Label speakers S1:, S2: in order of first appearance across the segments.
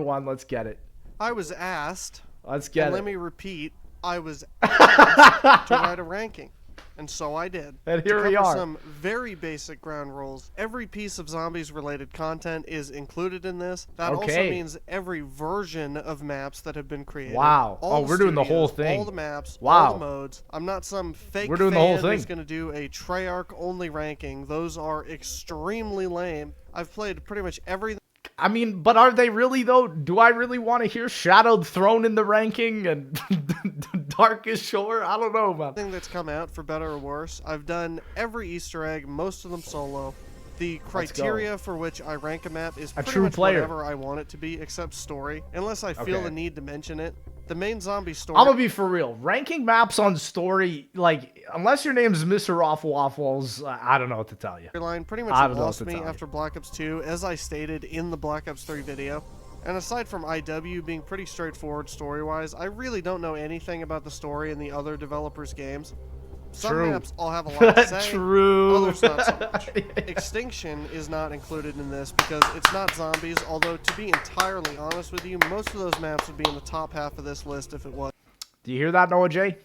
S1: One, let's get it.
S2: I was asked.
S1: Let's get it.
S2: Let me repeat. I was asked to write a ranking. And so I did.
S1: And here
S2: we
S1: are.
S2: Some very basic ground rules. Every piece of zombies related content is included in this. That also means every version of maps that have been created.
S1: Wow.
S2: All
S1: we're doing the whole thing.
S2: All the maps,
S1: wow.
S2: all the modes. I'm not some fake
S1: we're doing
S2: fan
S1: the whole thing.
S2: who's going to do a Treyarch only ranking. Those are extremely lame. I've played pretty much everything.
S1: I mean, but are they really, though? Do I really want to hear Shadowed Throne in the ranking and Darkest Shore? I don't know, man.
S2: Thing that's come out, for better or worse. I've done every Easter egg, most of them solo. The criteria for which I rank a map is pretty much whatever I want it to be, except story. Unless I feel the need to mention it. The main zombie story...
S1: I'm gonna be for real. Ranking maps on story, like, unless your name's Mr. Awful Waffles, I don't know what to tell you.
S2: ...line pretty much lost me after Black Ops 2, as I stated in the Black Ops 3 video. And aside from IW being pretty straightforward story-wise, I really don't know anything about the story in the other developers' games. Some maps all have a lot to say, others not so much. Extinction is not included in this because it's not zombies, although to be entirely honest with you, most of those maps would be in the top half of this list if it was.
S1: Do you hear that, Noah J?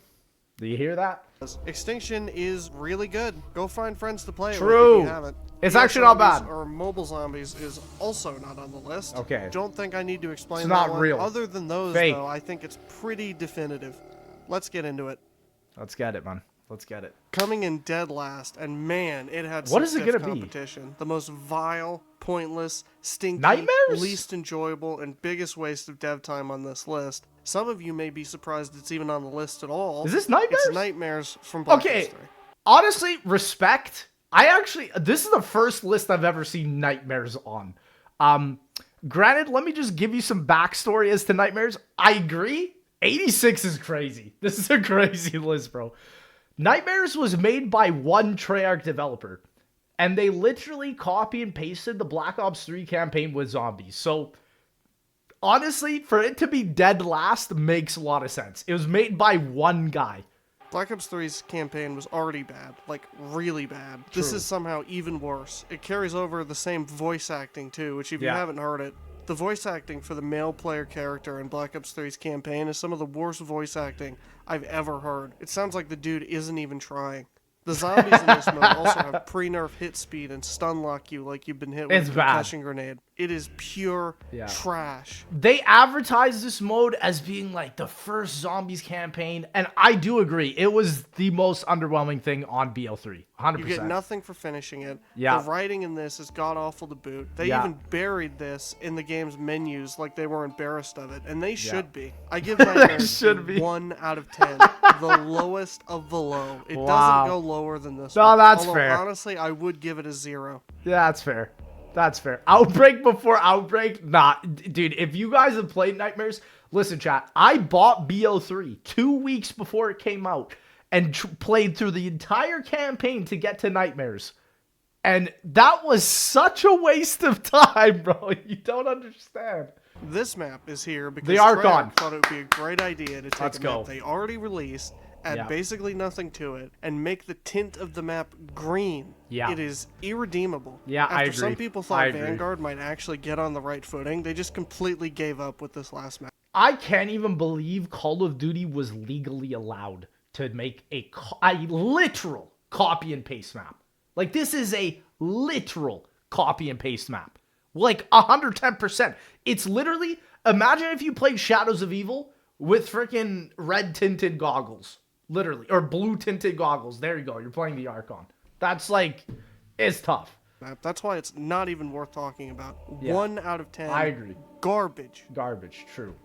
S1: Do you hear that?
S2: Extinction is really good. Go find friends to play it with if you haven't.
S1: It's actually not bad.
S2: Or Mobile Zombies is also not on the list.
S1: Okay.
S2: Don't think I need to explain
S1: it's
S2: that
S1: not
S2: one.
S1: real.
S2: Other than those, though, I think it's pretty definitive. Let's get into it.
S1: Let's get it, man. Let's get it.
S2: Coming in dead last, and man, it had
S1: what is
S2: some
S1: it gonna
S2: competition. Be? The most vile, pointless, stinky,
S1: Nightmares?
S2: least enjoyable, and biggest waste of dev time on this list. Some of you may be surprised it's even on the list at all.
S1: Is this Nightmares?
S2: It's Nightmares from Black Ops 3.
S1: Honestly, respect. This is the first list I've ever seen Nightmares on. Granted, let me just give you some backstory as to Nightmares. I agree. 86 is crazy. This is a crazy list, bro. Nightmares was made by one Treyarch developer, and they literally copy and pasted the Black Ops 3 campaign with zombies. So, honestly, for it to be dead last makes a lot of sense. It was made by one guy.
S2: Black Ops 3's campaign was already bad, like really bad. True. This is somehow even worse. It carries over the same voice acting too, which if you haven't heard it, the voice acting for the male player character in Black Ops 3's campaign is some of the worst voice acting I've ever heard. It sounds like the dude isn't even trying. The zombies in this mode also have pre-nerf hit speed and stun lock you like you've been hit with a concussion grenade. It is pure trash.
S1: They advertised this mode as being like the first zombies campaign, and I do agree. It was the most underwhelming thing on BO3. 100%.
S2: You get nothing for finishing it.
S1: Yeah.
S2: The writing in this is god-awful to boot. They even buried this in the game's menus like they were embarrassed of it, and they should be. I give Nightmares 1 out of 10. The lowest of the low. It doesn't go lower than this one.
S1: No, that's
S2: Although,
S1: fair.
S2: honestly, I would give it a 0.
S1: Yeah, that's fair. That's fair. Outbreak before Outbreak? Nah, dude, if you guys have played Nightmares, listen, chat, I bought BO3 2 weeks before it came out and played through the entire campaign to get to Nightmares. And that was such a waste of time, bro. You don't understand.
S2: This map is here because
S1: the Archon
S2: thought it would be a great idea to take a map they already released, add basically nothing to it, and make the tint of the map green.
S1: Yeah.
S2: It is irredeemable.
S1: Yeah, I agree.
S2: Some people thought Vanguard might actually get on the right footing, they just completely gave up with this last map.
S1: I can't even believe Call of Duty was legally allowed to make a literal copy and paste map. Like, this is a literal copy and paste map. Like, 110%. It's literally, imagine if you played Shadows of Evil with freaking red tinted goggles. Literally. Or blue tinted goggles. There you go. You're playing the Archon. That's like, it's tough.
S2: That's why it's not even worth talking about. 1 out of 10.
S1: I agree.
S2: Garbage.
S1: Garbage. True.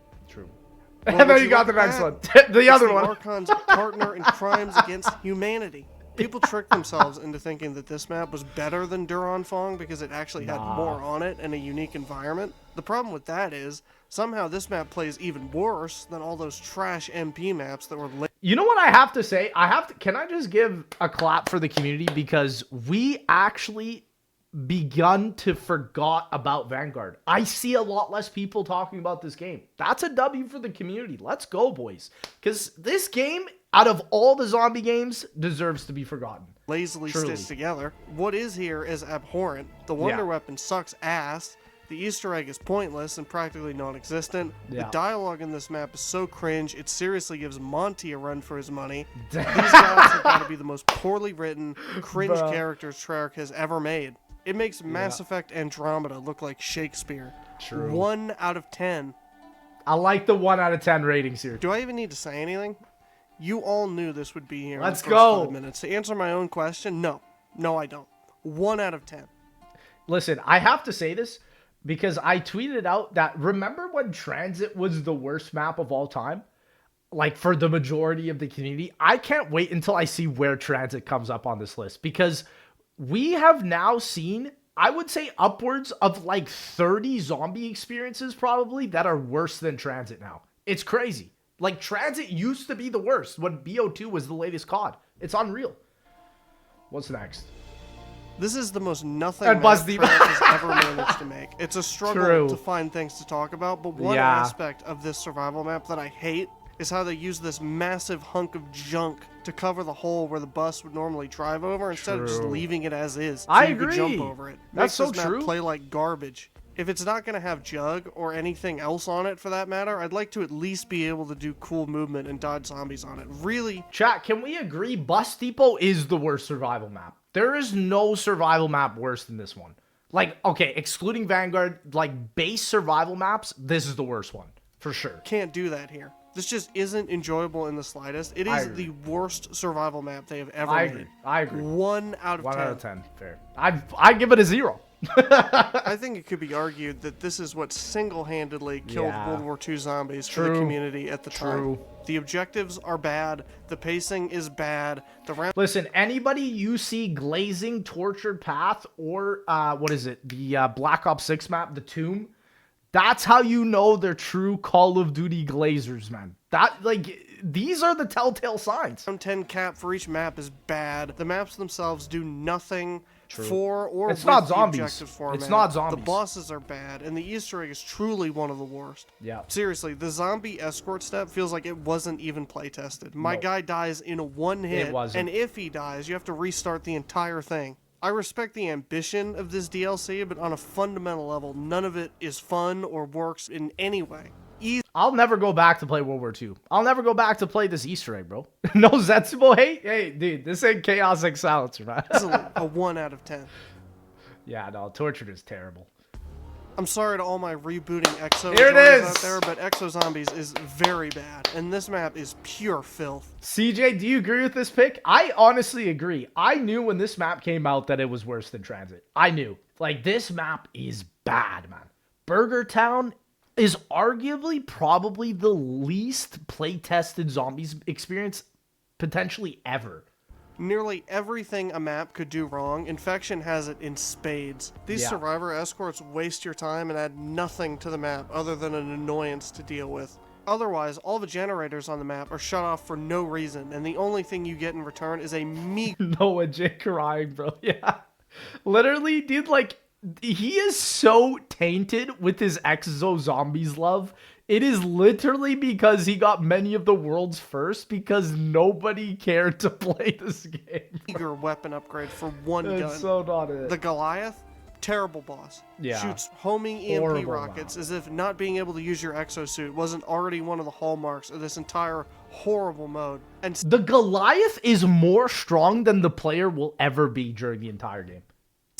S2: Well,
S1: and then you got the next one. The other one.
S2: Archon's partner in crimes against humanity. People trick themselves into thinking that this map was better than Duran Fong because it actually had more on it and a unique environment. The problem with that is, somehow this map plays even worse than all those trash MP maps that were...
S1: You know what I have to say? Can I just give a clap for the community? Because we actually begun to forgot about Vanguard. I see a lot less people talking about this game. That's a W for the community. Let's go, boys. Because this game, out of all the zombie games, deserves to be forgotten.
S2: Lazily stitched together. What is here is abhorrent. The wonder weapon sucks ass. The Easter egg is pointless and practically non-existent.
S1: Yeah.
S2: The dialogue in this map is so cringe, it seriously gives Monty a run for his money. These guys have got to be the most poorly written, cringe characters Treyarch has ever made. It makes Mass Effect Andromeda look like Shakespeare.
S1: True.
S2: 1 out of 10.
S1: I like the 1 out of 10 ratings here.
S2: Do I even need to say anything? You all knew this would be here
S1: Let's
S2: in the first
S1: go.
S2: 5 minutes. To answer my own question, no. No, I don't. 1 out of 10.
S1: Listen, I have to say this because I tweeted out that remember when Transit was the worst map of all time? Like for the majority of the community. I can't wait until I see where Transit comes up on this list because we have now seen, I would say, upwards of like 30 zombie experiences probably that are worse than Transit now. It's crazy. Like Transit used to be the worst when BO2 was the latest COD. It's unreal. What's next?
S2: This is the most nothing
S1: And
S2: map
S1: Buzzy.
S2: Treyarch has ever managed to make. It's a struggle
S1: True.
S2: to find things to talk about, but one aspect of this survival map that I hate is how they use this massive hunk of junk to cover the hole where the bus would normally drive over instead of just
S1: True.
S2: leaving it as is. So
S1: I
S2: you could
S1: agree.
S2: jump over it.
S1: That's
S2: Makes
S1: so
S2: this map
S1: true.
S2: play like garbage. If it's not going to have Jug or anything else on it for that matter, I'd like to at least be able to do cool movement and dodge zombies on it. Really?
S1: Chat, can we agree Bus Depot is the worst survival map? There is no survival map worse than this one. Like, okay, excluding Vanguard, like base survival maps, this is the worst one. For sure.
S2: Can't do that here. This just isn't enjoyable in the slightest. It is the worst survival map they have ever made.
S1: I agree.
S2: 1 out of 10.
S1: 1 out of 10. Fair. I give it a 0.
S2: I think it could be argued that this is what single-handedly killed World War II zombies for the community at the time. The objectives are bad. The pacing is bad.
S1: Listen, anybody you see glazing Tortured Path or, what is it? The Black Ops 6 map, The Tomb. That's how you know they're true Call of Duty glazers, man. That, like, these are the telltale signs.
S2: 10 cap for each map is bad. The maps themselves do nothing for or
S1: it's
S2: with
S1: not
S2: the
S1: zombies.
S2: objective format.
S1: It's not zombies.
S2: The bosses are bad, and the Easter egg is truly one of the worst.
S1: Yeah.
S2: Seriously, the zombie escort step feels like it wasn't even play tested. My guy dies in a one hit,
S1: It wasn't.
S2: and if he dies, you have to restart the entire thing. I respect the ambition of this DLC, but on a fundamental level, none of it is fun or works in any way.
S1: I'll never go back to play World War II. I'll never go back to play this Easter egg, bro. No Zetsubo hate? Hey, dude, this ain't Chaotic Silencer, man.
S2: Easily a 1 out of 10.
S1: Yeah, no, Tortured is terrible.
S2: I'm sorry to all my rebooting Exo
S1: Here it
S2: Zombies
S1: is.
S2: out there, but Exo Zombies is very bad, and this map is pure filth.
S1: CJ, do you agree with this pick? I honestly agree. I knew when this map came out that it was worse than Transit. I knew. Like, this map is bad, man. Burger Town is arguably probably the least play-tested zombies experience potentially ever.
S2: Nearly everything a map could do wrong, Infection has it in spades. These survivor escorts waste your time and add nothing to the map other than an annoyance to deal with. Otherwise, all the generators on the map are shut off for no reason, and the only thing you get in return is a meager
S1: Noah J crying, bro. Yeah. Literally, dude, like, he is so tainted with his Exo Zombies love. It is literally because he got many of the world's first because nobody cared to play this game.
S2: weapon upgrade for one gun.
S1: That's so not it.
S2: The Goliath, terrible boss.
S1: Yeah.
S2: Shoots homing EMP
S1: Horrible
S2: rockets
S1: map.
S2: as if not being able to use your exosuit wasn't already one of the hallmarks of this entire horrible mode. And
S1: The Goliath is more strong than the player will ever be during the entire game.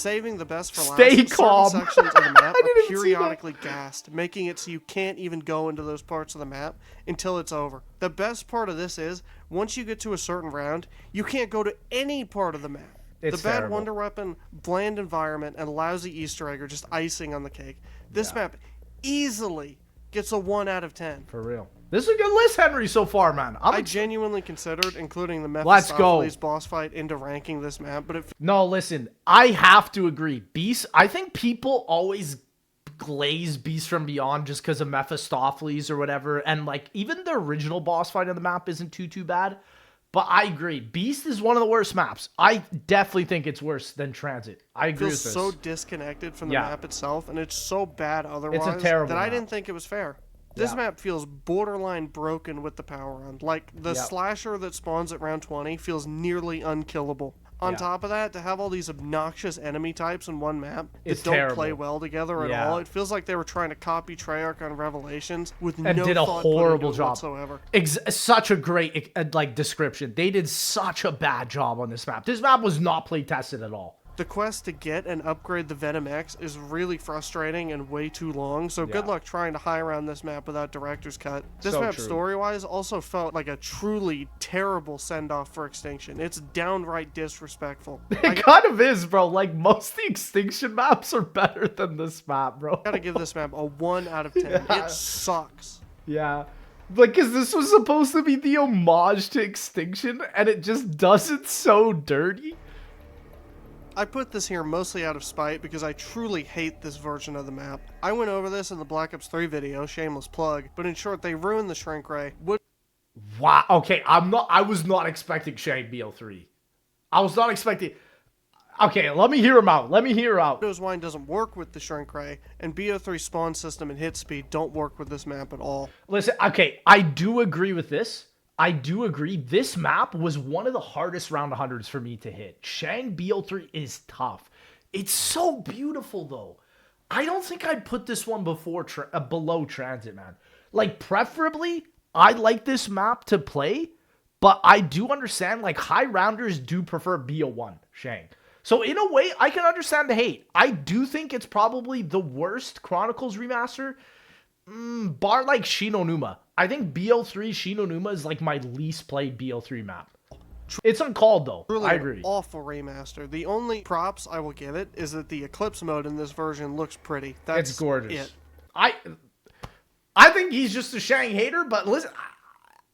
S2: saving the best for last,
S1: Stay calm.
S2: certain sections of the map
S1: I didn't
S2: are
S1: see
S2: periodically gassed, making it so you can't even go into those parts of the map until it's over. The best part of this is, once you get to a certain round, you can't go to any part of the map.
S1: It's
S2: the bad
S1: terrible.
S2: wonder weapon, bland environment, and lousy Easter egg are just icing on the cake. This map easily gets a 1 out of 10.
S1: For real. This is a good list, Henry, so far, man.
S2: I genuinely considered including the
S1: Let's go.
S2: Mephistopheles boss fight into ranking this map, but it
S1: No, listen, I have to agree. Beast, I think people always glaze Beast from Beyond just because of Mephistopheles or whatever. And, like, even the original boss fight on the map isn't too bad. But I agree. Beast is one of the worst maps. I definitely think it's worse than Transit. I agree with
S2: feels
S1: this.
S2: so disconnected from the map itself, and it's so bad otherwise
S1: terrible
S2: that I
S1: map.
S2: didn't think it was fair. This
S1: Yeah.
S2: map feels borderline broken with the power on. Like, the slasher that spawns at round 20 feels nearly unkillable. On top of that, to have all these obnoxious enemy types in one map
S1: It's
S2: that don't
S1: terrible.
S2: play well together at all, it feels like they were trying to copy Treyarch on Revelations with
S1: and
S2: no
S1: did a
S2: thought
S1: horrible
S2: put into it
S1: job
S2: whatsoever.
S1: Such a great like description. They did such a bad job on this map. This map was not play tested at all.
S2: The quest to get and upgrade the Venom X is really frustrating and way too long, so good luck trying to high around this map without Director's Cut. This map, story-wise, also felt like a truly terrible send-off for Extinction. It's downright disrespectful.
S1: It kind of is, bro. Like, most of the Extinction maps are better than this map, bro.
S2: I gotta give this map a 1 out of 10. It sucks.
S1: Yeah. Like, because this was supposed to be the homage to Extinction, and it just does it so dirty.
S2: I put this here mostly out of spite because I truly hate this version of the map. I went over this in the Black Ops 3 video, shameless plug, but in short, they ruined the shrink ray.
S1: Wow. Okay, I was not expecting Shang BO3. I was not expecting. Okay, let me hear him out.
S2: Windows Wine doesn't work with the shrink ray, and BO3 spawn system and hit speed don't work with this map at all.
S1: Listen, okay, I do agree with this. I do agree. This map was one of the hardest round 100s for me to hit. Shang BO3 is tough. It's so beautiful, though. I don't think I'd put this one below Transit, man. Like, preferably, I like this map to play, but I do understand, like, high rounders do prefer BO1, Shang. So, in a way, I can understand the hate. I do think it's probably the worst Chronicles remaster, bar, like, Shinonuma. I think BO3 Shinonuma is like my least played BO3 map. It's uncalled though.
S2: Really
S1: I agree.
S2: Awful remaster. The only props I will give it is that the Eclipse mode in this version looks pretty. That's
S1: it's gorgeous.
S2: It.
S1: I think he's just a Shang hater, but listen,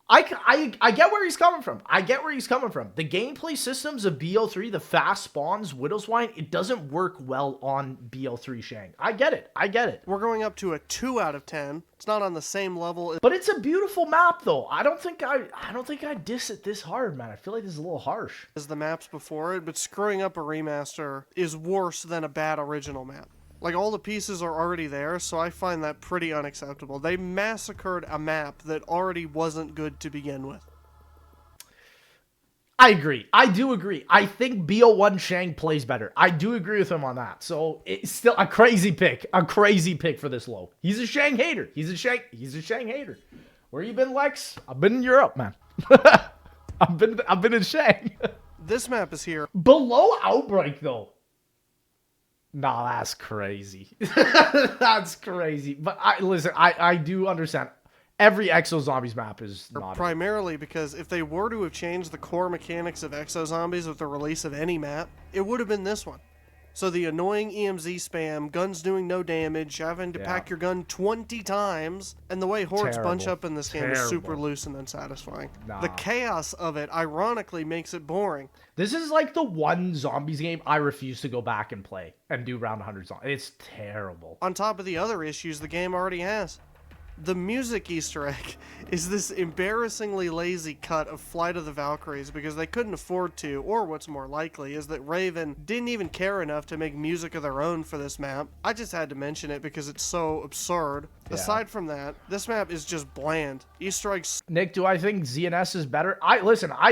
S1: I get where he's coming from. The gameplay systems of BO3, the fast spawns, Widow's Wine, it doesn't work well on BO3 Shang. I get it.
S2: We're going up to a 2 out of 10. It's not on the same level.
S1: But it's a beautiful map though. I don't think I diss it this hard, man. I feel like this is a little harsh.
S2: As the maps before it, but screwing up a remaster is worse than a bad original map. Like, all the pieces are already there, so I find that pretty unacceptable. They massacred a map that already wasn't good to begin with.
S1: I agree. I do agree. I think BO1 Shang plays better. I do agree with him on that. So, it's still a crazy pick. For this low. He's a Shang hater. He's a Shang hater. Where you been, Lex? I've been in Europe, man. I've been in Shang.
S2: This map is here.
S1: Below Outbreak, though. Nah, that's crazy. That's crazy. But I do understand. Every Exo Zombies map is not
S2: primarily because if they were to have changed the core mechanics of Exo Zombies with the release of any map, it would have been this one. So the annoying EMZ spam, guns doing no damage, having to pack your gun 20 times, and the way hordes bunch up in this game is super loose and unsatisfying. Nah. The chaos of it, ironically, makes it boring.
S1: This is like the one Zombies game I refuse to go back and play and do round 100 zombies. It's terrible.
S2: On top of the other issues the game already has. The music Easter egg is this embarrassingly lazy cut of Flight of the Valkyries because they couldn't afford to, or what's more likely is that Raven didn't even care enough to make music of their own for this map. I just had to mention it because it's so absurd. Yeah. Aside from that, this map is just bland. Easter eggs.
S1: Nick, do I think ZNS is better? I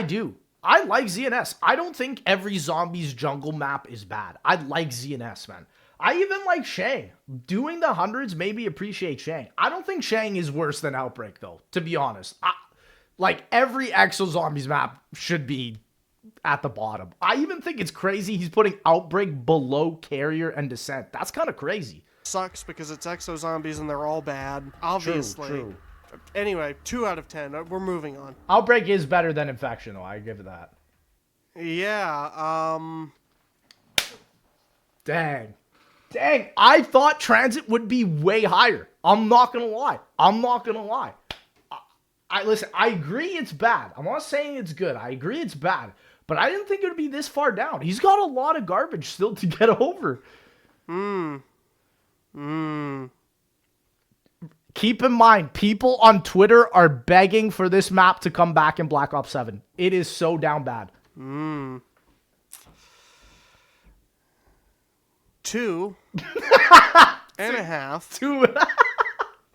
S1: do. I like ZNS. I don't think every Zombies jungle map is bad. I like ZNS, man. I even like Shang. Doing the hundreds made me appreciate Shang. I don't think Shang is worse than Outbreak, though, to be honest. Like, every Exo Zombies map should be at the bottom. I even think it's crazy he's putting Outbreak below Carrier and Descent. That's kind of crazy.
S2: Sucks because it's Exo Zombies and they're all bad, obviously. True. Anyway, 2 out of 10. We're moving on.
S1: Outbreak is better than Infection, though. I give it that.
S2: Yeah,
S1: Dang, I thought Transit would be way higher. I'm not gonna lie. Listen, I agree it's bad. I'm not saying it's good. I agree it's bad. But I didn't think it would be this far down. He's got a lot of garbage still to get over. Keep in mind, people on Twitter are begging for this map to come back in Black Ops 7. It is so down bad.
S2: 2 and a half.
S1: 2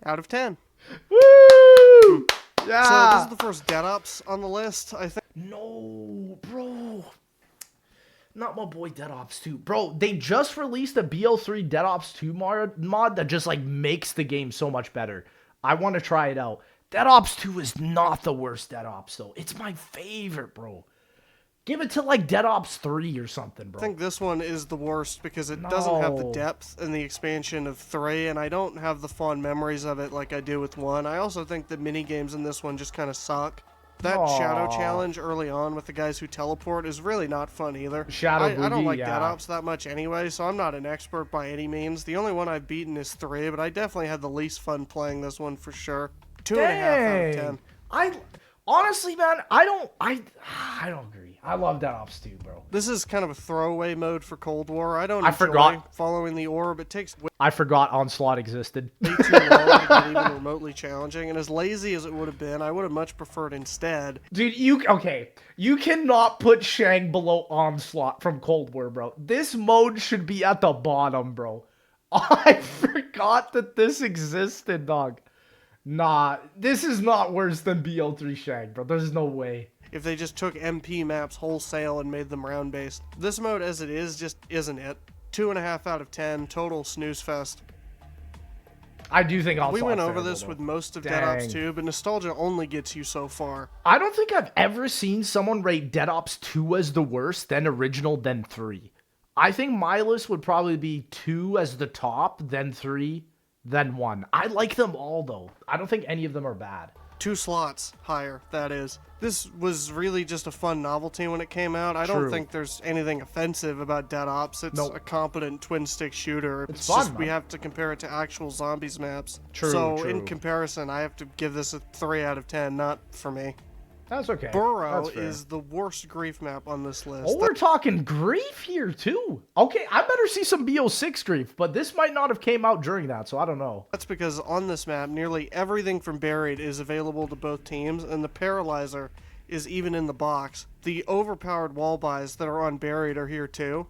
S2: out of 10.
S1: Woo! Yeah.
S2: So this is the first Dead Ops on the list, I think.
S1: No, bro. Not my boy Dead Ops 2. Bro, they just released a BO3 Dead Ops 2 mod that just like makes the game so much better. I want to try it out. Dead Ops 2 is not the worst Dead Ops though. It's my favorite, bro. Give it to like Dead Ops 3 or something, bro.
S2: I think this one is the worst because it doesn't have the depth and the expansion of 3, and I don't have the fond memories of it like I do with 1. I also think the minigames in this one just kind of suck. That shadow challenge early on with the guys who teleport is really not fun either. I don't like Dead Ops that much anyway, so I'm not an expert by any means. The only one I've beaten is 3, but I definitely had the least fun playing this one for sure. 2.5 out of 10.
S1: Honestly, man, I don't agree. I love Dead Ops 2, bro.
S2: This is kind of a throwaway mode for Cold War. I enjoy following the orb. It takes
S1: I forgot Onslaught existed.
S2: way too long to get even remotely challenging, and as lazy as it would have been, I would have much preferred instead.
S1: Dude, you cannot put Shang below Onslaught from Cold War, bro. This mode should be at the bottom, bro. I forgot that this existed, dog. Nah, this is not worse than BO3 Shang, bro. There's no way.
S2: If they just took MP maps wholesale and made them round-based. This mode as it is just isn't it. 2.5 out of 10, total snooze fest.
S1: I do think Onslaught.
S2: We went over this with most of Dead Ops 2, but nostalgia only gets you so far.
S1: I don't think I've ever seen someone rate Dead Ops 2 as the worst, then original, then 3. I think my list would probably be 2 as the top, then 3, then 1. I like them all, though. I don't think any of them are bad.
S2: 2 slots higher, that is. This was really just a fun novelty when it came out. I don't think there's anything offensive about Dead Ops. It's a competent twin-stick shooter. It's fun, just we have to compare it to actual Zombies maps. In comparison, I have to give this a 3 out of 10, not for me.
S1: That's okay.
S2: Burrow is the worst grief map on this list.
S1: Oh, we're talking grief here, too. Okay, I better see some BO6 grief, but this might not have came out during that, so I don't know.
S2: That's because on this map, nearly everything from Buried is available to both teams, and the Paralyzer is even in the box. The overpowered wall buys that are on Buried are here, too.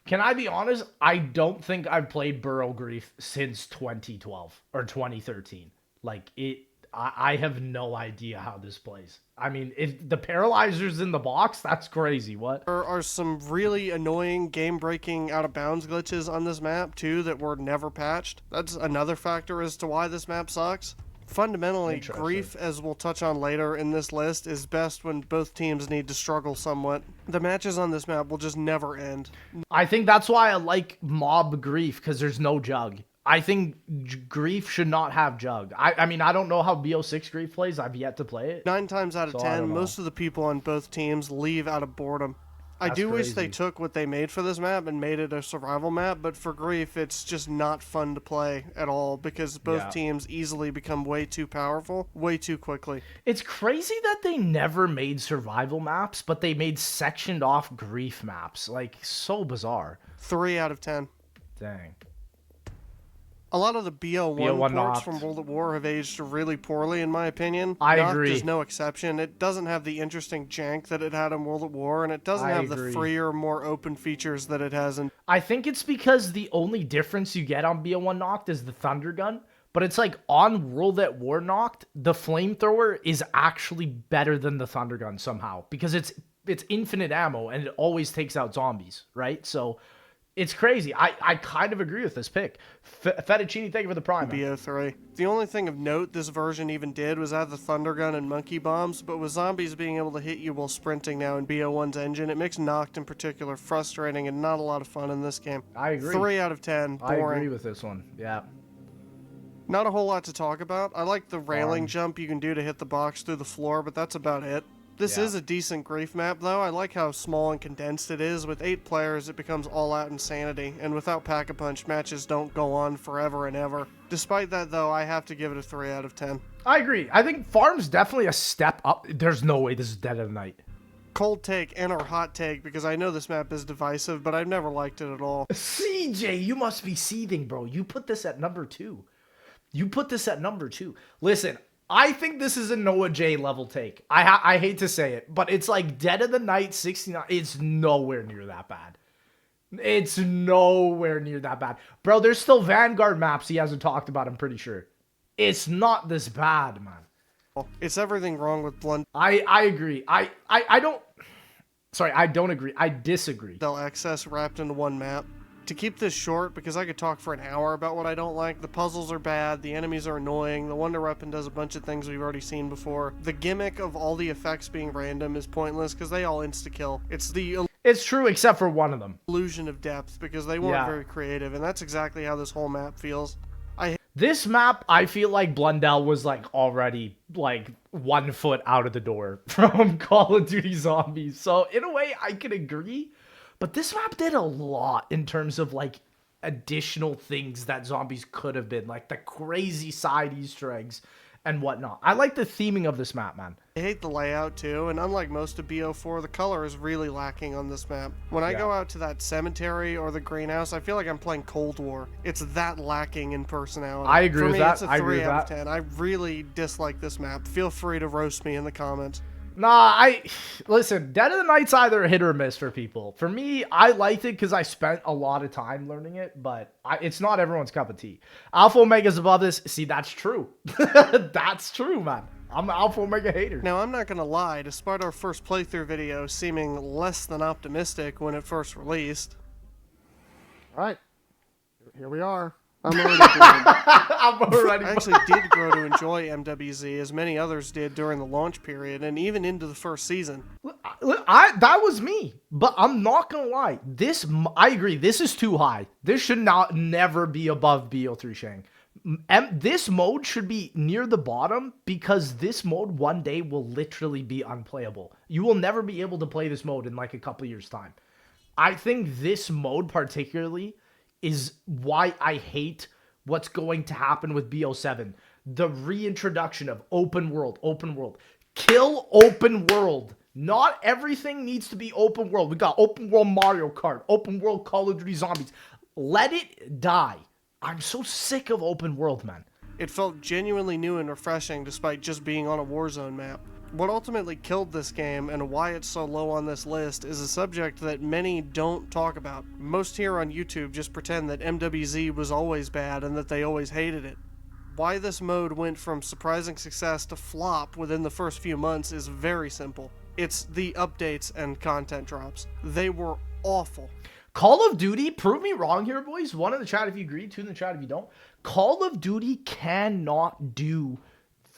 S1: Can I be honest? I don't think I've played Burrow Grief since 2012 or 2013. I have no idea how this plays. I mean, if the Paralyzer's in the box, that's crazy. What?
S2: There are some really annoying game-breaking out-of-bounds glitches on this map, too, that were never patched. That's another factor as to why this map sucks. Fundamentally, grief, as we'll touch on later in this list, is best when both teams need to struggle somewhat. The matches on this map will just never end.
S1: I think that's why I like mob grief, because there's no jug. I think grief should not have jug. I mean, I don't know how BO6 grief plays. I've yet to play it.
S2: 9 times out of 10, most of the people on both teams leave out of boredom. I do wish they took what they made for this map and made it a survival map, but for grief, it's just not fun to play at all because both teams easily become way too powerful, way too quickly.
S1: It's crazy that they never made survival maps, but they made sectioned off grief maps. Like, so bizarre.
S2: 3 out of 10.
S1: Dang.
S2: A lot of the BO1 ports from World at War have aged really poorly, in my opinion.
S1: I agree.
S2: Is no exception. It doesn't have the interesting jank that it had in World at War, and it doesn't have the freer, more open features that it has in...
S1: I think it's because the only difference you get on BO1 Noct is the Thunder Gun, but it's like on World at War Noct, the Flamethrower is actually better than the Thunder Gun somehow, because it's infinite ammo, and it always takes out zombies, right? So... it's crazy. I kind of agree with this pick. Fettuccine, thank you for the prime.
S2: BO3. The only thing of note this version even did was add the Thunder Gun and Monkey Bombs, but with zombies being able to hit you while sprinting now in BO1's engine, it makes Noct in particular frustrating and not a lot of fun in this game.
S1: I agree.
S2: 3 out of 10. Boring.
S1: I agree with this one. Yeah.
S2: Not a whole lot to talk about. I like the railing jump you can do to hit the box through the floor, but that's about it. This is a decent grief map, though. I like how small and condensed it is. With 8 players, it becomes all-out insanity, and without Pack-a-Punch, matches don't go on forever and ever. Despite that, though, I have to give it a 3 out of 10.
S1: I agree. I think Farm's definitely a step up. There's no way this is Dead of Night.
S2: Cold take and or hot take, because I know this map is divisive, but I've never liked it at all.
S1: CJ, you must be seething, bro. You put this at number 2. Listen, I think this is a Noah J level take. I hate to say it, but it's like Dead of the Night 69. It's nowhere near that bad. Bro, there's still Vanguard maps he hasn't talked about, I'm pretty sure. It's not this bad, man.
S2: It's everything wrong with Blunt.
S1: I agree. I don't... Sorry, I don't agree. I disagree.
S2: Excess wrapped into one map. To keep this short, because I could talk for an hour about what I don't like, the puzzles are bad, the enemies are annoying, the wonder weapon does a bunch of things we've already seen before. The gimmick of all the effects being random is pointless because they all insta-kill.
S1: It's true, except for one of them.
S2: Illusion of depth, because they weren't very creative, and that's exactly how this whole map feels.
S1: This map, I feel like Blundell was like already like 1 foot out of the door from Call of Duty Zombies. So in a way, I can agree. But this map did a lot in terms of like additional things that zombies could have been, like the crazy side Easter eggs and whatnot. I like the theming of this map, man.
S2: I hate the layout too, and unlike most of BO4, the color is really lacking on this map. When I go out to that cemetery or the greenhouse, I feel like I'm playing Cold War. It's that lacking in personality.
S1: I agree with that.
S2: It's a 3 out of 10. I really dislike this map. Feel free to roast me in the comments.
S1: Nah, listen, Dead of the Night's either a hit or a miss for people. For me, I liked it because I spent a lot of time learning it, but it's not everyone's cup of tea. Alpha Omega's above this. See, that's true. That's true, man. I'm an Alpha Omega hater.
S2: Now, I'm not going to lie, despite our first playthrough video seeming less than optimistic when it first released.
S3: All right, here we are. I'm already
S2: I actually did grow to enjoy MWZ as many others did during the launch period and even into the first season.
S1: That was me, but I'm not gonna lie. I agree. This is too high. This should never be above BO3 Shang. This mode should be near the bottom because this mode one day will literally be unplayable. You will never be able to play this mode in like a couple years time. I think this mode particularly is why I hate what's going to happen with BO7. The reintroduction of open world. Kill open world. Not everything needs to be open world. We got open world Mario Kart, open world Call of Duty Zombies. Let it die. I'm so sick of open world, man.
S2: It felt genuinely new and refreshing despite just being on a Warzone map. What ultimately killed this game and why it's so low on this list is a subject that many don't talk about. Most here on YouTube just pretend that MWZ was always bad and that they always hated it. Why this mode went from surprising success to flop within the first few months is very simple. It's the updates and content drops. They were awful.
S1: Call of Duty, prove me wrong here, boys. 1 in the chat if you agree, 2 in the chat if you don't. Call of Duty cannot do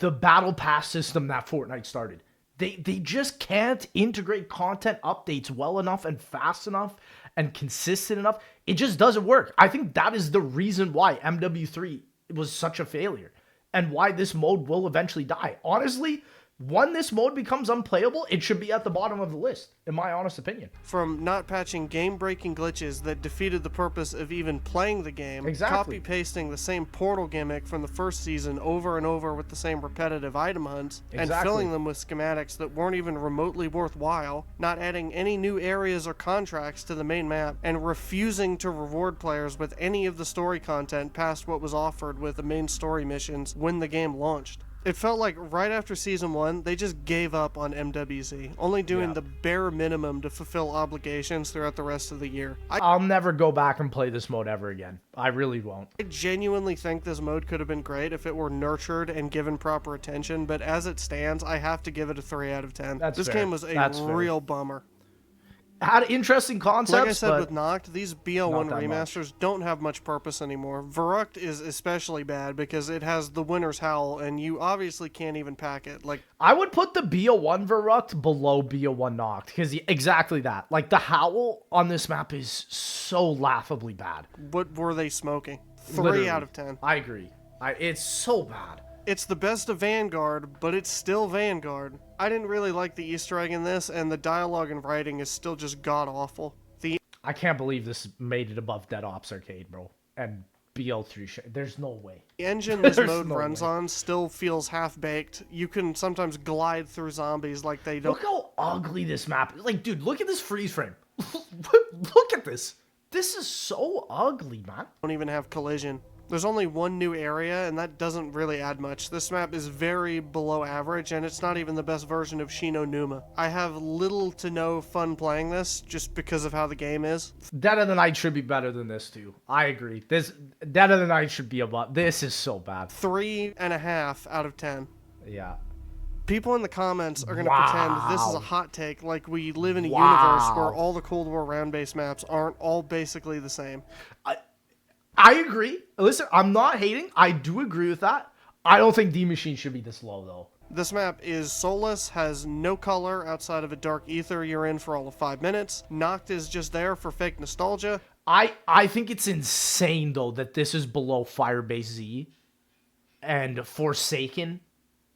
S1: the battle pass system that Fortnite started. They just can't integrate content updates well enough and fast enough and consistent enough. It just doesn't work. I think that is the reason why MW3 was such a failure and why this mode will eventually die. Honestly, when this mode becomes unplayable, it should be at the bottom of the list, in my honest opinion.
S2: From not patching game-breaking glitches that defeated the purpose of even playing the game, copy-pasting the same portal gimmick from the first season over and over with the same repetitive item hunts, and filling them with schematics that weren't even remotely worthwhile, not adding any new areas or contracts to the main map, and refusing to reward players with any of the story content past what was offered with the main story missions when the game launched. It felt like right after Season 1, they just gave up on MWZ, only doing the bare minimum to fulfill obligations throughout the rest of the year.
S1: I'll never go back and play this mode ever again. I really won't.
S2: I genuinely think this mode could have been great if it were nurtured and given proper attention, but as it stands, I have to give it a 3 out of 10. This game was a real bummer.
S1: Had interesting concepts,
S2: like I said
S1: but
S2: with Noct, these BO1 remasters don't have much purpose anymore. Verrucht is especially bad because it has the Winter's Howl, and you obviously can't even pack it. Like,
S1: I would put the BO1 Verrucht below BO1 Noct, because exactly that. Like, the Howl on this map is so laughably bad.
S2: What were they smoking? 3
S1: Literally.
S2: out of 10.
S1: I agree. It's so bad.
S2: It's the best of Vanguard, but it's still Vanguard. I didn't really like the Easter egg in this, and the dialogue and writing is still just god-awful.
S1: I can't believe this made it above Dead Ops Arcade, bro. And BO3 there's no way.
S2: The engine this mode runs on still feels half-baked. You can sometimes glide through zombies like they don't.
S1: Look how ugly this map is. Like, dude, look at this freeze frame. Look at this. This is so ugly, man.
S2: Don't even have collision. There's only one new area, and that doesn't really add much. This map is very below average, and it's not even the best version of Shino Numa. I have little to no fun playing this, just because of how the game is.
S1: Dead of the Night should be better than this, too. I agree. Dead of the Night should be above. This is so bad.
S2: 3.5 out of 10.
S1: Yeah.
S2: People in the comments are going to
S1: Wow.
S2: pretend this is a hot take, like we live in a
S1: Wow.
S2: universe where all the Cold War round-based maps aren't all basically the same.
S1: I agree. Listen, I'm not hating. I do agree with that. I don't think D-Machine should be this low, though.
S2: This map is soulless, has no color outside of a dark ether you're in for all of 5 minutes. Noct is just there for fake nostalgia.
S1: I think it's insane, though, that this is below Firebase Z and Forsaken.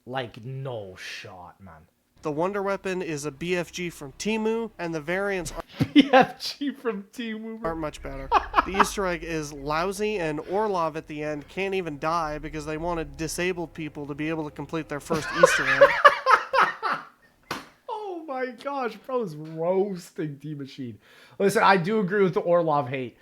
S1: Like, no shot, man.
S2: The Wonder Weapon is a BFG from Temu, and the variants
S1: BFG from Temu.
S2: aren't much better. The Easter egg is lousy, and Orlov at the end can't even die because they wanted disabled people to be able to complete their first Easter egg.
S1: Oh my gosh, bro is roasting D-Machine. Listen, I do agree with the Orlov hate.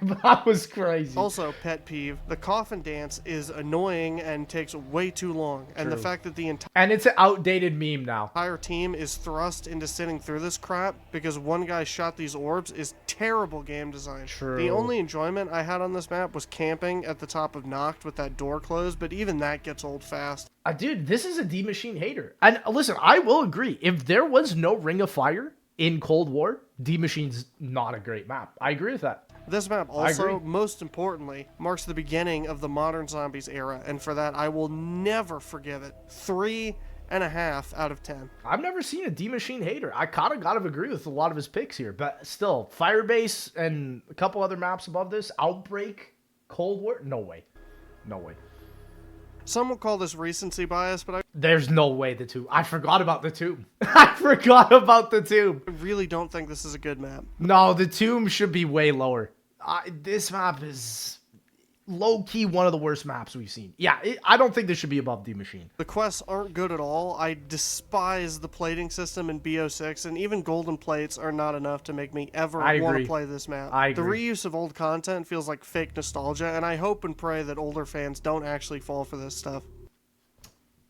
S1: That was crazy.
S2: Also, pet peeve, the coffin dance is annoying and takes way too long. And the
S1: True.
S2: fact that the
S1: And it's an outdated meme now.
S2: entire team is thrust into sitting through this crap because one guy shot these orbs is terrible game design.
S1: True.
S2: The only enjoyment I had on this map was camping at the top of Noct with that door closed, but even that gets old fast.
S1: Dude, this is a D-Machine hater. And listen, I will agree. If there was no Ring of Fire in Cold War, D-Machine's not a great map. I agree with that.
S2: This map
S1: agree.
S2: also, most importantly, marks the beginning of the modern zombies era, and for that I will never forgive it. 3.5 out of 10.
S1: I've never seen a D-Machine hater. I kind of got to agree with a lot of his picks here, but still, Firebase and a couple other maps above this, Outbreak, Cold War, no way. No way.
S2: Some will call this recency bias, but
S1: There's no way the tomb. I forgot about the tomb. I forgot about the tomb.
S2: I really don't think this is a good map.
S1: No, the tomb should be way lower. This map is low-key one of the worst maps we've seen. Yeah, I don't think this should be above D-Machine.
S2: The quests aren't good at all. I despise the plating system in BO6, and even golden plates are not enough to make me ever
S1: I
S2: want to
S1: agree.
S2: play this map.
S1: I
S2: The
S1: agree.
S2: reuse of old content feels like fake nostalgia, and I hope and pray that older fans don't actually fall for this stuff.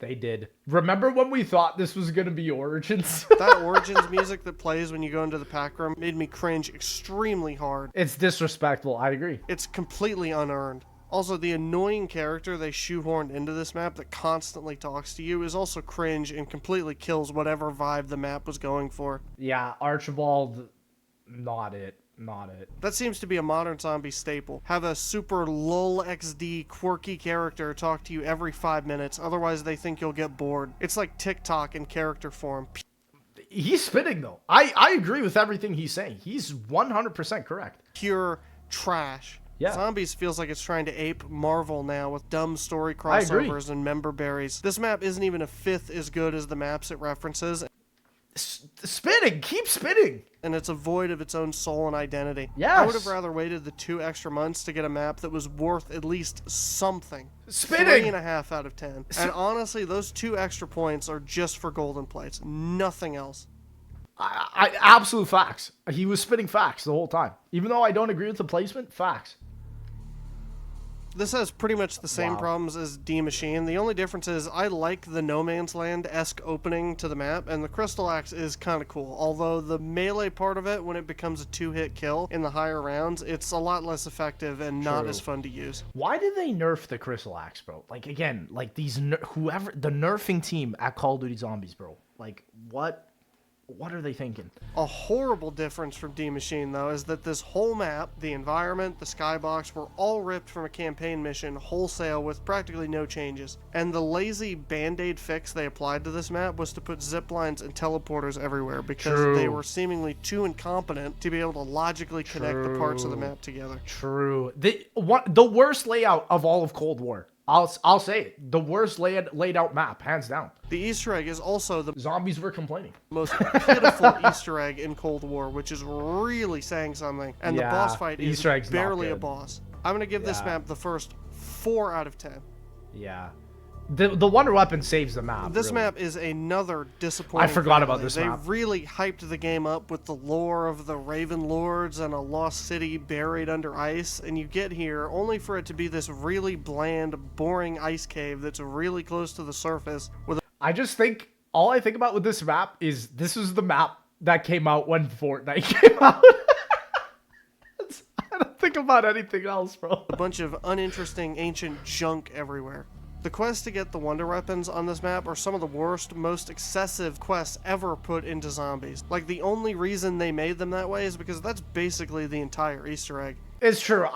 S1: They did. Remember when we thought this was going to be Origins?
S2: That Origins music that plays when you go into the pack room made me cringe extremely hard.
S1: It's disrespectful. I agree.
S2: It's completely unearned. Also, the annoying character they shoehorned into this map that constantly talks to you is also cringe and completely kills whatever vibe the map was going for.
S1: Yeah, Archibald, not it. Not it.
S2: That seems to be a modern zombie staple. Have a super lol XD quirky character talk to you every 5 minutes, otherwise they think you'll get bored. It's like TikTok in character form.
S1: He's spitting, though. I agree with everything he's saying. He's 100% correct.
S2: Pure trash.
S1: Yeah.
S2: Zombies feels like it's trying to ape Marvel now with dumb story
S1: I agree.
S2: crossovers and member berries. This map isn't even a fifth as good as the maps it references,
S1: Spitting. Keep spitting.
S2: and it's a void of its own soul and identity.
S1: Yes.
S2: I would have rather waited the 2 extra months to get a map that was worth at least something.
S1: Spitting.
S2: 3.5 out of 10. And honestly, those 2 extra points are just for golden plates. Nothing else.
S1: Absolute facts. He was spitting facts the whole time. Even though I don't agree with the placement, facts.
S2: This has pretty much the same
S1: Wow.
S2: problems as D-Machine. The only difference is I like the No Man's Land-esque opening to the map, and the Crystal Axe is kind of cool. Although the melee part of it, when it becomes a 2-hit kill in the higher rounds, it's a lot less effective and not
S1: True.
S2: as fun to use.
S1: Why did they nerf the Crystal Axe, bro? Like, again, like these, whoever, the nerfing team at Call of Duty Zombies, bro. Like, what are they thinking?
S2: A horrible difference from D-Machine, though, is that this whole map, the environment, the skybox, were all ripped from a campaign mission wholesale with practically no changes. And the lazy band-aid fix they applied to this map was to put zip lines and teleporters everywhere because
S1: True.
S2: they were seemingly too incompetent to be able to logically connect the parts of the
S1: True.
S2: map together.
S1: True. The worst layout of all of Cold War. I'll say it. The worst laid out map, hands down.
S2: The Easter egg is also the
S1: Zombies were complaining.
S2: most pitiful Easter egg in Cold War, which is really saying something. And
S1: Yeah,
S2: the boss fight
S1: the
S2: is
S1: Easter egg's not
S2: barely a
S1: good.
S2: boss. I'm going to give this
S1: Yeah.
S2: map the first 4 out of 10.
S1: Yeah. The Wonder Weapon saves the map.
S2: This
S1: really.
S2: map is another disappointing.
S1: I forgot about
S2: finale.
S1: this
S2: They
S1: map.
S2: really hyped the game up with the lore of the Raven Lords and a lost city buried under ice, and you get here only for it to be this really bland, boring ice cave that's really close to the surface with
S1: I just think all I think about with this map is this is the map that came out when Fortnite came out. I don't think about anything else, bro.
S2: a bunch of uninteresting ancient junk everywhere. The quests to get the wonder weapons on this map are some of the worst, most excessive quests ever put into Zombies. Like, the only reason they made them that way is because that's basically the entire Easter egg.
S1: It's true.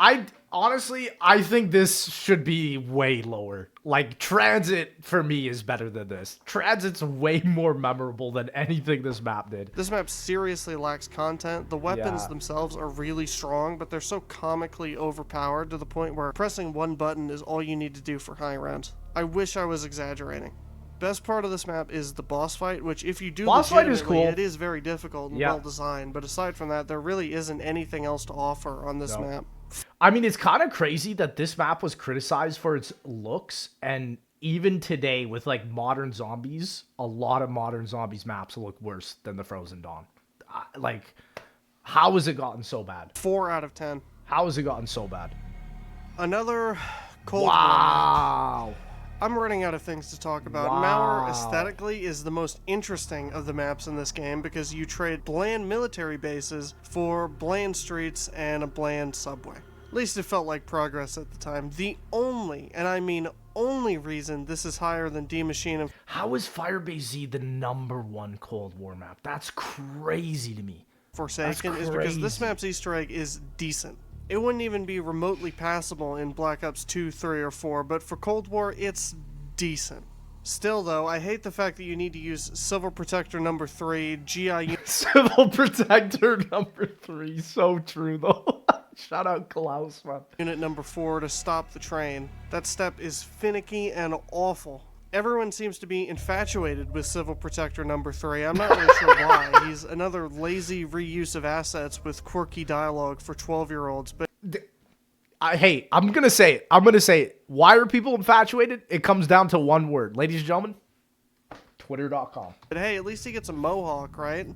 S1: Honestly, I think this should be way lower. Like, Transit, for me, is better than this. Transit's way more memorable than anything this map did.
S2: This map seriously lacks content. The weapons themselves are really strong, but they're so comically overpowered to the point where pressing one button is all you need to do for high rounds. I wish I was exaggerating. Best part of this map is the boss fight, which if you do
S1: boss fight is cool.
S2: It is very difficult and well designed, but aside from that, there really isn't anything else to offer on this map.
S1: I mean, it's kind of crazy that this map was criticized for its looks, and even today with like modern zombies, a lot of modern zombies maps look worse than the Frozen Dawn. Like, how has it gotten so bad?
S2: 4 out of 10.
S1: How has it gotten so bad?
S2: Another Cold War.
S1: Wow.
S2: I'm running out of things to talk about. Mauer aesthetically is the most interesting of the maps in this game because you trade bland military bases for bland streets and a bland subway. At least it felt like progress at the time. The only, and I mean only reason this is higher than D Machine and
S1: how is Firebase Z the #1 Cold War map? That's crazy to me.
S2: Forsaken is because this map's Easter egg is decent. It wouldn't even be remotely passable in Black Ops 2, 3, or 4, but for Cold War, it's decent. Still, though, I hate the fact that you need to use Civil Protector number 3, GI...
S1: Civil Protector number 3, so true, though. Shout out Klaus, man.
S2: Unit number 4 to stop the train. That step is finicky and awful. Everyone seems to be infatuated with Civil Protector number 3. I'm not really sure why. He's another lazy reuse of assets with quirky dialogue for 12-year-olds. But
S1: hey, I'm going to say it. Why are people infatuated? It comes down to one word. Ladies and gentlemen, Twitter.com.
S2: But hey, at least he gets a mohawk, right?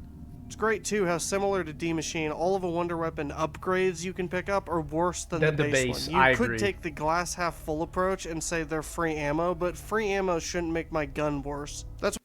S2: It's great, too, how similar to D Machine, all of a Wonder Weapon upgrades you can pick up are worse than the base one. You could take the glass half full approach and say they're free ammo, but free ammo shouldn't make my gun worse. That's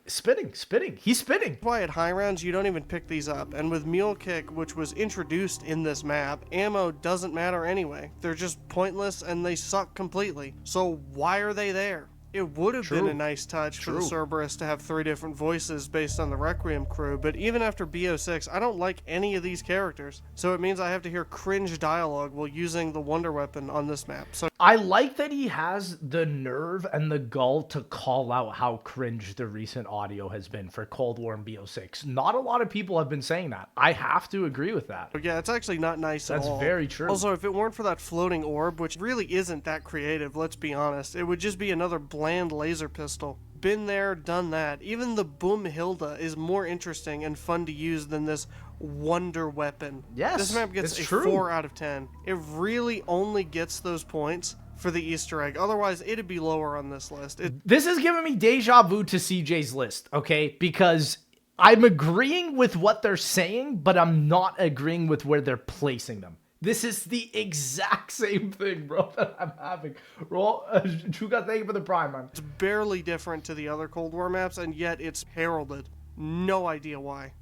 S1: spitting. He's spitting.
S2: why at high rounds you don't even pick these up. And with Mule Kick, which was introduced in this map, ammo doesn't matter anyway. They're just pointless and they suck completely. So why are they there? It would have been a nice touch for the Cerberus to have 3 different voices based on the Requiem crew, but even after BO6, I don't like any of these characters. So it means I have to hear cringe dialogue while using the Wonder Weapon on this map. So
S1: I like that he has the nerve and the gall to call out how cringe the recent audio has been for Cold War and BO6. Not a lot of people have been saying that. I have to agree with that.
S2: yeah, it's actually not nice at all.
S1: That's very true.
S2: Also, if it weren't for that floating orb, which really isn't that creative, let's be honest, it would just be another bland laser pistol. Been there, done that. Even the Boom Hilda is more interesting and fun to use than this wonder weapon.
S1: Yes,
S2: this map gets a 4 out of 10. It really only gets those points for the Easter egg. Otherwise, it'd be lower on this list.
S1: This is giving me deja vu to CJ's list, okay? Because I'm agreeing with what they're saying, but I'm not agreeing with where they're placing them. This is the exact same thing, bro, that I'm having. Chuka, thank you for the prime, man.
S2: It's barely different to the other Cold War maps, and yet it's heralded. No idea why.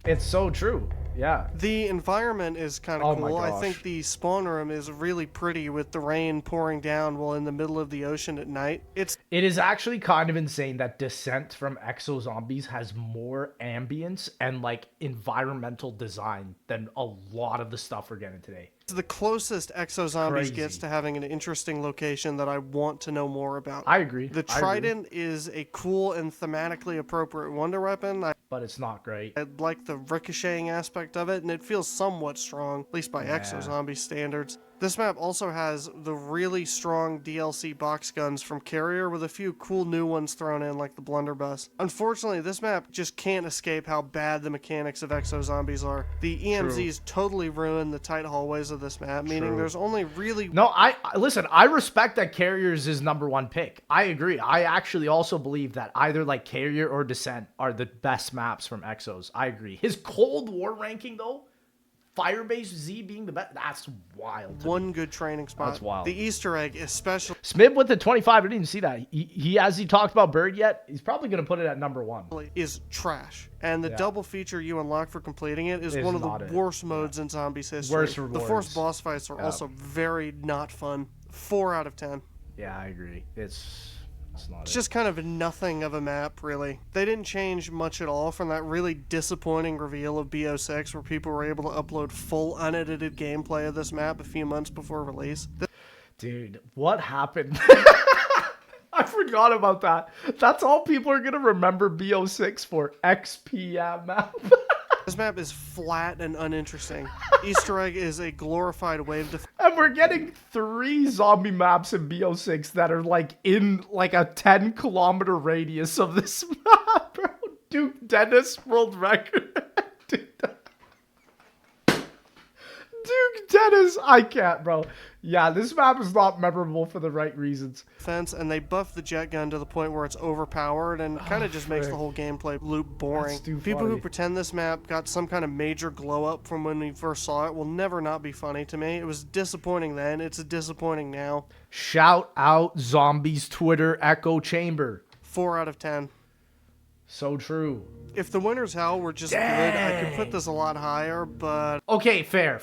S1: It's so true. Yeah.
S2: The environment is kind of cool. I think the spawn room is really pretty with the rain pouring down while in the middle of the ocean at night. It
S1: is actually kind of insane that Descent from Exo Zombies has more ambience and like environmental design than a lot of the stuff we're getting today.
S2: It's the closest Exo Zombies gets to having an interesting location that I want to know more about.
S1: I agree.
S2: The Trident is a cool and thematically appropriate wonder weapon.
S1: But it's not great.
S2: I like the ricocheting aspect of it, and it feels somewhat strong, at least by Exo Zombie standards. This map also has the really strong DLC box guns from Carrier with a few cool new ones thrown in like the Blunderbuss. Unfortunately, this map just can't escape how bad the mechanics of Exo Zombies are. The EMZs totally ruin the tight hallways of this map, meaning there's only really...
S1: No, listen, I respect that Carrier's is #1 pick. I agree. I actually also believe that either like Carrier or Descent are the best maps from Exos. I agree. His Cold War ranking though, Firebase Z being the best, that's wild.
S2: One good training spot.
S1: That's wild.
S2: The Easter egg especially.
S1: Smib with the 25, I didn't even see that. He has he talked about Bird yet? He's probably going to put it at #1.
S2: Is trash. And the double feature you unlock for completing it is one of the worst modes in Zombies history.
S1: Worst rewards.
S2: The forced boss fights are also very not fun. 4 out of 10.
S1: Yeah, I agree. It's not.
S2: It's just kind of nothing of a map, really. They didn't change much at all from that really disappointing reveal of BO6 where people were able to upload full unedited gameplay of this map a few months before release.
S1: Dude, what happened? I forgot about that. That's all people are going to remember BO6 for. XP map.
S2: This map is flat and uninteresting. Easter egg is a glorified wave defense.
S1: And we're getting 3 zombie maps in BO6 that are like in like a 10-kilometer radius of this map, bro. Duke Dennis world record. Duke Dennis, I can't, bro. Yeah, this map is not memorable for the right reasons.
S2: And they buffed the jet gun to the point where it's overpowered and kind of just makes the whole gameplay loop boring. People who pretend this map got some kind of major glow up from when we first saw it will never not be funny to me. It was disappointing then. It's disappointing now.
S1: Shout out Zombies Twitter echo chamber.
S2: 4 out of 10.
S1: So true.
S2: If the winner's hell were just good, I could put this a lot higher, but...
S1: Okay, fair,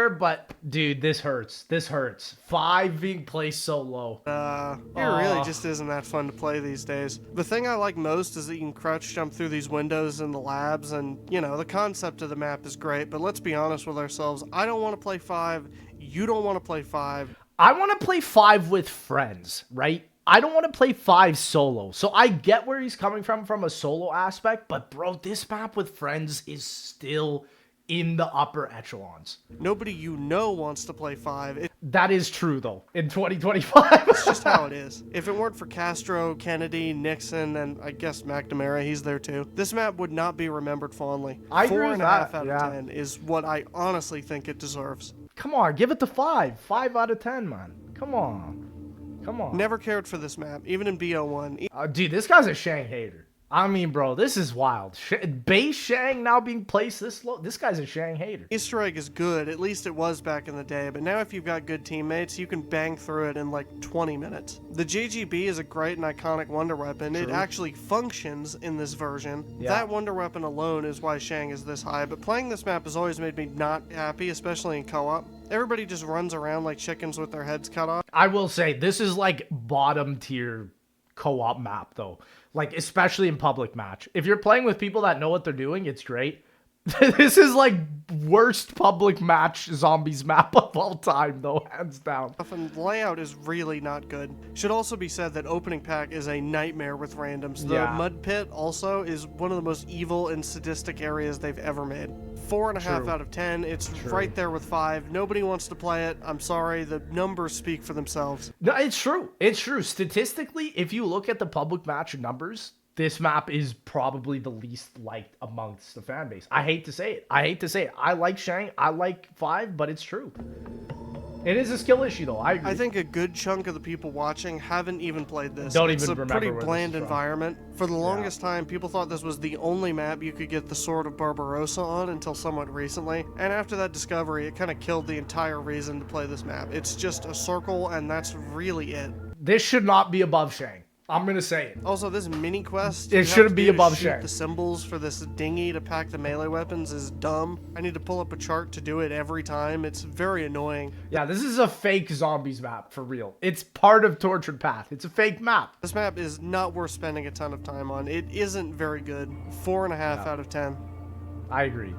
S1: but dude, this hurts. 5 being placed so low.
S2: It really just isn't that fun to play these days. The thing I like most is that you can crouch jump through these windows in the labs, and, you know, the concept of the map is great, but let's be honest with ourselves. I don't want to play 5. You don't want to play 5.
S1: I want to play 5 with friends, right? I don't want to play 5 solo. So I get where he's coming from a solo aspect, but bro, this map with friends is still in the upper echelons.
S2: Nobody you know wants to play 5.
S1: That is true, though, in 2025.
S2: It's just how it is. If it weren't for Castro, Kennedy, Nixon, and I guess McNamara, he's there too, this map would not be remembered fondly.
S1: I agree with that.
S2: 4.5 out of 10 is what I honestly think it deserves.
S1: Come on, give it the 5. 5 out of 10, man. Come on.
S2: Never cared for this map, even in BO1.
S1: Dude, this guy's a Shang hater. I mean, bro, this is wild. Base Shang now being placed this low. This guy's a Shang hater.
S2: Easter egg is good, at least it was back in the day, but now if you've got good teammates, you can bang through it in like 20 minutes. The JGB is a great and iconic wonder weapon. True. It actually functions in this version. Yeah. That wonder weapon alone is why Shang is this high, but playing this map has always made me not happy, especially in co-op. Everybody just runs around like chickens with their heads cut off.
S1: I will say, this is like bottom tier co-op map though. Like, especially in public match. If you're playing with people that know what they're doing, it's great. This is like worst public match zombies map of all time though, hands down.
S2: And the layout is really not good. Should also be said that opening pack is a nightmare with randoms. The mud pit also is one of the most evil and sadistic areas they've ever made. 4.5 out of 10. It's right there with 5. Nobody wants to play it. I'm sorry. The numbers speak for themselves.
S1: No, it's true. It's true. Statistically, if you look at the public match numbers, this map is probably the least liked amongst the fan base. I hate to say it. I like Shang. I like 5, but it's true. It is a skill issue, though. I agree.
S2: I think a good chunk of the people watching haven't even played this.
S1: It's a
S2: pretty bland environment. For the longest time, people thought this was the only map you could get the Sword of Barbarossa on until somewhat recently. And after that discovery, it kind of killed the entire reason to play this map. It's just a circle, and that's really it.
S1: This should not be above Shang. I'm gonna say it.
S2: Also, this mini quest,
S1: it shouldn't be above Shang.
S2: The symbols for this dinghy to pack the melee weapons is dumb. I need to pull up a chart to do it every time. It's very annoying.
S1: Yeah, this is a fake zombies map for real. It's part of Tortured Path. It's a fake map.
S2: This map is not worth spending a ton of time on. It isn't very good. 4.5 out of 10.
S1: I agree.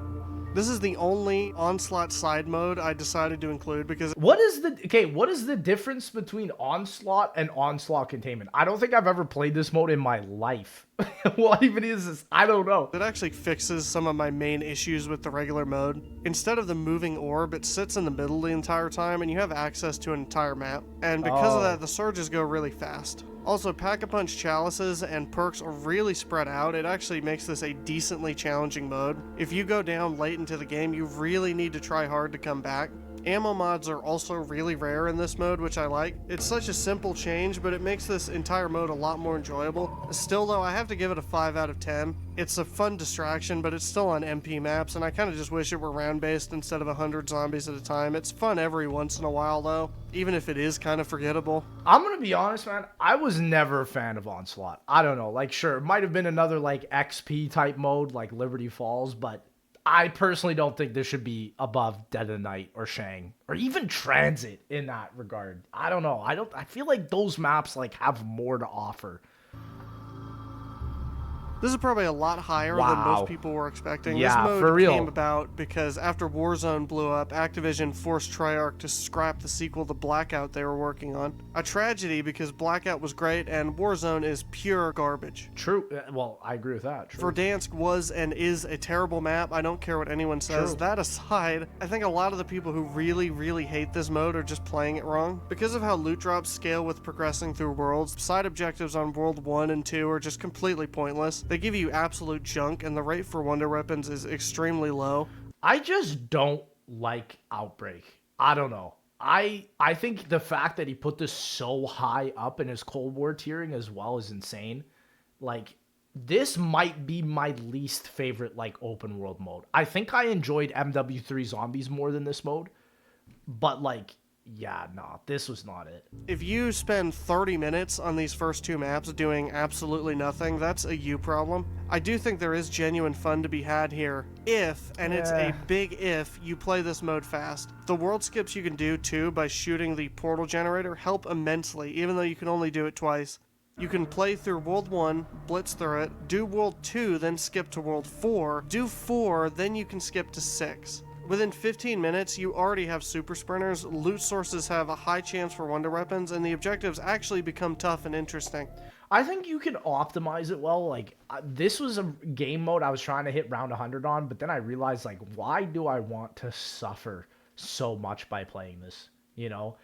S2: This is the only Onslaught side mode I decided to include because...
S1: What is the difference between Onslaught and Onslaught Containment? I don't think I've ever played this mode in my life. What even is this? I don't know.
S2: It actually fixes some of my main issues with the regular mode. Instead of the moving orb, it sits in the middle the entire time and you have access to an entire map. And because of that, the surges go really fast. Also, Pack-a-Punch chalices and perks are really spread out. It actually makes this a decently challenging mode. If you go down late into the game, you really need to try hard to come back. Ammo mods are also really rare in this mode, which I like. It's such a simple change, but it makes this entire mode a lot more enjoyable. Still though, I have to give it a 5 out of 10. It's a fun distraction, but it's still on MP maps, and I kind of just wish it were round-based instead of 100 zombies at a time. It's fun every once in a while though, even if it is kind of forgettable.
S1: I'm gonna be honest, man. I was never a fan of Onslaught. I don't know, like sure, it might have been another like XP type mode like Liberty Falls, but I personally don't think this should be above Dead of Night or Shang or even Transit in that regard. I don't know. I feel like those maps like have more to offer.
S2: This is probably a lot higher than most people were expecting.
S1: Yeah,
S2: this mode
S1: for real.
S2: came about because after Warzone blew up, Activision forced Treyarch to scrap the sequel to Blackout they were working on. A tragedy because Blackout was great and Warzone is pure garbage.
S1: True. Well, I agree with that. True.
S2: Verdansk was and is a terrible map. I don't care what anyone says.
S1: True. That
S2: aside, I think a lot of the people who really, really hate this mode are just playing it wrong. Because of how loot drops scale with progressing through worlds, side objectives on World 1 and 2 are just completely pointless. They give you absolute junk, and the rate for wonder weapons is extremely low.
S1: I just don't like Outbreak. I don't know. I think the fact that he put this so high up in his Cold War tiering as well is insane. Like, this might be my least favorite, like, open world mode. I think I enjoyed MW3 Zombies more than this mode, but, like, yeah, no, this was not it.
S2: If you spend 30 minutes on these first two maps doing absolutely nothing, that's a you problem. I do think there is genuine fun to be had here if, and it's a big if, you play this mode fast. The world skips you can do too by shooting the portal generator help immensely, even though you can only do it twice. You can play through World 1, blitz through it, do World 2, then skip to World 4, do 4, then you can skip to 6. Within 15 minutes, you already have super sprinters, loot sources have a high chance for wonder weapons, and the objectives actually become tough and interesting.
S1: I think you can optimize it well. Like, this was a game mode I was trying to hit round 100 on, but then I realized, like, why do I want to suffer so much by playing this? You know?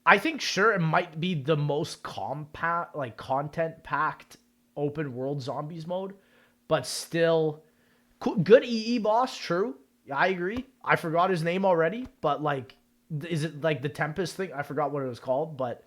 S1: I think, sure, it might be the most compact, like, content-packed open world zombies mode, but still, good EE boss, true. I agree. I forgot his name already, but, like, is it, like, the Tempest thing? I forgot what it was called, but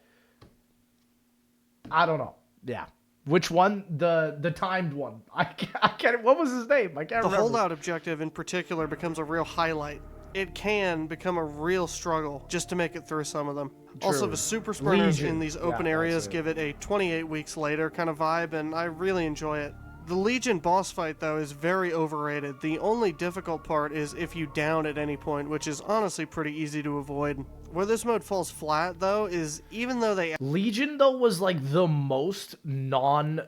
S1: I don't know. Yeah. Which one? The timed one. I can't, what was his name? I can't remember.
S2: The holdout objective in particular becomes a real highlight. It can become a real struggle just to make it through some of them.
S1: True.
S2: Also, the super sprinters
S1: Legion.
S2: in these open areas give it a 28 weeks later kind of vibe, and I really enjoy it. The Legion boss fight, though, is very overrated. The only difficult part is if you down at any point, which is honestly pretty easy to avoid. Where this mode falls flat, though, is even though they...
S1: Legion, though, was, like, the most non-casual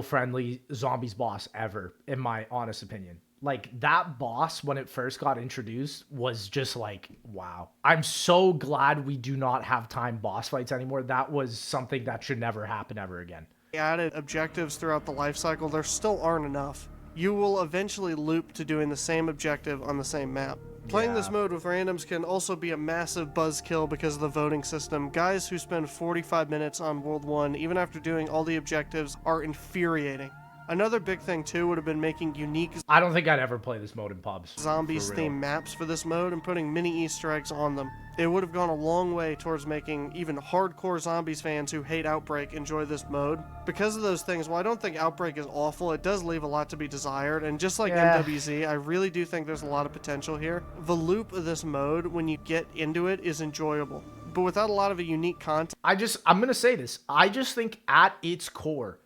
S1: friendly zombies boss ever, in my honest opinion. Like, that boss, when it first got introduced, was just like, wow. I'm so glad we do not have time boss fights anymore. That was something that should never happen ever again.
S2: Added objectives throughout the life cycle, there still aren't enough. You will eventually loop to doing the same objective on the same map. Playing this mode with randoms can also be a massive buzzkill because of the voting system. Guys who spend 45 minutes on World 1, even after doing all the objectives, are infuriating. Another big thing, too, would have been making unique
S1: I don't think I'd ever play this mode in pubs.
S2: Zombies-themed maps for this mode and putting mini Easter eggs on them. It would have gone a long way towards making even hardcore Zombies fans who hate Outbreak enjoy this mode. Because of those things, while I don't think Outbreak is awful, it does leave a lot to be desired, and just like MWZ, I really do think there's a lot of potential here. The loop of this mode, when you get into it, is enjoyable, but without a lot of unique content.
S1: I'm gonna say this. I just think at its core,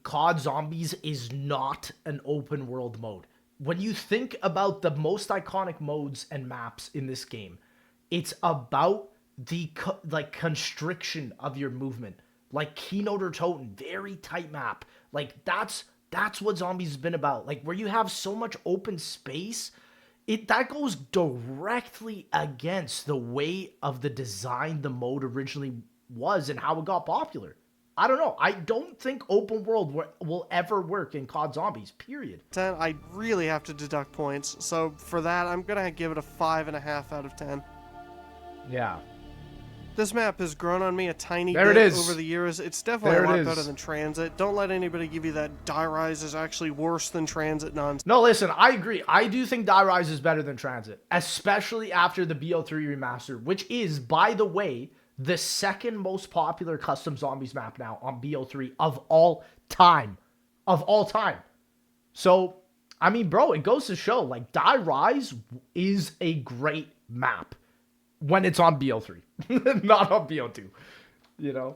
S1: COD Zombies is not an open world mode. When you think about the most iconic modes and maps in this game, it's about the constriction of your movement. Like Keynote or Toten, very tight map. Like that's what Zombies has been about. Like where you have so much open space, that goes directly against the way of the design the mode originally was and how it got popular. I don't know. I don't think open world will ever work in COD Zombies, period.
S2: I really have to deduct points, so for that, I'm going to give it a 5.5 out of 10.
S1: Yeah.
S2: This map has grown on me a tiny
S1: bit
S2: over the years. It's definitely a lot better than Transit. Don't let anybody give you that Die Rise is actually worse than Transit nonsense.
S1: No, listen, I agree. I do think Die Rise is better than Transit, especially after the BO3 remaster, which is, by the way, the second most popular custom Zombies map now on BO3 of all time. Of all time. So, I mean, bro, it goes to show, like, Die Rise is a great map when it's on BO3, not on BO2, you know?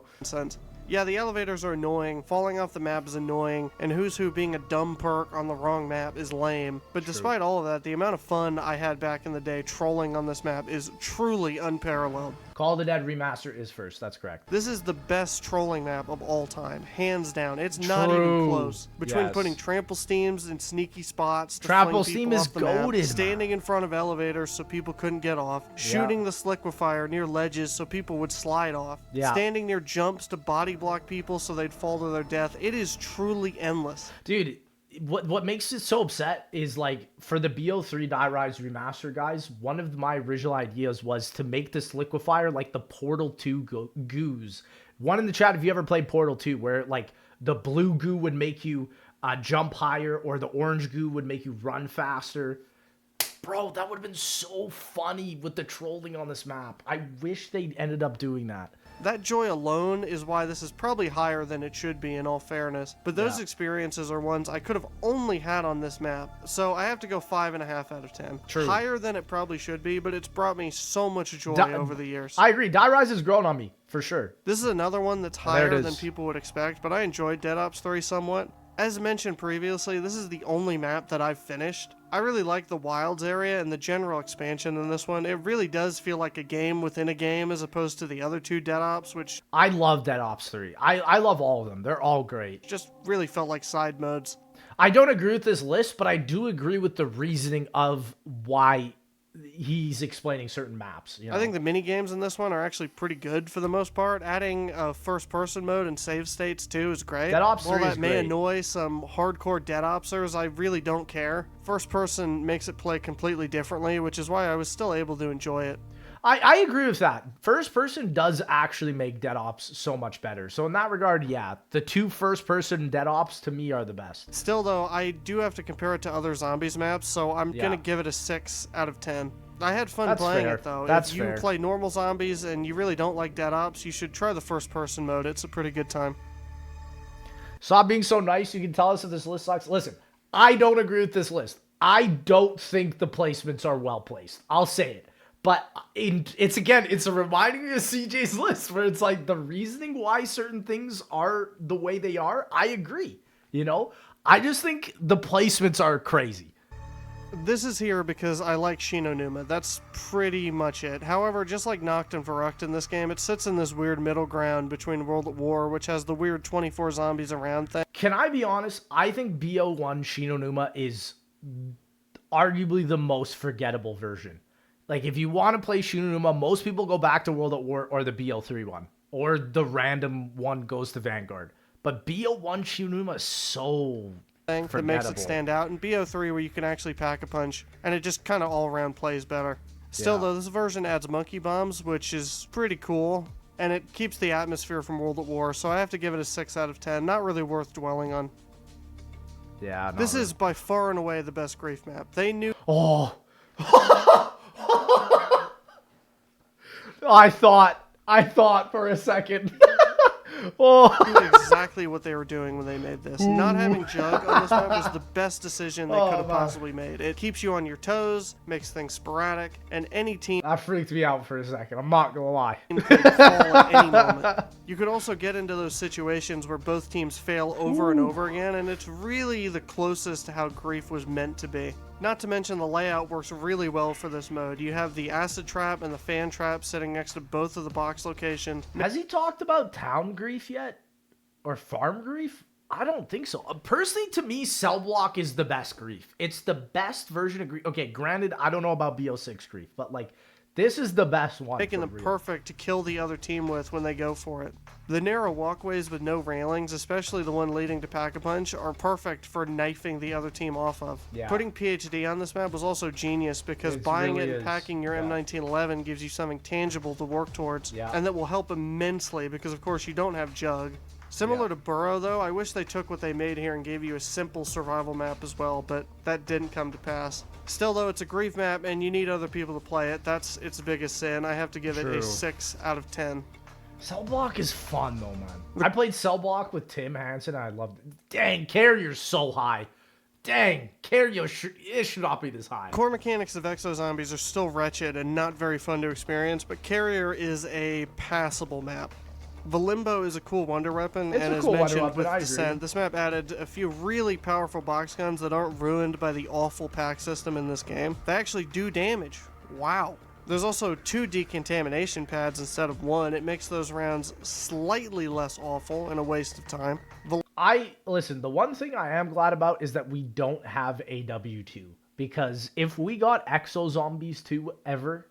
S2: Yeah, the elevators are annoying, falling off the map is annoying, and Who's Who being a dumb perk on the wrong map is lame. But despite all of that, the amount of fun I had back in the day trolling on this map is truly unparalleled.
S1: Call of the Dead Remaster is first, that's correct.
S2: This is the best trolling map of all time, hands down. It's not even close. Between putting trample steams in sneaky spots to
S1: Trample
S2: fling
S1: steam
S2: people
S1: is
S2: off the map,
S1: goated,
S2: standing in front of elevators so people couldn't get off, shooting the sliquifier near ledges so people would slide off, standing near jumps to body block people so they'd fall to their death. It is truly endless.
S1: Dude, what makes it so upset is, like, for the BO3 Die Rise remaster, guys, one of my original ideas was to make this liquefier like the Portal 2 goos. One in the chat, if you ever played Portal 2, where, like, the blue goo would make you jump higher, or the orange goo would make you run faster. Bro, that would have been so funny with the trolling on this map. I wish they ended up doing that.
S2: That joy alone is why this is probably higher than it should be, in all fairness. But those experiences are ones I could have only had on this map. So I have to go 5.5 out of 10.
S1: True.
S2: Higher than it probably should be, but it's brought me so much joy over the years.
S1: I agree. Die Rise has grown on me, for sure.
S2: This is another one that's higher than people would expect, but I enjoyed Dead Ops 3 somewhat. As mentioned previously, this is the only map that I've finished. I really like the Wilds area and the general expansion in this one. It really does feel like a game within a game as opposed to the other two Dead Ops, which...
S1: I love Dead Ops 3. I love all of them. They're all great.
S2: Just really felt like side modes.
S1: I don't agree with this list, but I do agree with the reasoning of why he's explaining certain maps. You know?
S2: I think the mini games in this one are actually pretty good for the most part. Adding a first-person mode and save states too is great.
S1: Dead Ops 3
S2: While that
S1: is
S2: may
S1: great.
S2: annoy some hardcore Dead Opsers, I really don't care. First person makes it play completely differently, which is why I was still able to enjoy it.
S1: I agree with that. First person does actually make Dead Ops so much better. So in that regard, yeah, the two first person Dead Ops to me are the best.
S2: Still though, I do have to compare it to other Zombies maps, so I'm gonna give it a 6 out of 10. I had fun playing it though.
S1: That's
S2: if you play normal Zombies and you really don't like Dead Ops, you should try the first person mode. It's a pretty good time.
S1: Stop being so nice. You can tell us if this list sucks. Listen, I don't agree with this list. I don't think the placements are well placed. I'll say it. But it's a reminding me of CJ's list where it's like the reasoning why certain things are the way they are. I agree. You know, I just think the placements are crazy.
S2: This is here because I like Shinonuma. That's pretty much it. However, just like Noct and Verrucht in this game, it sits in this weird middle ground between World at War, which has the weird 24 zombies around thing.
S1: Can I be honest? I think BO1 Shinonuma is arguably the most forgettable version. Like, if you want to play Shinonuma, most people go back to World at War or the BO3 one. Or the random one goes to Vanguard. But BO1 Shinonuma is so
S2: that makes it stand out. And BO3 where you can actually pack a punch. And it just kind of all around plays better. Still, though, this version adds monkey bombs, which is pretty cool. And it keeps the atmosphere from World at War. So I have to give it a 6 out of 10. Not really worth dwelling on.
S1: Yeah.
S2: This is by far and away the best Grief map. They knew...
S1: Oh. I thought for a second.
S2: Knew exactly what they were doing when they made this. Not having Jug on this map was the best decision they could have possibly made. It keeps you on your toes, makes things sporadic, and any team
S1: that freaked me out for a second. I'm not gonna lie.
S2: can fall at any moment. You could also get into those situations where both teams fail over and over again, and it's really the closest to how Grief was meant to be. Not to mention the layout works really well for this mode. You have the acid trap and the fan trap sitting next to both of the box locations.
S1: Has he talked about town grief yet? Or farm grief? I don't think so. Personally, to me, cell block is the best grief. It's the best version of grief. Okay, granted, I don't know about BO6 grief, but like, this is the best one.
S2: Making them perfect to kill the other team with when they go for it. The narrow walkways with no railings, especially the one leading to Pack-a-Punch, are perfect for knifing the other team off of.
S1: Yeah.
S2: Putting PhD on this map was also genius because buying
S1: really
S2: it and packing your M1911 gives you something tangible to work towards, and that will help immensely because, of course, you don't have Jug. Similar to Burrow, though, I wish they took what they made here and gave you a simple survival map as well, but that didn't come to pass. Still, though, it's a Grief map, and you need other people to play it. That's its biggest sin. I have to give it a 6 out of 10.
S1: Cell block is fun, though, man. I played cell block with Tim Hansen, and I loved it. Dang, Carrier's so high. Dang, Carrier it should not be this high.
S2: Core mechanics of Exo Zombies are still wretched and not very fun to experience, but Carrier is a passable map. The Limbo is a cool wonder weapon,
S1: It's
S2: and
S1: a
S2: as
S1: cool wonder
S2: mentioned
S1: weapon,
S2: with
S1: I agree.
S2: Descent, this map added a few really powerful box guns that aren't ruined by the awful pack system in this game. They actually do damage. Wow. There's also 2 decontamination pads instead of 1. It makes those rounds slightly less awful and a waste of time.
S1: Listen, the one thing I am glad about is that we don't have AW2. Because if we got Exo Zombies 2 ever,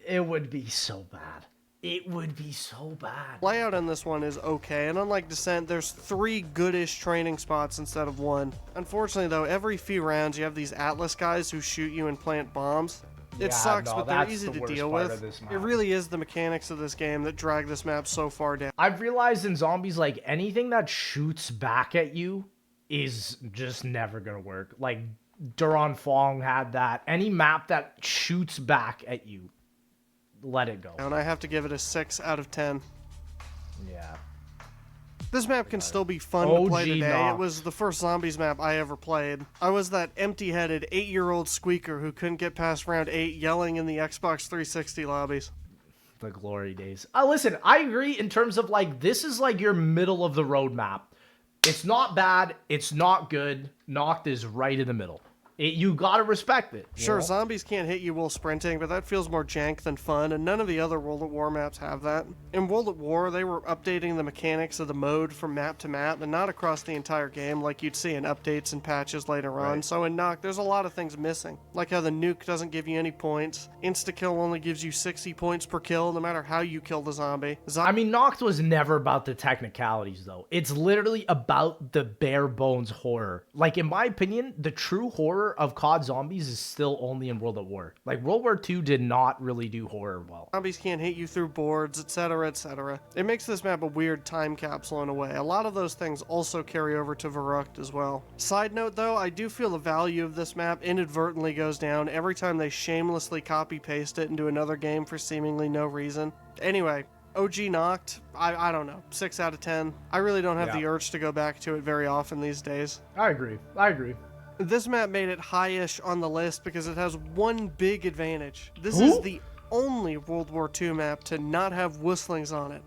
S1: it would be so bad. It would be so bad.
S2: Layout on this one is okay, and unlike Descent, there's 3 goodish training spots instead of 1. Unfortunately though, every few rounds you have these Atlas guys who shoot you and plant bombs. It sucks, but they're easy to deal with. It really is the mechanics of this game that drag this map so far down.
S1: I've realized in zombies, like, anything that shoots back at you is just never gonna work. Like, Duran Fong had that. Any map that shoots back at you, let it go.
S2: And I have to give it a 6 out of 10.
S1: Yeah.
S2: This map can still be fun to play today.
S1: Knox.
S2: It was the first Zombies map I ever played. I was that empty-headed 8-year-old squeaker who couldn't get past round 8 yelling in the Xbox 360 lobbies.
S1: The glory days. Listen, I agree in terms of, like, this is like your middle of the road map. It's not bad. It's not good. Noct is right in the middle. You gotta respect it.
S2: Sure, zombies can't hit you while sprinting, but that feels more jank than fun, and none of the other World at War maps have that. In World at War, they were updating the mechanics of the mode from map to map, and not across the entire game like you'd see in updates and patches later on. So in Noct, there's a lot of things missing. Like how the nuke doesn't give you any points, insta-kill only gives you 60 points per kill no matter how you kill the zombie.
S1: I mean, Noct was never about the technicalities, though. It's literally about the bare bones horror. Like, in my opinion, the true horror of COD Zombies is still only in World at War. Like, World War II did not really do horror well.
S2: Zombies can't hit you through boards, etc., etc. It makes this map a weird time capsule in a way. A lot of those things also carry over to Verrucht as well. Side note though, I do feel the value of this map inadvertently goes down every time they shamelessly copy-paste it into another game for seemingly no reason. Anyway, OG Noct, I don't know, 6 out of 10. I really don't have the urge to go back to it very often these days.
S1: I agree.
S2: This map made it high-ish on the list because it has one big advantage. This is the only World War II map to not have whistlings on it.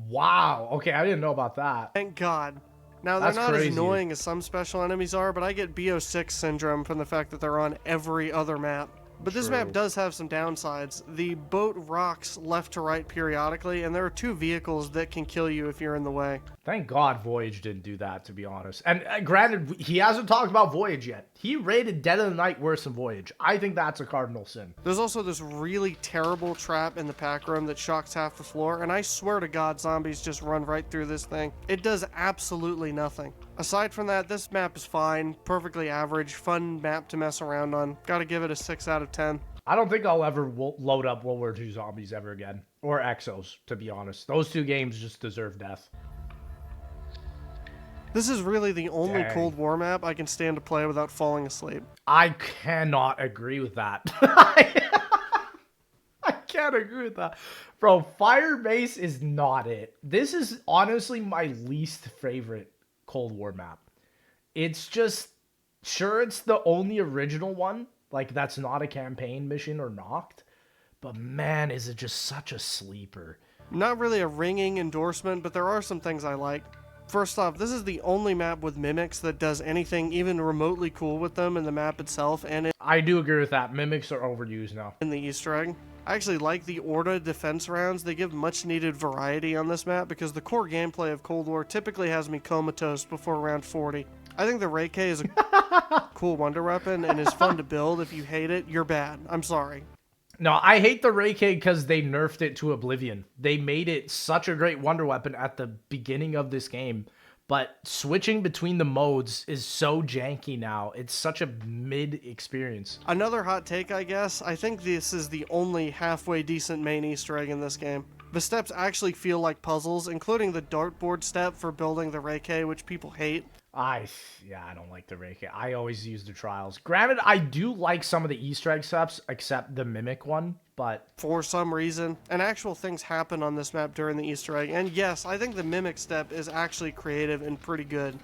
S1: Wow. Okay, I didn't know about that.
S2: Thank God. Now, they're not as annoying as some special enemies are, but I get BO6 syndrome from the fact that they're on every other map. But this map does have some downsides. The boat rocks left to right periodically, and there are 2 vehicles that can kill you if you're in the way.
S1: Thank God Voyage didn't do that, to be honest. And granted, he hasn't talked about Voyage yet. He rated Dead of the Night worse than Voyage. I think that's a cardinal sin.
S2: There's also this really terrible trap in the pack room that shocks half the floor, and I swear to God, zombies just run right through this thing. It does absolutely nothing. Aside from that, this map is fine, perfectly average, fun map to mess around on. Gotta give it a 6 out of 10.
S1: I don't think I'll ever load up World War II Zombies ever again. Or Exos, to be honest. Those 2 games just deserve death.
S2: This is really the only Cold War map I can stand to play without falling asleep.
S1: I cannot agree with that. I can't agree with that. Bro, Firebase is not it. This is honestly my least favorite Cold War map. It's just, sure, it's the only original one. Like, that's not a campaign mission or Noct. But man, is it just such a sleeper.
S2: Not really a ringing endorsement, but there are some things I like. First off, this is the only map with mimics that does anything even remotely cool with them in the map itself, and
S1: I do agree with that. Mimics are overused now.
S2: In the Easter egg. I actually like the Orda defense rounds. They give much needed variety on this map because the core gameplay of Cold War typically has me comatose before round 40. I think the Reike is a cool wonder weapon and is fun to build. If you hate it, you're bad. I'm sorry.
S1: No, I hate the Reike because they nerfed it to oblivion. They made it such a great wonder weapon at the beginning of this game, but switching between the modes is so janky now. It's such a mid experience.
S2: Another hot take, I guess. I think this is the only halfway decent main Easter egg in this game. The steps actually feel like puzzles, including the dartboard step for building the Reike, which people hate.
S1: I don't like the Reiki. I always use the trials. Granted, I do like some of the Easter egg steps, except the Mimic one, but
S2: for some reason, and actual things happen on this map during the Easter egg. And yes, I think the Mimic step is actually creative and pretty good.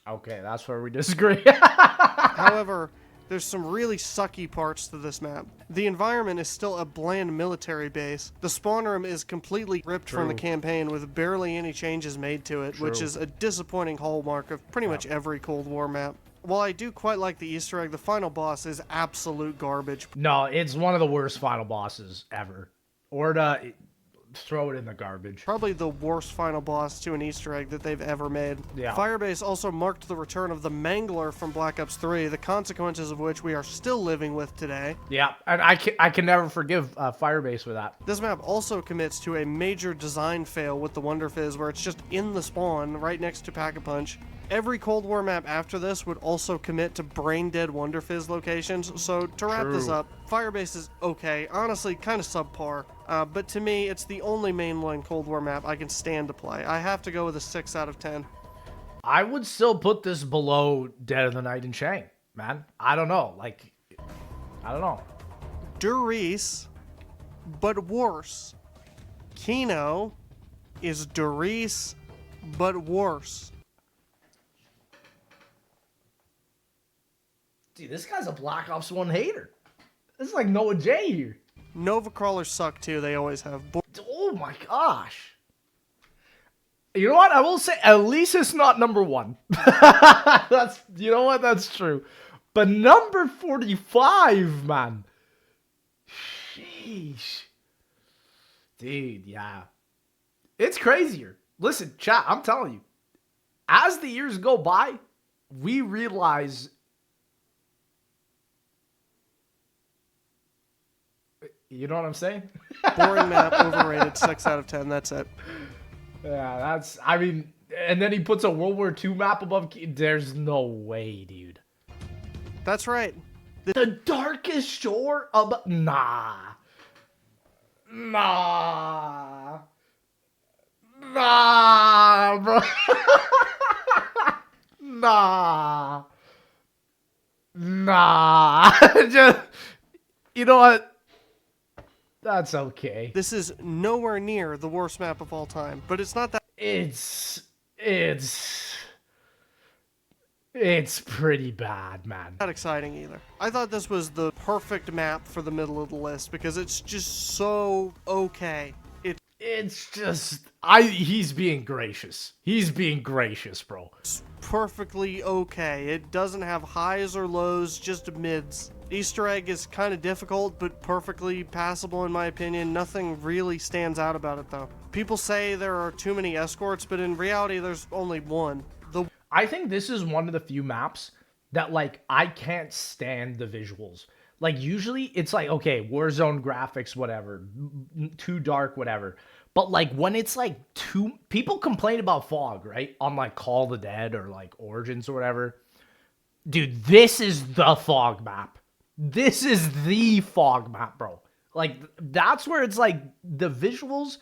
S1: Okay, that's where we disagree.
S2: However, There's some really sucky parts to this map. The environment is still a bland military base. The spawn room is completely ripped from the campaign with barely any changes made to it, which is a disappointing hallmark of pretty much every Cold War map. While I do quite like the Easter egg, the final boss is absolute garbage.
S1: No, it's one of the worst final bosses ever. Or to throw it in the garbage.
S2: Probably the worst final boss to an Easter egg that they've ever made.
S1: Yeah.
S2: Firebase also marked the return of the Mangler from Black Ops 3, the consequences of which we are still living with today.
S1: Yeah, and I can never forgive Firebase for that.
S2: This map also commits to a major design fail with the Wonder Fizz, where it's just in the spawn right next to Pack-a-Punch. Every Cold War map after this would also commit to brain-dead Wonder Fizz locations, so to wrap this up, Firebase is okay, honestly kind of subpar, but to me, it's the only mainline Cold War map I can stand to play. I have to go with a 6 out of 10.
S1: I would still put this below Dead of the Night and Shang, man. I don't know, like, I don't know.
S2: Durice, but worse. Kino is Durice, but worse.
S1: Dude, this guy's a Black Ops 1 hater. This is like Noah J here.
S2: Nova Crawlers suck too, they always have.
S1: Oh my gosh. You know what? I will say, at least it's not number 1. That's, you know what? That's true. But number 45, man. Sheesh. Dude, yeah. It's crazier. Listen, chat, I'm telling you. As the years go by, we realize... You know what I'm saying?
S2: Boring map, overrated, 6 out of 10, that's it.
S1: Yeah, that's, I mean, and then he puts a World War II map above, there's no way, dude.
S2: That's right.
S1: The darkest shore of, nah, bro. nah, just, you know what? That's okay.
S2: This is nowhere near the worst map of all time, but it's not that.
S1: It's pretty bad, man.
S2: Not exciting either. I thought this was the perfect map for the middle of the list because it's just so okay.
S1: It's just, he's being gracious. He's being gracious, bro.
S2: It's perfectly okay. It doesn't have highs or lows, just mids. Easter egg is kind of difficult, but perfectly passable in my opinion. Nothing really stands out about it though. People say there are too many escorts, but in reality there's only one.
S1: I think this is one of the few maps that, like, I can't stand the visuals. Like, usually it's like, okay, Warzone graphics, whatever, too dark, whatever. But, like, when it's, like, people complain about fog, right? On, like, Call of the Dead or, like, Origins or whatever. Dude, this is the fog map. This is the fog map, bro. Like, that's where it's, like, the visuals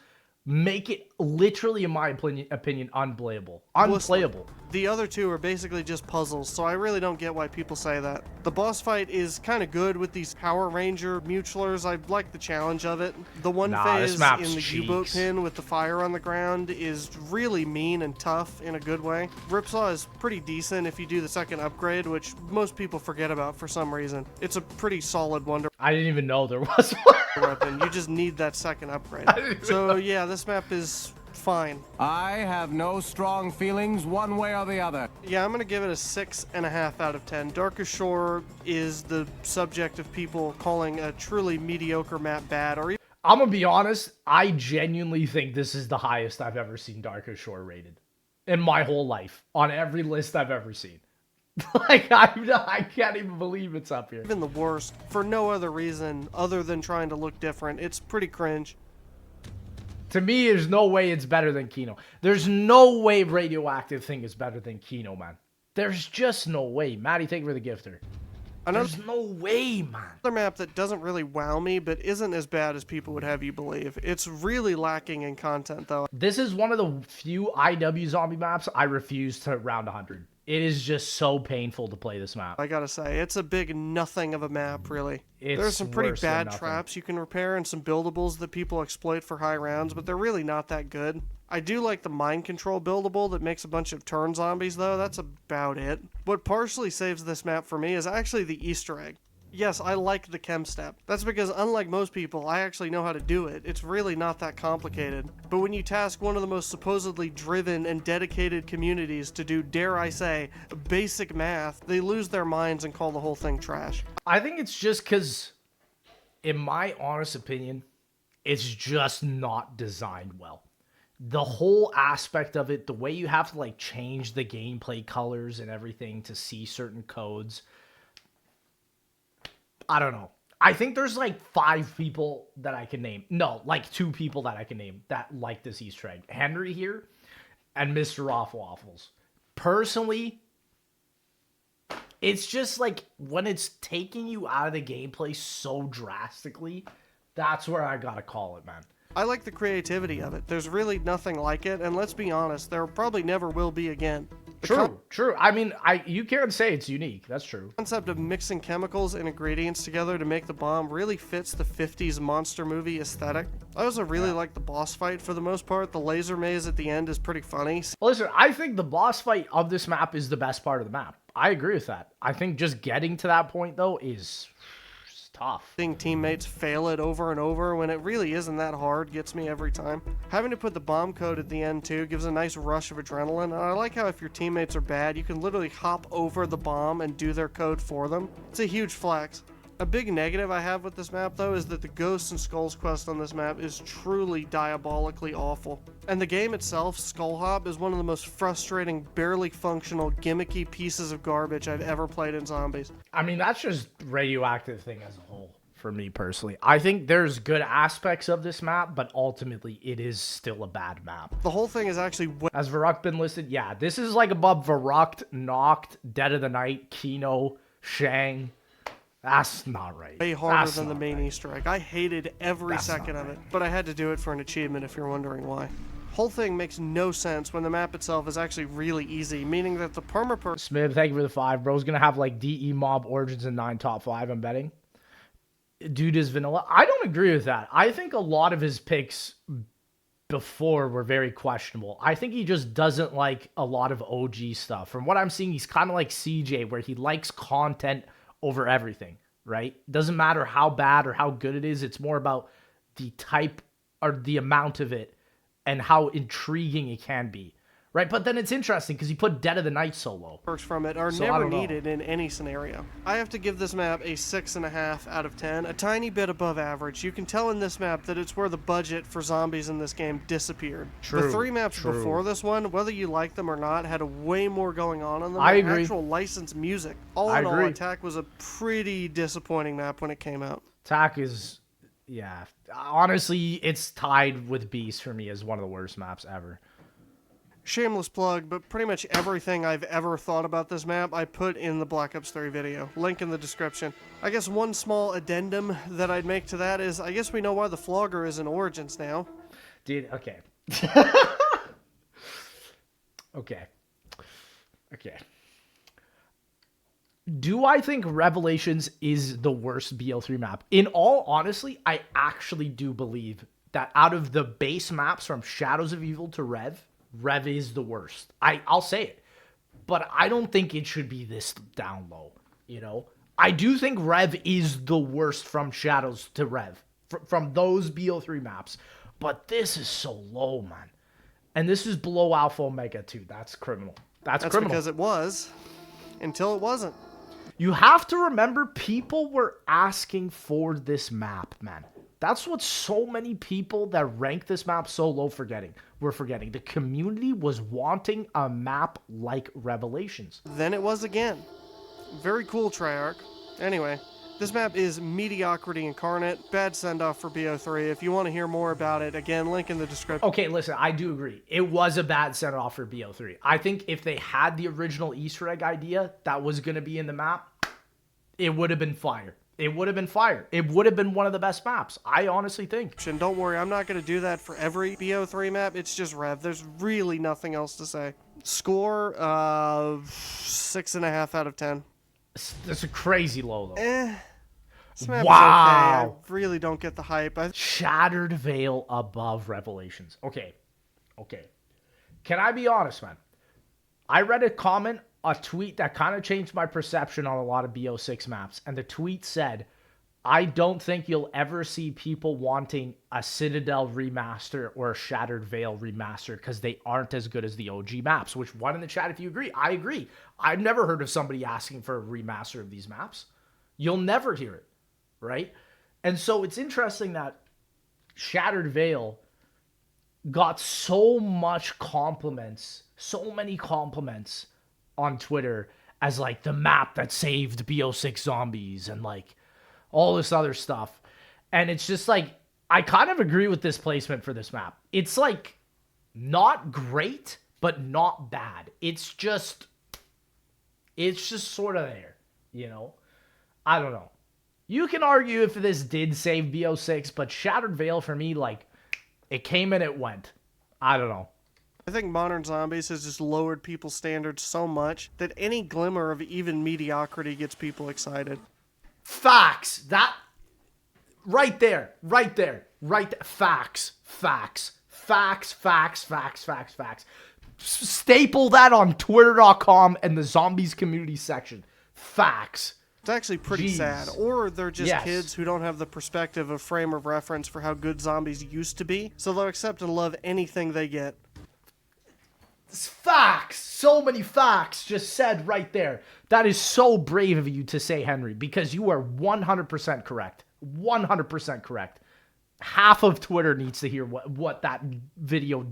S1: make it literally, in my opinion, unplayable. Unplayable.
S2: The other two are basically just puzzles, so I really don't get why people say that. The boss fight is kind of good with these Power Ranger mutilars. I like the challenge of it. The one phase in the U-boat pin with the fire on the ground is really mean and tough in a good way. Ripsaw is pretty decent if you do the second upgrade, which most people forget about for some reason. It's a pretty solid wonder.
S1: I didn't even know there was one.
S2: Weapon. You just need that second upgrade. So yeah, this map is fine.
S4: I have no strong feelings one way or the other.
S2: Yeah, I'm gonna give it a 6.5 out of 10. Darkest Shore is the subject of people calling a truly mediocre map bad, or even
S1: I'm gonna be honest, I genuinely think this is the highest I've ever seen Darkest Shore rated in my whole life, on every list I've ever seen. Like, I can't even believe it's up here.
S2: even the worst, for no other reason other than trying to look different. It's pretty cringe.
S1: To me, there's no way it's better than Kino. There's no way Radioactive thing is better than Kino, man. There's just no way. Maddie, thank you for the gifter. There's no way, man.
S2: Another map that doesn't really wow me, but isn't as bad as people would have you believe. It's really lacking in content, though.
S1: This is one of the few IW zombie maps I refuse to round 100. It is just so painful to play this map.
S2: I gotta say, it's a big nothing of a map, really.
S1: It's
S2: There's some pretty
S1: worse than
S2: bad
S1: nothing.
S2: traps you can repair and some buildables that people exploit for high rounds, but they're really not that good. I do like the mind control buildable that makes a bunch of turn zombies, though. That's about it. What partially saves this map for me is actually the Easter egg. Yes, I like the chem step. That's because, unlike most people, I actually know how to do it. It's really not that complicated. But when you task one of the most supposedly driven and dedicated communities to do, dare I say, basic math, they lose their minds and call the whole thing trash.
S1: I think it's just because, in my honest opinion, it's just not designed well. The whole aspect of it, the way you have to like change the gameplay colors and everything to see certain codes, I don't know. I think there's like 5 people that I can name. No, like 2 people that I can name that like this Easter egg. Henry here and Mr. Off Waffles. Personally, it's just like when it's taking you out of the gameplay so drastically, that's where I gotta call it, man.
S2: I like the creativity of it. There's really nothing like it, and let's be honest, there probably never will be again.
S1: True. I mean, you can't say it's unique. That's true.
S2: The concept of mixing chemicals and ingredients together to make the bomb really fits the 50s monster movie aesthetic. I also really like the boss fight for the most part. The laser maze at the end is pretty funny.
S1: Well, listen, I think the boss fight of this map is the best part of the map. I agree with that. I think just getting to that point, though, is tough.
S2: Seeing teammates fail it over and over when it really isn't that hard gets me every time. Having to put the bomb code at the end too gives a nice rush of adrenaline, and I like how if your teammates are bad, you can literally hop over the bomb and do their code for them. It's a huge flex. A big negative I have with this map, though, is that the Ghosts and Skulls quest on this map is truly diabolically awful. And the game itself, Skull Hop, is one of the most frustrating, barely functional, gimmicky pieces of garbage I've ever played in Zombies.
S1: I mean, that's just radioactive thing as a whole, for me personally. I think there's good aspects of this map, but ultimately it is still a bad map.
S2: The whole thing is actually
S1: Has Varrock been listed? Yeah, this is like above Varrocked, Knocked, Dead of the Night, Kino, Shang. That's not right.
S2: way harder than the main Easter egg. I hated every second of
S1: right.
S2: it, but I had to do it for an achievement if you're wondering why. Whole thing makes no sense when the map itself is actually really easy, meaning that the perma
S1: Smith, thank you for the 5. Bro's gonna have like DE Mob Origins and 9 top 5, I'm betting. Dude is vanilla. I don't agree with that. I think a lot of his picks before were very questionable. I think he just doesn't like a lot of OG stuff. From what I'm seeing, he's kind of like CJ, where he likes content over everything, right? Doesn't matter how bad or how good it is. It's more about the type or the amount of it and how intriguing it can be, right? But then it's interesting because he put Dead of the Night so low.
S2: perks from it are never needed in any scenario. I have to give this map a 6.5 out of 10, a tiny bit above average. You can tell in this map that it's where the budget for zombies in this game disappeared. The 3 maps before this one, whether you like them or not, had way more going on in them.
S1: I agree.
S2: Actual licensed music. All in all, Attack was a pretty disappointing map when it came out.
S1: Attack is, yeah. Honestly, it's tied with Beast for me as one of the worst maps ever.
S2: Shameless plug, but pretty much everything I've ever thought about this map I put in the Black Ops 3 video. Link in the description. I guess one small addendum that I'd make to that is I guess we know why the Flogger is in Origins now.
S1: Dude, okay. Okay. Do I think Revelations is the worst BO3 map? In all honesty, I actually do believe that out of the base maps from Shadows of Evil to Rev is the worst. I'll say it. But I don't think it should be this down low, you know? I do think Rev is the worst from Shadows to Rev. From those BO3 maps. But this is so low, man. And this is below Alpha Omega too. That's criminal. That's criminal.
S2: Because it was, until it wasn't.
S1: You have to remember, people were asking for this map, man. That's what so many people that rank this map so low were forgetting. The community was wanting a map like Revelations.
S2: Then it was again. Very cool, Treyarch. Anyway, this map is mediocrity incarnate. Bad send-off for BO3. If you want to hear more about it, again, link in the description.
S1: Okay, listen, I do agree. It was a bad send-off for BO3. I think if they had the original Easter egg idea that was going to be in the map, it would have been fire. It would have been fire. It would have been one of the best maps, I honestly think.
S2: And don't worry, I'm not going to do that for every BO3 map. It's just Rev. There's really nothing else to say. Score, 6.5 out of 10.
S1: That's a crazy low, though.
S2: This map
S1: Wow.
S2: is okay. I really don't get the hype.
S1: Shattered Veil above Revelations. Okay. Okay. Can I be honest, man? I read a tweet that kind of changed my perception on a lot of BO6 maps. And the tweet said, I don't think you'll ever see people wanting a Citadel remaster or a Shattered Veil remaster because they aren't as good as the OG maps. Which, one in the chat if you agree. I agree. I've never heard of somebody asking for a remaster of these maps. You'll never hear it, right? And so it's interesting that Shattered Veil got so many compliments on Twitter as like the map that saved BO6 Zombies and like all this other stuff. And it's just like, I kind of agree with this placement for this map. It's like not great, but not bad. It's just sort of there, you know? I don't know. You can argue if this did save BO6, but Shattered Veil for me, like, it came and it went. I don't know.
S2: I think Modern Zombies has just lowered people's standards so much that any glimmer of even mediocrity gets people excited.
S1: Facts. That right there. Facts. Staple that on twitter.com and the Zombies community section. Facts.
S2: It's actually pretty sad. Or they're just kids who don't have the perspective of frame of reference for how good zombies used to be, so they'll accept and love anything they get.
S1: It's facts. So many facts just said right there. That is so brave of you to say, Henry, because you are 100% correct. 100% correct. Half of Twitter needs to hear what that video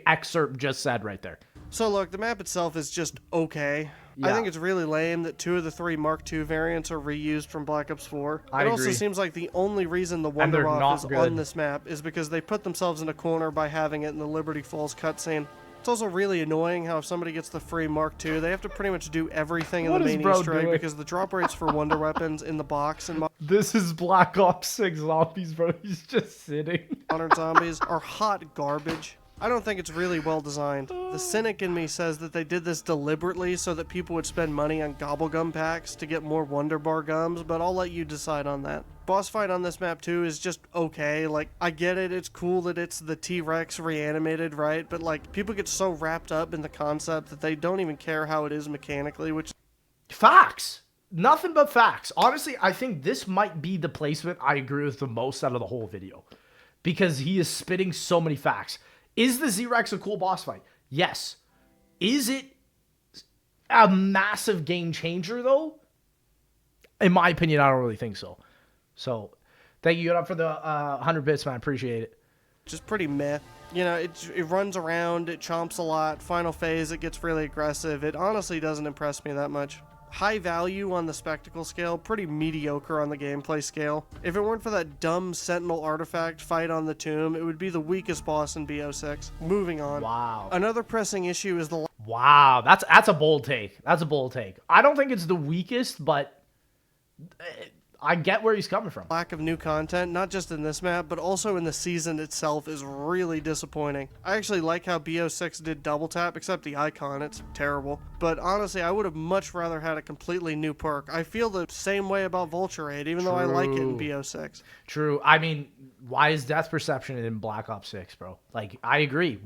S1: excerpt just said right there.
S2: So look, the map itself is just okay. Yeah. I think it's really lame that 2 of the 3 Mark II variants are reused from Black Ops 4. It also seems like the only reason the Wonder Off is on this map is because they put themselves in a corner by having it in the Liberty Falls cutscene. It's also really annoying how if somebody gets the free Mark II, they have to pretty much do everything in the main Easter egg because the drop rates for wonder weapons in the box and
S1: this is Black Ops 6 Zombies, bro. He's just sitting.
S2: Modern Zombies are hot garbage. I don't think it's really well designed. The cynic in me says that they did this deliberately so that people would spend money on gobblegum packs to get more Wonder Bar gums, but I'll let you decide on that. Boss fight on this map too is just okay. Like, I get it, it's cool that it's the T-Rex reanimated, right? But like, people get so wrapped up in the concept that they don't even care how it is mechanically, which...
S1: Facts! Nothing but facts. Honestly, I think this might be the placement I agree with the most out of the whole video. Because he is spitting so many facts. Is the Z-Rex a cool boss fight? Yes. Is it a massive game changer, though? In my opinion, I don't really think so. So, thank you for the 100 bits, man. Appreciate it.
S2: Just pretty meh. You know, it runs around, it chomps a lot. Final phase, it gets really aggressive. It honestly doesn't impress me that much. High value on the spectacle scale, pretty mediocre on the gameplay scale. If it weren't for that dumb Sentinel artifact fight on the tomb, it would be the weakest boss in BO6. Moving on.
S1: Wow.
S2: Another pressing issue is the...
S1: Wow, that's a bold take. That's a bold take. I don't think it's the weakest, but I get where he's coming from.
S2: Lack of new content, not just in this map, but also in the season itself, is really disappointing. I actually like how BO6 did double tap, except the icon, it's terrible. But honestly, I would have much rather had a completely new perk. I feel the same way about Vulture Raid, even though I like it in BO6.
S1: True. I mean, why is Death Perception in Black Ops 6, bro? Like, I agree.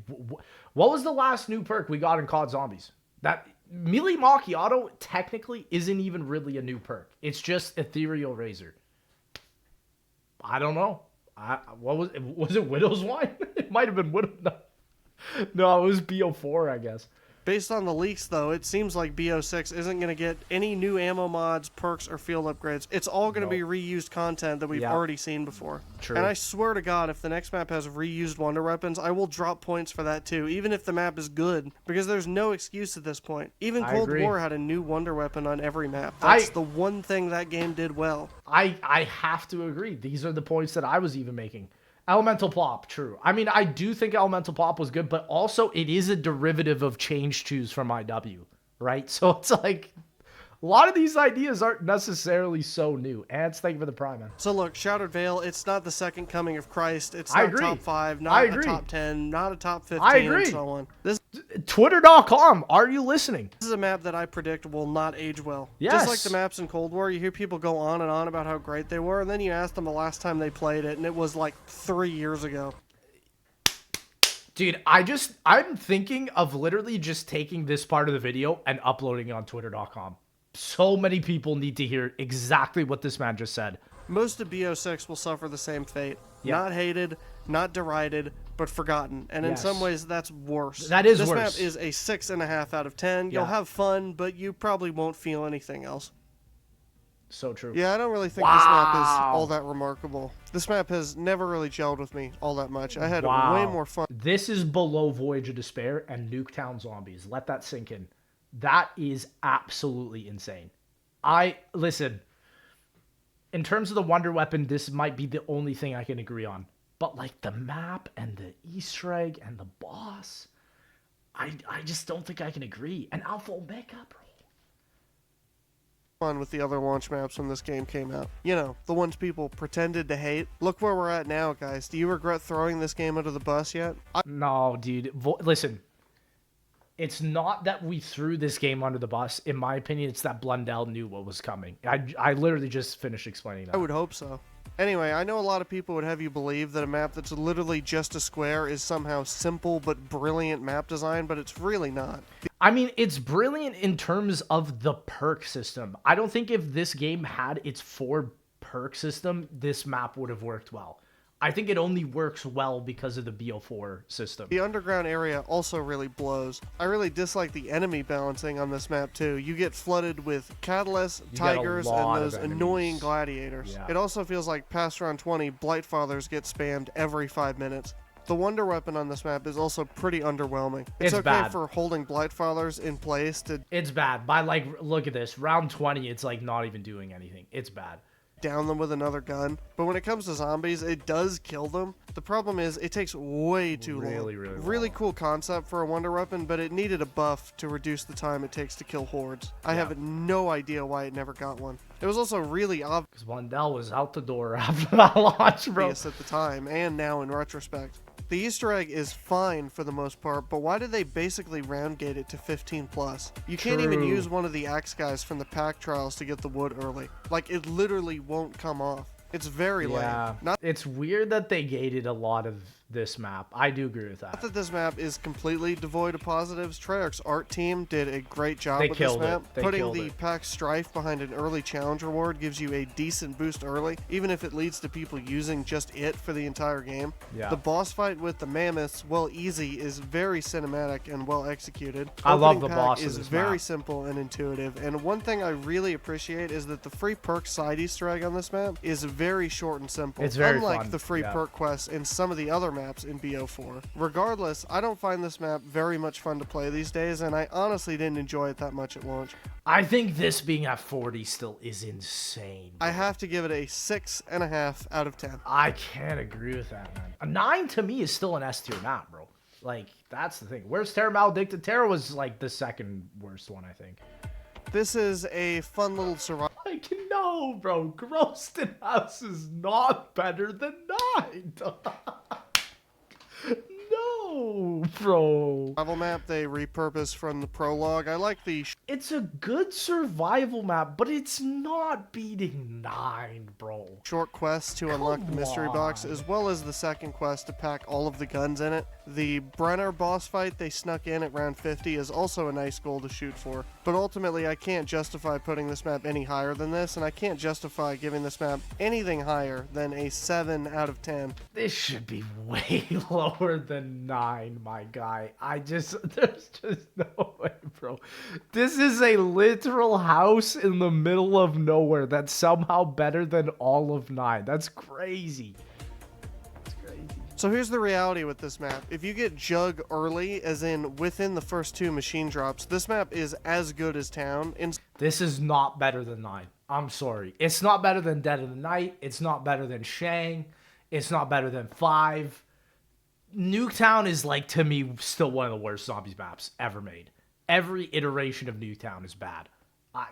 S1: What was the last new perk we got in COD Zombies? That... Melee Macchiato technically isn't even really a new perk. It's just Ethereal Razor. I don't know. What was it? Widow's Wine? It might have been Widow. No, it was BO4, I guess.
S2: Based on the leaks, though, it seems like BO6 isn't going to get any new ammo mods, perks, or field upgrades. It's all going to be reused content that we've already seen before.
S1: True.
S2: And I swear to God, if the next map has reused wonder weapons, I will drop points for that too, even if the map is good, because there's no excuse at this point. Even Cold War had a new wonder weapon on every map. That's the one thing that game did well.
S1: I have to agree. These are the points that I was even making. Elemental Plop, true. I mean, I do think Elemental Plop was good, but also it is a derivative of Change Choose from IW, right? So it's like, a lot of these ideas aren't necessarily so new. Ants, thank you for the prime, man.
S2: So look, Shattered Veil, it's not the second coming of Christ. It's not top 5, not a top 10, not a top 15, and so on.
S1: Twitter.com, are you listening?
S2: This is a map that I predict will not age well.
S1: Yes.
S2: Just like the maps in Cold War, you hear people go on and on about how great they were, and then you ask them the last time they played it, and it was like 3 years ago.
S1: Dude, I'm thinking of literally just taking this part of the video and uploading it on twitter.com. So many people need to hear exactly what this man just said.
S2: Most of BO6 will suffer the same fate.
S1: Yeah.
S2: Not hated, not derided, but forgotten. And in
S1: Yes.
S2: some ways, that's worse.
S1: That is
S2: this
S1: worse.
S2: This map is a 6.5 out of 10. You'll
S1: Yeah.
S2: have fun, but you probably won't feel anything else.
S1: So true.
S2: Yeah, I don't really think this map is
S1: Wow.
S2: all that remarkable. This map has never really gelled with me all that much. I had
S1: Wow.
S2: way more fun.
S1: This is below Voyage of Despair and Nuketown Zombies. Let that sink in. That is absolutely insane. Listen, in terms of the Wonder Weapon, this might be the only thing I can agree on. But like the map and the Easter egg and the boss, I just don't think I can agree. And Alpha Omega, bro.
S2: Fun with the other launch maps when this game came out. You know, the ones people pretended to hate. Look where we're at now, guys. Do you regret throwing this game under the bus yet?
S1: No, dude. Listen, it's not that we threw this game under the bus. In my opinion, it's that Blundell knew what was coming. I literally just finished explaining that.
S2: I would hope so. Anyway, I know a lot of people would have you believe that a map that's literally just a square is somehow simple but brilliant map design, but it's really not.
S1: I mean, it's brilliant in terms of the perk system. I don't think if this game had its 4 perk system, this map would have worked well. I think it only works well because of the BO4 system.
S2: The underground area also really blows. I really dislike the enemy balancing on this map too. You get flooded with catalysts,
S1: You get a
S2: tigers,
S1: lot
S2: and
S1: of
S2: those
S1: enemies.
S2: annoying gladiators.
S1: Yeah.
S2: It also feels like past round 20, Blightfathers get spammed every 5 minutes. The Wonder Weapon on this map is also pretty underwhelming. It's okay
S1: bad.
S2: for holding Blightfathers in place to
S1: It's bad. By like, look at this. Round 20, it's like not even doing anything. It's bad.
S2: down them with another gun. But when it comes to zombies, it does kill them. The problem is it takes way too long.
S1: Really
S2: Cool concept for a Wonder Weapon, but it needed a buff to reduce the time it takes to kill hordes. I have no idea why it never got one. It was also really obvious
S1: Because Blundell was out the door after that launch, bro.
S2: at the time, and now in retrospect. The Easter egg is fine for the most part, but why did they basically round gate it to 15 plus? You can't even
S1: True.
S2: use one of the axe guys from the pack trials to get the wood early. Like, it literally won't come off. It's very lame. Not
S1: It's weird that they gated a lot of this map. I do agree with
S2: that
S1: that.
S2: this map is completely devoid of positives. Treyarch's art team did a great job
S1: They
S2: with this
S1: killed it.
S2: map.
S1: They
S2: Putting
S1: killed
S2: the
S1: it.
S2: pack strife behind an early challenge reward gives you a decent boost early, even if it leads to people using just it for the entire game.
S1: Yeah.
S2: The boss fight with the mammoths, while easy, is very cinematic and well executed.
S1: I love
S2: Opening
S1: the
S2: pack
S1: boss of
S2: is
S1: this
S2: very
S1: map.
S2: simple and intuitive, and one thing I really appreciate is that the free perk side Easter egg on this map is very short and simple.
S1: It's very
S2: unlike
S1: fun,
S2: the free
S1: yeah.
S2: perk quests in some of the other maps in BO4. Regardless, I don't find this map very much fun to play these days, and I honestly didn't enjoy it that much at launch.
S1: I think this being at 40 still is insane.
S2: I have to give it a 6.5 out of 10.
S1: I can't agree with that, man. A 9 to me is still an S tier map, bro. Like, that's the thing. Where's Terra Maledicta? Terra was like the second worst one, I think.
S2: This is a fun little survival.
S1: Like, no, bro. Grossed House is not better than 9. No, bro.
S2: Map they repurposed from the prologue. I like the
S1: It's a good survival map, but it's not beating 9, bro.
S2: short quest to unlock the
S1: Come
S2: mystery box,
S1: on.
S2: as well as the second quest to pack all of the guns in it. The Brenner boss fight they snuck in at round 50 is also a nice goal to shoot for. But ultimately, I can't justify putting this map any higher than this, and I can't justify giving this map anything higher than a 7 out of 10.
S1: This should be way lower than 9, my guy. There's just no way, bro. This is a literal house in the middle of nowhere that's somehow better than all of 9. That's crazy. That's crazy.
S2: So here's the reality with this map. If you get Jug early, as in within the first 2 machine drops, this map is as good as Town.
S1: This is not better than 9. I'm sorry. It's not better than Dead of the Night. It's not better than Shang. It's not better than 5. Nuketown is, like, to me, still one of the worst zombies maps ever made. Every iteration of Nuketown is bad.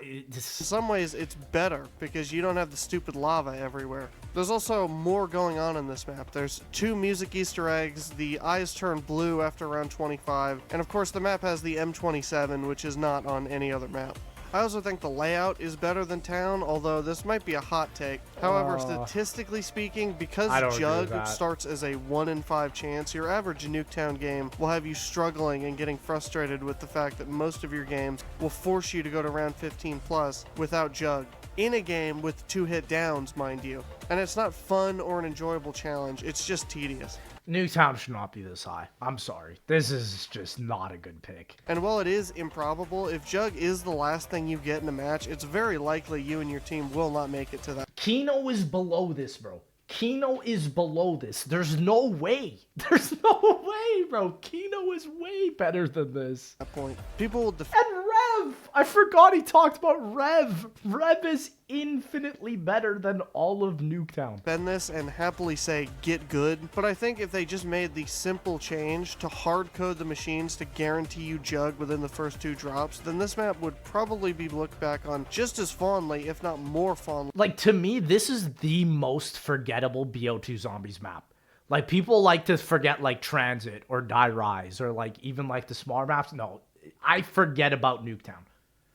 S2: In some ways, it's better because you don't have the stupid lava everywhere. There's also more going on in this map. There's 2 music Easter eggs, the eyes turn blue after round 25, and of course the map has the M27, which is not on any other map. I also think the layout is better than Town, although this might be a hot take. However, statistically speaking, because Jug starts as a 1 in 5 chance, your average Nuketown game will have you struggling and getting frustrated with the fact that most of your games will force you to go to round 15 plus without Jug. In a game with 2-hit downs, mind you. And it's not fun or an enjoyable challenge, it's just tedious.
S1: Nuketown should not be this high. I'm sorry. This is just not a good pick.
S2: And while it is improbable, if Jug is the last thing you get in a match, it's very likely you and your team will not make it to that.
S1: Kino is below this, bro. Kino is below this. There's no way. There's no way, bro. Kino is way better than this.
S2: At that point, people will
S1: And Rev! I forgot he talked about Rev. Rev is infinitely better than all of Nuketown.
S2: defend this and happily say get good, but I think if they just made the simple change to hard code the machines to guarantee you Jug within the first 2 drops, then this map would probably be looked back on just as fondly, if not more fondly.
S1: Like, to me, this is the most forgettable BO2 Zombies map. Like, people like to forget, like, Transit or Die Rise or, like, even, like, the smaller maps. No, I forget about Nuketown.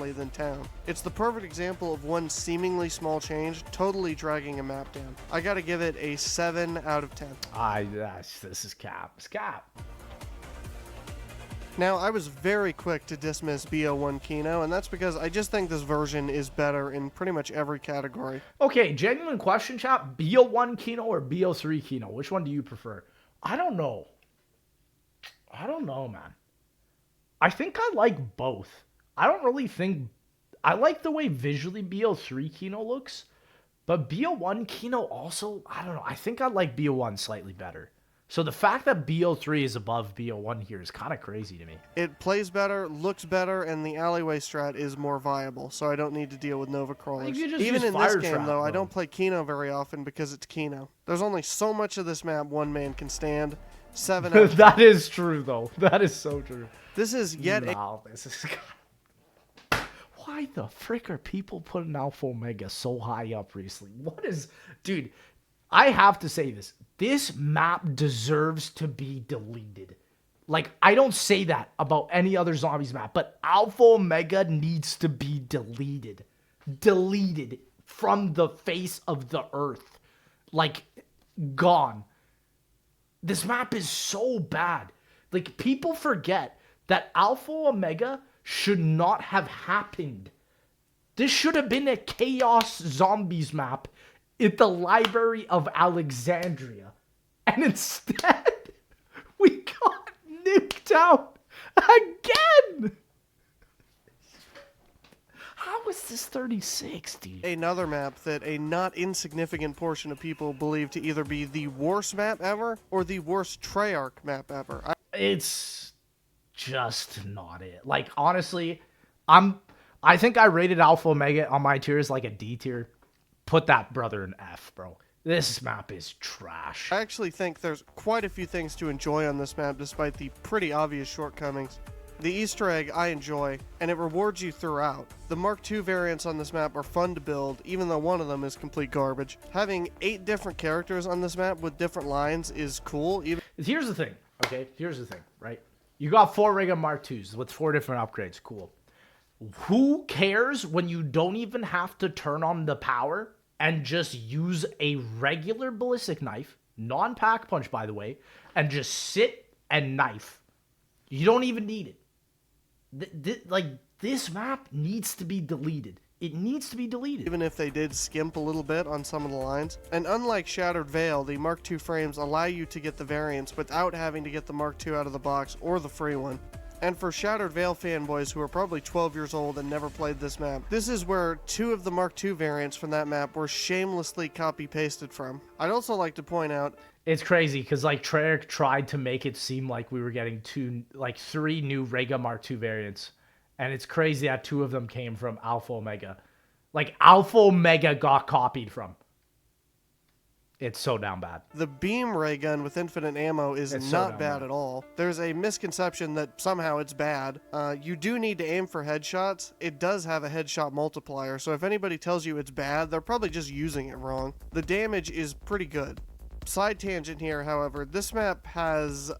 S2: Than Town. It's the perfect example of one seemingly small change totally dragging a map down. I gotta give it a 7 out of 10.
S1: This is cap. It's cap.
S2: Now, I was very quick to dismiss BO1 Kino, and that's because I just think this version is better in pretty much every category.
S1: Okay, genuine question, chat. BO1 Kino or BO3 Kino? Which one do you prefer? I don't know. I don't know, man. I think I like both. I don't really think... I like the way visually BO3 Kino looks, but BO1 Kino also, I don't know. I think I like BO1 slightly better. So the fact that BO3 is above BO1 here is kind of crazy to me.
S2: It plays better, looks better, and the alleyway strat is more viable, so I don't need to deal with Nova Crawlers. Even in this game, though, I don't play Kino very often because it's Kino. There's only so much of this map one man can stand. 7 out of 10.
S1: That is true, though. That is so true.
S2: This is yet
S1: this is... Why the frick are people putting Alpha Omega so high up recently? What is... Dude, I have to say this. This map deserves to be deleted. Like, I don't say that about any other Zombies map, but Alpha Omega needs to be deleted. Deleted from the face of the earth. Like, gone. This map is so bad. Like, people forget that Alpha Omega should not have happened. This should have been a Chaos Zombies map in the Library of Alexandria. And instead, we got Nuketown again! How is this 36, dude?
S2: another map that a not insignificant portion of people believe to either be the worst map ever or the worst Treyarch map ever.
S1: It's just not it. Like, honestly, I think I rated Alpha Omega on my tier as like a D tier. Put that brother in F, bro. This map is trash.
S2: I actually think there's quite a few things to enjoy on this map despite the pretty obvious shortcomings. The Easter egg I enjoy, and it rewards you throughout. The Mark II variants on this map are fun to build, even though one of them is complete garbage. Having 8 different characters on this map with different lines is cool.
S1: Here's the thing, okay? Here's the thing, right? You got 4 Rega Mark IIs with 4 different upgrades. Cool. Who cares when you don't even have to turn on the power and just use a regular ballistic knife, non-pack punch, by the way, and just sit and knife? You don't even need it. This map needs to be deleted. It needs to be deleted.
S2: Even if they did skimp a little bit on some of the lines. And unlike Shattered Veil, the Mark II frames allow you to get the variants without having to get the Mark II out of the box or the free one. And for Shattered Veil fanboys who are probably 12 years old and never played this map, this is where 2 of the Mark II variants from that map were shamelessly copy-pasted from. I'd also like to point out...
S1: It's crazy, because, like, Treyarch tried to make it seem like we were getting 3 new Rega Mark II variants. And it's crazy that 2 of them came from Alpha Omega. Like, Alpha Omega got copied from. It's so down bad.
S2: The beam ray gun with infinite ammo is not bad at all. There's a misconception that somehow it's bad. You do need to aim for headshots. It does have a headshot multiplier, so if anybody tells you it's bad, they're probably just using it wrong. The damage is pretty good. Side tangent here, however, this map has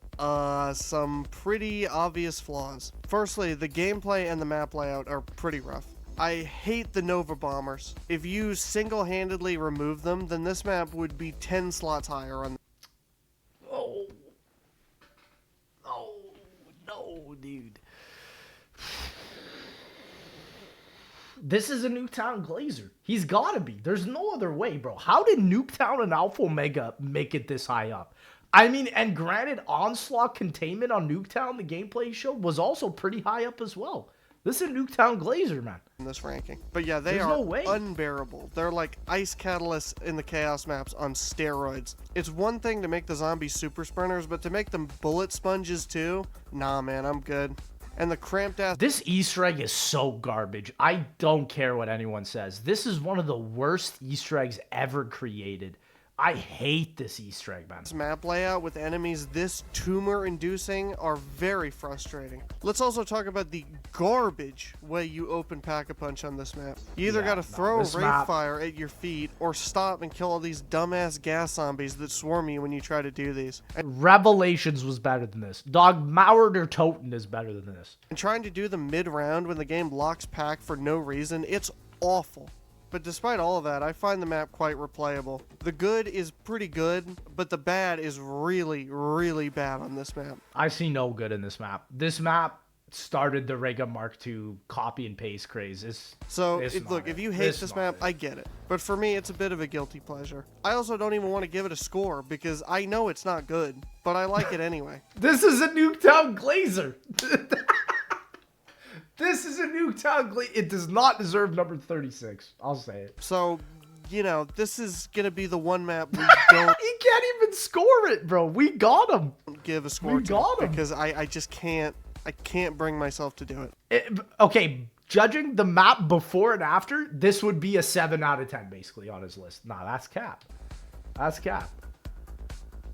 S2: some pretty obvious flaws. Firstly, the gameplay and the map layout are pretty rough. I hate the Nova Bombers. If you single-handedly remove them, then this map would be 10 slots higher on.
S1: Oh. Oh, no, dude. This is a Nuketown Glazer. He's gotta be. There's no other way, bro. How did Nuketown and Alpha Omega make it this high up? I mean, and granted, Onslaught Containment on Nuketown, the gameplay show, was also pretty high up as well. This is a Nuketown Glazer, man.
S2: In this ranking. But yeah, they
S1: There's
S2: are
S1: no way.
S2: unbearable. They're like ice catalysts in the Chaos maps on steroids. It's one thing to make the zombies super sprinters, but to make them bullet sponges too? Nah, man, I'm good. And the cramped ass.
S1: This Easter egg is so garbage. I don't care what anyone says. This is one of the worst Easter eggs ever created. I hate this Easter egg, man.
S2: This map layout with enemies this tumor-inducing are very frustrating. Let's also talk about the garbage way you open Pack-a-Punch on this map. You either gotta throw a Wraith Fire at your feet or stop and kill all these dumbass gas zombies that swarm you when you try to do these. And
S1: Revelations was better than this. Dog Maured or Toten is better than this.
S2: trying to do them mid-round when the game locks Pack for no reason, it's awful. But despite all of that, I find the map quite replayable. The good is pretty good, but the bad is really, really bad on this map.
S1: I see no good in this map. This map started the Rega Mark II copy and paste craze.
S2: Look, if you hate this map, I get it. But for me, it's a bit of a guilty pleasure. I also don't even want to give it a score because I know it's not good, but I like it anyway.
S1: This is a Nuketown Glazer. This is a Nuketown Glazer. It does not deserve number 36. I'll say it.
S2: So, you know, this is going to be the one map we don't...
S1: He can't even score it, bro. We got him.
S2: Give a score to because I just can't... I can't bring myself to do it.
S1: Okay, judging the map before and after, this would be a 7 out of 10, basically, on his list. Nah, that's cap. That's cap.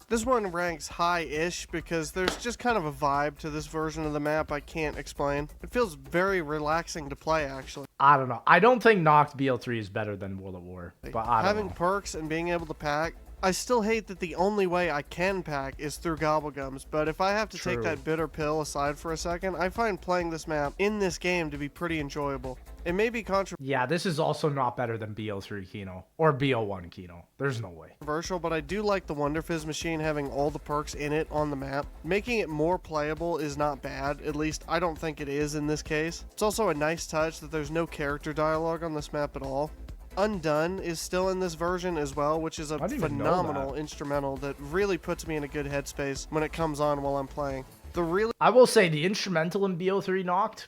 S2: This one ranks high-ish because there's just kind of a vibe to this version of the map I can't explain. It feels very relaxing to play, actually.
S1: I don't know. I don't think Noct BO3 is better than World at War, but I don't
S2: Having
S1: know.
S2: perks and being able to pack, I still hate that the only way I can pack is through Gobblegums, but if I have to take that bitter pill aside for a second, I find playing this map in this game to be pretty enjoyable. It may be
S1: Yeah, this is also not better than BO3 Kino or BO1 Kino. There's no way.
S2: Controversial, but I do like the Wonder Fizz machine having all the perks in it on the map. Making it more playable is not bad, at least I don't think it is in this case. It's also a nice touch that there's no character dialogue on this map at all. Undone is still in this version as well, which is a phenomenal instrumental that really puts me in a good headspace when it comes on while I'm playing.
S1: I will say the instrumental in BO3 Noct,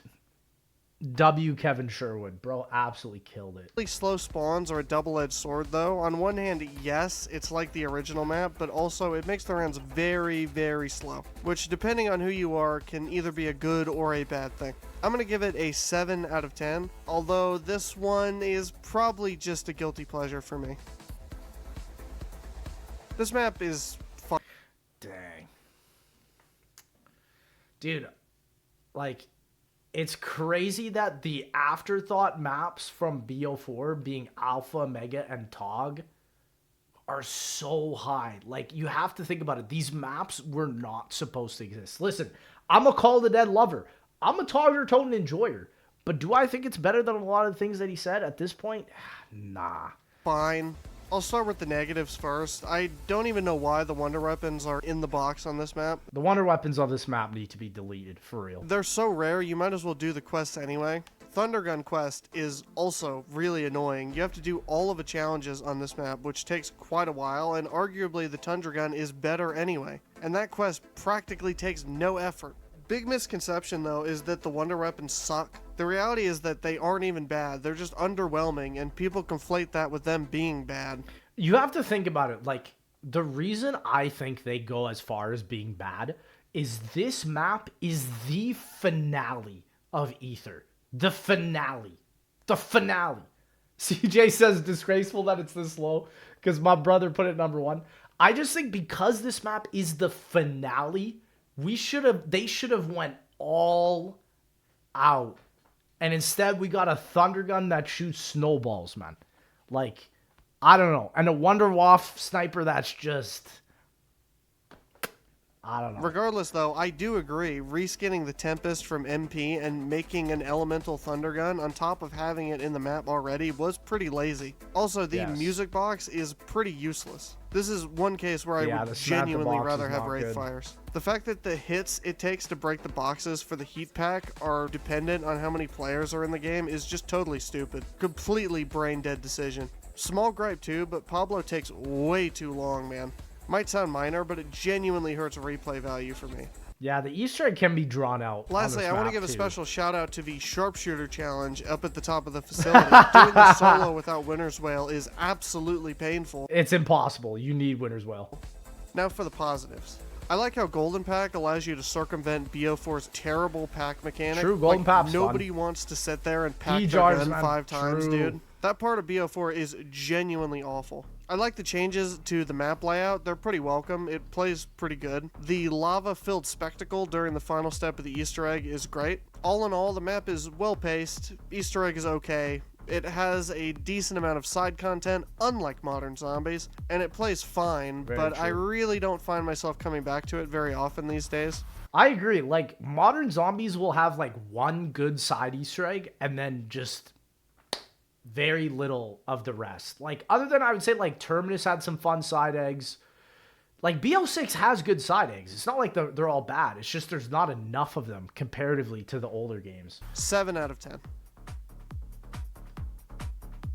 S1: Kevin Sherwood, bro, absolutely killed it.
S2: Really slow spawns are a double-edged sword though. On one hand, yes, it's like the original map, but also it makes the rounds very, very slow, which depending on who you are can either be a good or a bad thing. I'm going to give it a 7 out of 10, although this one is probably just a guilty pleasure for me. This map is fun.
S1: Dang. Dude, like, it's crazy that the afterthought maps from BO4 being Alpha, Omega, and Tog are so high. Like, you have to think about it. These maps were not supposed to exist. Listen, I'm a Call of the Dead lover. I'm a Togger Toten enjoyer. But do I think it's better than a lot of the things that he said at this point? Nah.
S2: Fine. I'll start with the negatives first. I don't even know why the wonder weapons are in the box on this map.
S1: The wonder weapons on this map need to be deleted, for real.
S2: They're so rare, you might as well do the quests anyway. Thundergun quest is also really annoying. You have to do all of the challenges on this map, which takes quite a while, and arguably the Tundra Gun is better anyway. And that quest practically takes no effort. Big misconception, though, is that the wonder weapons suck. The reality is that they aren't even bad. They're just underwhelming, and people conflate that with them being bad.
S1: You have to think about it. Like, the reason I think they go as far as being bad is this map is the finale of Ether. The finale. The finale. CJ says disgraceful that it's this low because my brother put it number 1. I just think because this map is the finale, they should have went all out. And instead we got a thunder gun that shoots snowballs, man. Like, I don't know. And a Wonder Waff sniper that's just, I don't know.
S2: Regardless, though, I do agree, reskinning the Tempest from MP and making an elemental thunder gun on top of having it in the map already was pretty lazy. Also, the music box is pretty useless. This is one case where I would genuinely rather have Wraith Fires. The fact that the hits it takes to break the boxes for the heat pack are dependent on how many players are in the game is just totally stupid. Completely brain dead decision. Small gripe too, but Pablo takes way too long, man. Might sound minor, but it genuinely hurts replay value for me.
S1: Yeah, the Easter egg can be drawn out.
S2: Lastly, I want to give a special shout out to the Sharpshooter Challenge up at the top of the facility. Doing the solo without Winter's Wail is absolutely painful.
S1: It's impossible. You need Winter's Wail.
S2: Now for the positives. I like how Golden Pack allows you to circumvent BO4's terrible pack mechanic.
S1: True, Golden Pack's
S2: nobody
S1: fun.
S2: wants to sit there and pack their gun 5 times, dude. That part of BO4 is genuinely awful. I like the changes to the map layout. They're pretty welcome. It plays pretty good. The lava-filled spectacle during the final step of the Easter egg is great. All in all, the map is well-paced. Easter egg is okay. It has a decent amount of side content, unlike Modern Zombies, and it plays fine, but I really don't find myself coming back to it very often these days.
S1: I agree. Like, Modern Zombies will have, like, one good side Easter egg, and then just very little of the rest. Like, other than, I would say, like, Terminus had some fun side eggs. Like, BO6 has good side eggs. It's not like they're all bad. It's just there's not enough of them comparatively to the older games.
S2: 7 out of 10.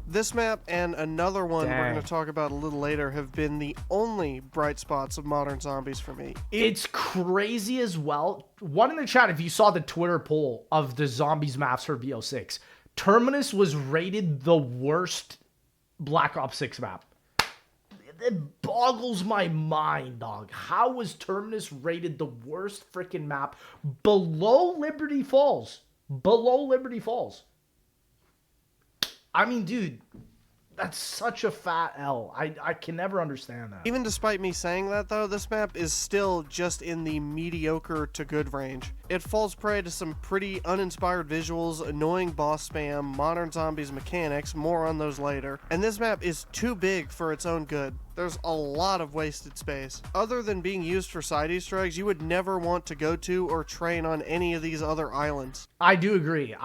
S2: This map and another one we're going to talk about a little later have been the only bright spots of Modern Zombies for me.
S1: It's crazy as well. One in the chat, if you saw the Twitter poll of the Zombies maps for BO6, Terminus was rated the worst Black Ops 6 map. It boggles my mind, dog. How was Terminus rated the worst freaking map below Liberty Falls? Below Liberty Falls. I mean, dude, that's such a fat L. I can never understand that.
S2: Even despite me saying that, though, this map is still just in the mediocre to good range. It falls prey to some pretty uninspired visuals, annoying boss spam, Modern Zombies mechanics, more on those later, and this map is too big for its own good. There's a lot of wasted space. Other than being used for side Easter eggs, you would never want to go to or train on any of these other islands.
S1: I do agree.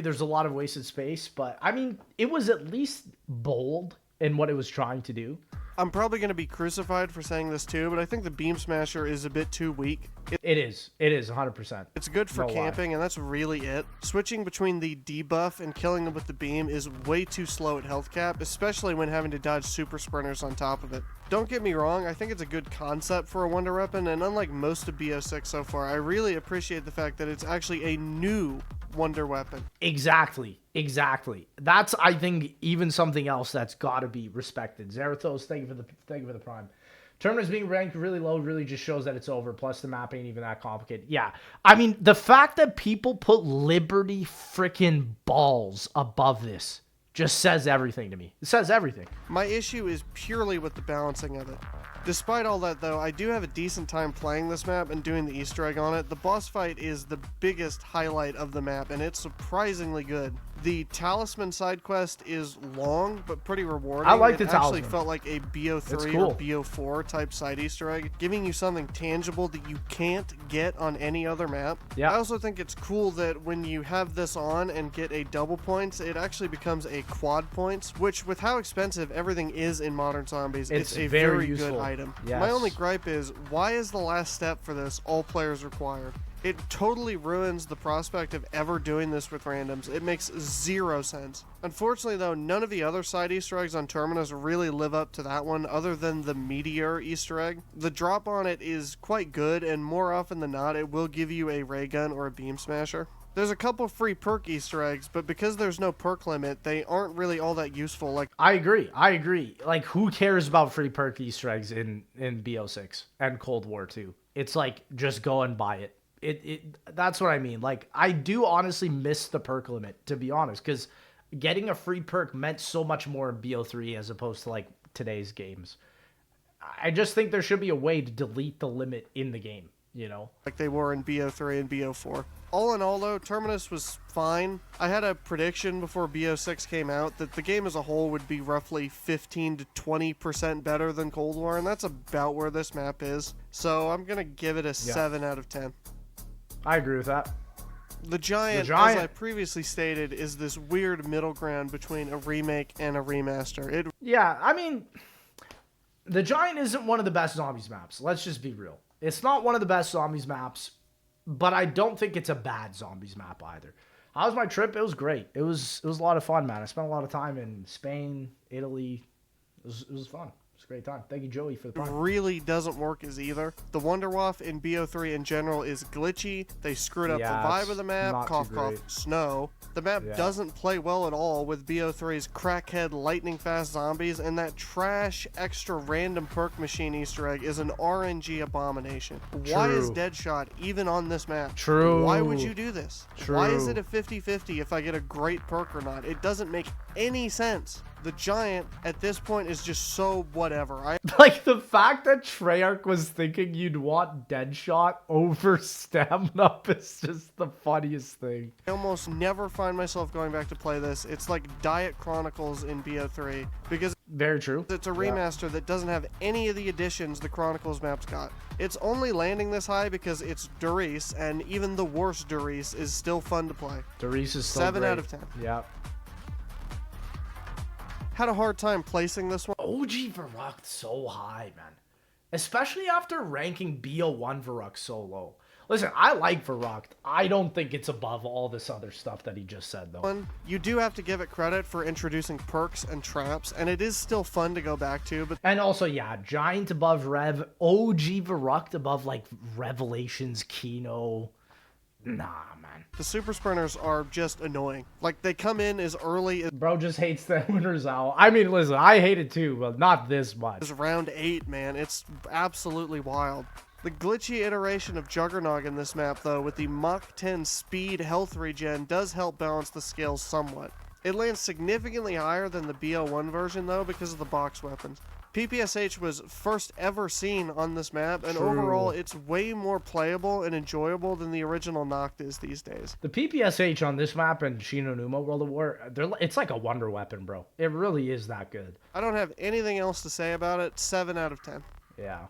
S1: There's a lot of wasted space, but I mean, it was at least bold in what it was trying to do.
S2: I'm probably going to be crucified for saying this too, but I think the Beam Smasher is a bit too weak.
S1: It is 100%.
S2: It's good for camping, and that's really it. Switching between the debuff and killing them with the beam is way too slow at health cap, especially when having to dodge super sprinters on top of it. Don't get me wrong, I think it's a good concept for a wonder weapon, and unlike most of BO6 so far, I really appreciate the fact that it's actually a new wonder weapon.
S1: Exactly. That's, I think, even something else that's got to be respected. Zarathos, thank you for the prime. Terminus being ranked really low really just shows that it's over. Plus, the map ain't even that complicated. Yeah, I mean, the fact that people put Liberty freaking balls above this just says everything to me. It says everything.
S2: My issue is purely with the balancing of it. Despite all that, though, I do have a decent time playing this map and doing the Easter egg on it. The boss fight is the biggest highlight of the map, and it's surprisingly good. The Talisman side quest is long, but pretty rewarding.
S1: I like the
S2: Talisman. It
S1: Talisman.
S2: actually felt like a BO3 or BO4 type side Easter egg, giving you something tangible that you can't get on any other map.
S1: Yeah.
S2: I also think it's cool that when you have this on and get a double points, it actually becomes a quad points, which with how expensive everything is in Modern Zombies, it's a very good item.
S1: Yes.
S2: My only gripe is, why is the last step for this all players required? It totally ruins the prospect of ever doing this with randoms. It makes zero sense. Unfortunately, though, none of the other side Easter eggs on Terminus really live up to that one, other than the Meteor Easter egg. The drop on it is quite good, and more often than not, it will give you a ray gun or a beam smasher. There's a couple free perk Easter eggs, but because there's no perk limit, they aren't really all that useful. Like,
S1: I agree. Like, who cares about free perk Easter eggs in BO6 and Cold War 2? It's like, just go and buy it. That's what I mean. Like, I do honestly miss the perk limit, to be honest, because getting a free perk meant so much more in BO3 as opposed to like today's games. I just think there should be a way to delete the limit in the game. you know?
S2: Like they were in BO3 and BO4. All in all, though, Terminus was fine. I had a prediction before BO6 came out that the game as a whole would be roughly 15 to 20% better than Cold War, and that's about where this map is. So I'm going to give it a 7 out of 10.
S1: I agree with that.
S2: The Giant, as I previously stated, is this weird middle ground between a remake and a remaster.
S1: Yeah, I mean, the Giant isn't one of the best Zombies maps. Let's just be real. It's not one of the best Zombies maps, but I don't think it's a bad Zombies map either. How was my trip? It was great. It was a lot of fun, man. I spent a lot of time in Spain, Italy. It was fun. It's a great time. Thank you, Joey, for the time.
S2: Really doesn't work as either. The Wonderwaff in BO3 in general is glitchy. They screwed up the vibe of the map. Cough, cough, snow. The map doesn't play well at all with BO3's crackhead lightning fast zombies, and that trash extra random perk machine Easter egg is an RNG abomination.
S1: True.
S2: Why is Deadshot even on this map?
S1: True.
S2: Why would you do this?
S1: True.
S2: Why is it a 50-50 if I get a great perk or not? It doesn't make any sense. The Giant at this point is just so whatever.
S1: Like the fact that Treyarch was thinking you'd want Deadshot over Stamina is just the funniest thing.
S2: I almost never find myself going back to play this. It's like Diet Chronicles in BO3 because
S1: very true.
S2: It's a remaster that doesn't have any of the additions the Chronicles maps got. It's only landing this high because it's Durice, and even the worst Durice is still fun to play.
S1: Durice is still
S2: 7
S1: great.
S2: out of 10.
S1: Yeah.
S2: Had a hard time placing this one.
S1: OG Varrocked so high, man. Especially after ranking BO1 Varrocked so low. Listen, I like Varrocked. I don't think it's above all this other stuff that he just said, though.
S2: You do have to give it credit for introducing perks and traps, and it is still fun to go back to. But
S1: and also, yeah, Giant above Rev, OG Varrocked above, like, Revelations, Kino. Nah, man.
S2: The super sprinters are just annoying. Like, they come in as early as...
S1: Bro just hates the Winter's Owl. I mean, listen, I hate it too, but not this much.
S2: It's round 8, man. It's absolutely wild. The glitchy iteration of Juggernog in this map, though, with the Mach 10 speed health regen, does help balance the scales somewhat. It lands significantly higher than the BO1 version, though, because of the box weapons. PPSH was first ever seen on this map, and overall, it's way more playable and enjoyable than the original Noct is these days.
S1: The PPSH on this map and Shinonuma World of War, it's like a wonder weapon, bro. It really is that good.
S2: I don't have anything else to say about it. 7 out of 10.
S1: Yeah.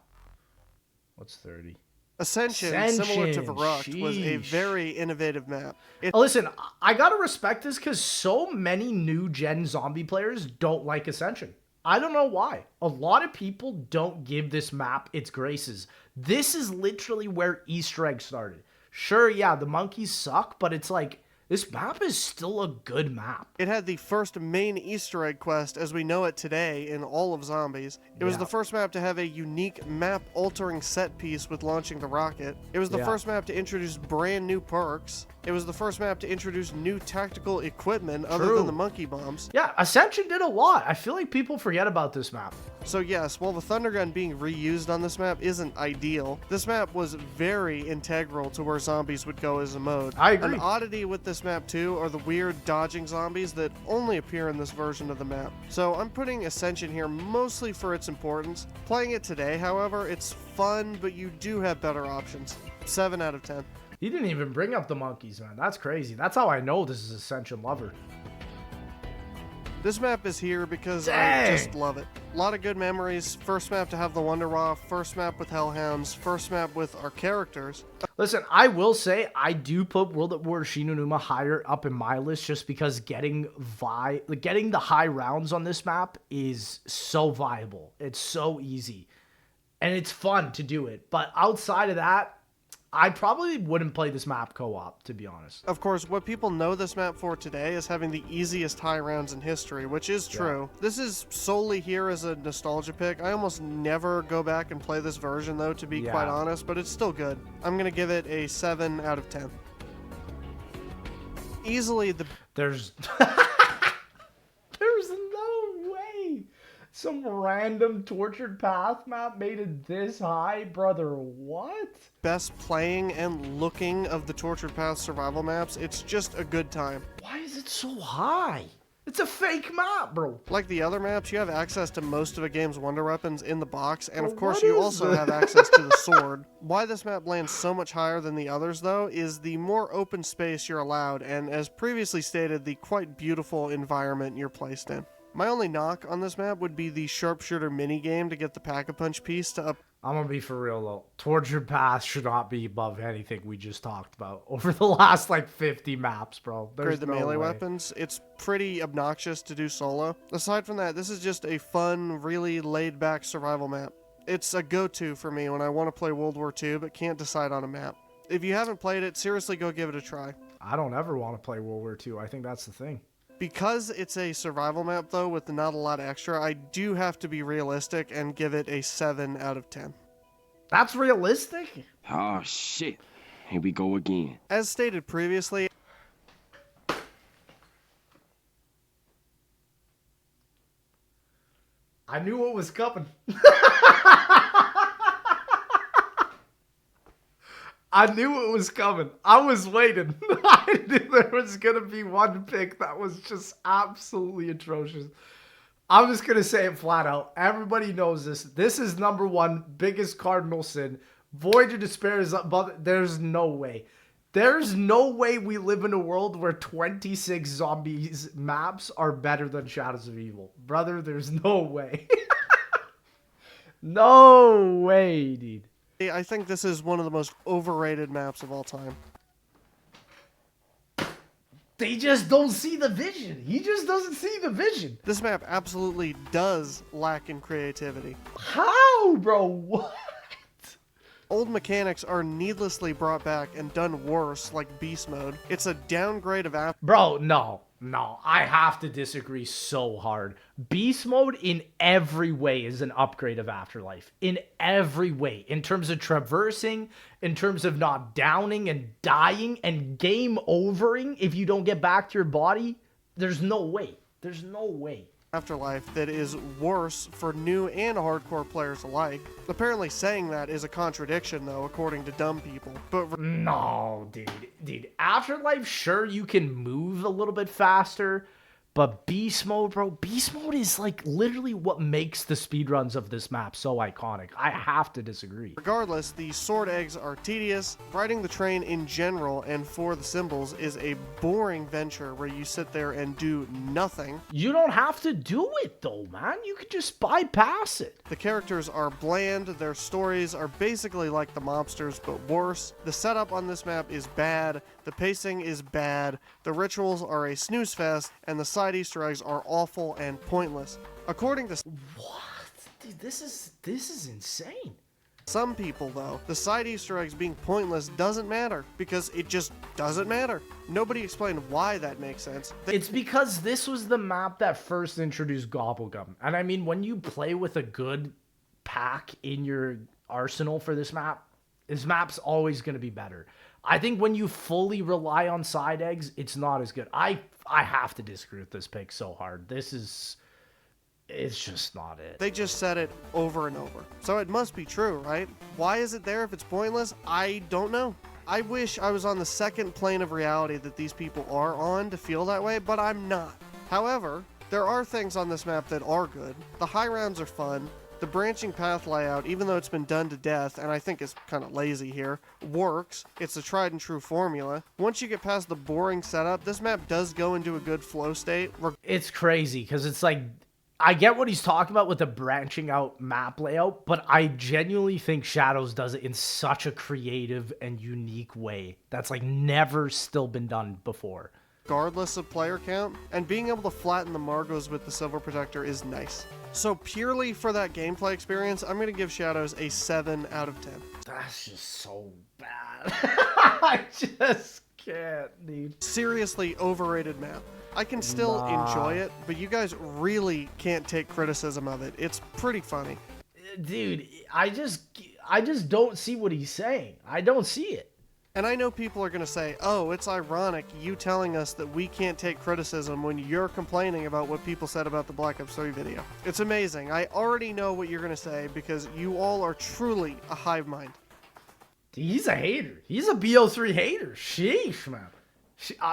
S1: What's 30?
S2: Ascension, similar to Varrocked, was a very innovative map.
S1: Listen, I gotta respect this because so many new gen zombie players don't like Ascension. I don't know why. A lot of people don't give this map its graces. This is literally where Easter eggs started. Sure, yeah, the monkeys suck, but it's like, this map is still a good map.
S2: It had the first main Easter egg quest as we know it today in all of Zombies. It was the first map to have a unique map-altering set piece with launching the rocket. It was the first map to introduce brand new perks. It was the first map to introduce new tactical equipment other than the monkey bombs.
S1: Yeah, Ascension did a lot. I feel like people forget about this map.
S2: So yes, while the Thunder Gun being reused on this map isn't ideal, this map was very integral to where zombies would go as a mode.
S1: I agree.
S2: An oddity with this map too are the weird dodging zombies that only appear in this version of the map. So I'm putting Ascension here mostly for its importance. Playing it today, however, it's fun, but you do have better options. 7 out of 10.
S1: He didn't even bring up the monkeys, man. That's crazy. That's how I know this is Ascension Lover.
S2: This map is here because I just love it. A lot of good memories. First map to have the Wonderwaff, first map with Hellhounds, first map with our characters.
S1: Listen, I will say I do put World at War Shinonuma higher up in my list just because getting the high rounds on this map is so viable. It's so easy. And it's fun to do it. But outside of that, I probably wouldn't play this map co-op, to be honest.
S2: Of course, what people know this map for today is having the easiest high rounds in history, which is true. Yeah. This is solely here as a nostalgia pick. I almost never go back and play this version, though, to be quite honest, but it's still good. I'm going to give it a 7 out of 10. Easily the...
S1: There's no way some random tortured path map made it this high, brother. What?
S2: Best playing and looking of the tortured path survival maps. It's just a good time.
S1: Why is it so high? It's a fake map, bro.
S2: Like the other maps, you have access to most of a game's wonder weapons in the box, and of
S1: Well,
S2: course
S1: what
S2: you
S1: is
S2: also
S1: this?
S2: have access to the sword. Why this map lands so much higher than the others, though, is the more open space you're allowed, and as previously stated, the quite beautiful environment you're placed in. My only knock on this map would be the sharpshooter minigame to get the Pack-a-Punch piece to up.
S1: I'm gonna be for real though. Tortured Path should not be above anything we just talked about over the last like 50 maps, bro. There's
S2: Upgrade the
S1: no
S2: melee
S1: way.
S2: weapons. It's pretty obnoxious to do solo. Aside from that, this is just a fun, really laid-back survival map. It's a go-to for me when I want to play World War II but can't decide on a map. If you haven't played it, seriously go give it a try.
S1: I don't ever want to play World War II. I think that's the thing.
S2: Because it's a survival map, though, with not a lot of extra, I do have to be realistic and give it a 7 out of 10.
S1: That's realistic?
S5: Oh, shit. Here we go again.
S2: As stated previously,
S1: I knew what was coming. I knew it was coming. I was waiting. I knew there was going to be one pick that was just absolutely atrocious. I'm just going to say it flat out. Everybody knows this. This is number one biggest cardinal sin. Void of Despair is up, but there's no way. There's no way we live in a world where 26 zombies maps are better than Shadows of Evil. Brother, there's no way. No way, dude.
S2: I think this is one of the most overrated maps of all time.
S1: They just don't see the vision. He just doesn't see the vision.
S2: This map absolutely does lack in creativity.
S1: How, bro? What?
S2: Old mechanics are needlessly brought back and done worse, like Beast Mode. It's a downgrade of
S1: Bro, no. I have to disagree so hard. Beast Mode in every way is an upgrade of Afterlife. In every way. In terms of traversing, in terms of not downing and dying and game overing if you don't get back to your body. There's no way. There's no way.
S2: Afterlife that is worse for new and hardcore players alike. Apparently saying that is a contradiction, though, according to dumb people. But
S1: No, dude. Afterlife, sure, you can move a little bit faster, but Beast Mode, bro, Beast Mode is like literally what makes the speedruns of this map so iconic. I have to disagree.
S2: regardless, the sword eggs are tedious. Riding the train in general and for the symbols is a boring venture where you sit there and do nothing.
S1: You don't have to do it though, man. You could just bypass it.
S2: The characters are bland, their stories are basically like the mobsters but worse. The setup on this map is bad, the pacing is bad, the rituals are a snooze fest, and the side Easter eggs are awful and pointless. According to
S1: What? Dude, this is insane.
S2: some people, though, the side Easter eggs being pointless doesn't matter because it just doesn't matter. Nobody explained why that makes sense.
S1: It's because this was the map that first introduced Gobblegum. And I mean, when you play with a good pack in your arsenal for this map's always going to be better. I think when you fully rely on side eggs, it's not as good. I have to disagree with this pick so hard. It's just not it.
S2: They just said it over and over. So it must be true, right? Why is it there if it's pointless? I don't know. I wish I was on the second plane of reality that these people are on to feel that way, but I'm not. However, there are things on this map that are good. The high rounds are fun. The branching path layout, even though it's been done to death, and I think it's kind of lazy here, works. It's a tried and true formula. Once you get past the boring setup, this map does go into a good flow state.
S1: It's crazy because it's like, I get what he's talking about with the branching out map layout, but I genuinely think Shadows does it in such a creative and unique way that's like never still been done before.
S2: Regardless of player count, and being able to flatten the Margos with the Silver Protector is nice. So purely for that gameplay experience, I'm going to give Shadows a 7 out of 10.
S1: That's just so bad. I just can't, dude.
S2: Seriously overrated map. I can still enjoy it, but you guys really can't take criticism of it. It's pretty funny.
S1: Dude, I just don't see what he's saying. I don't see it.
S2: And I know people are going to say, oh, it's ironic you telling us that we can't take criticism when you're complaining about what people said about the Black Ops 3 video. It's amazing. I already know what you're going to say because you all are truly a hive mind.
S1: He's a hater. He's a BO3 hater. Sheesh, man.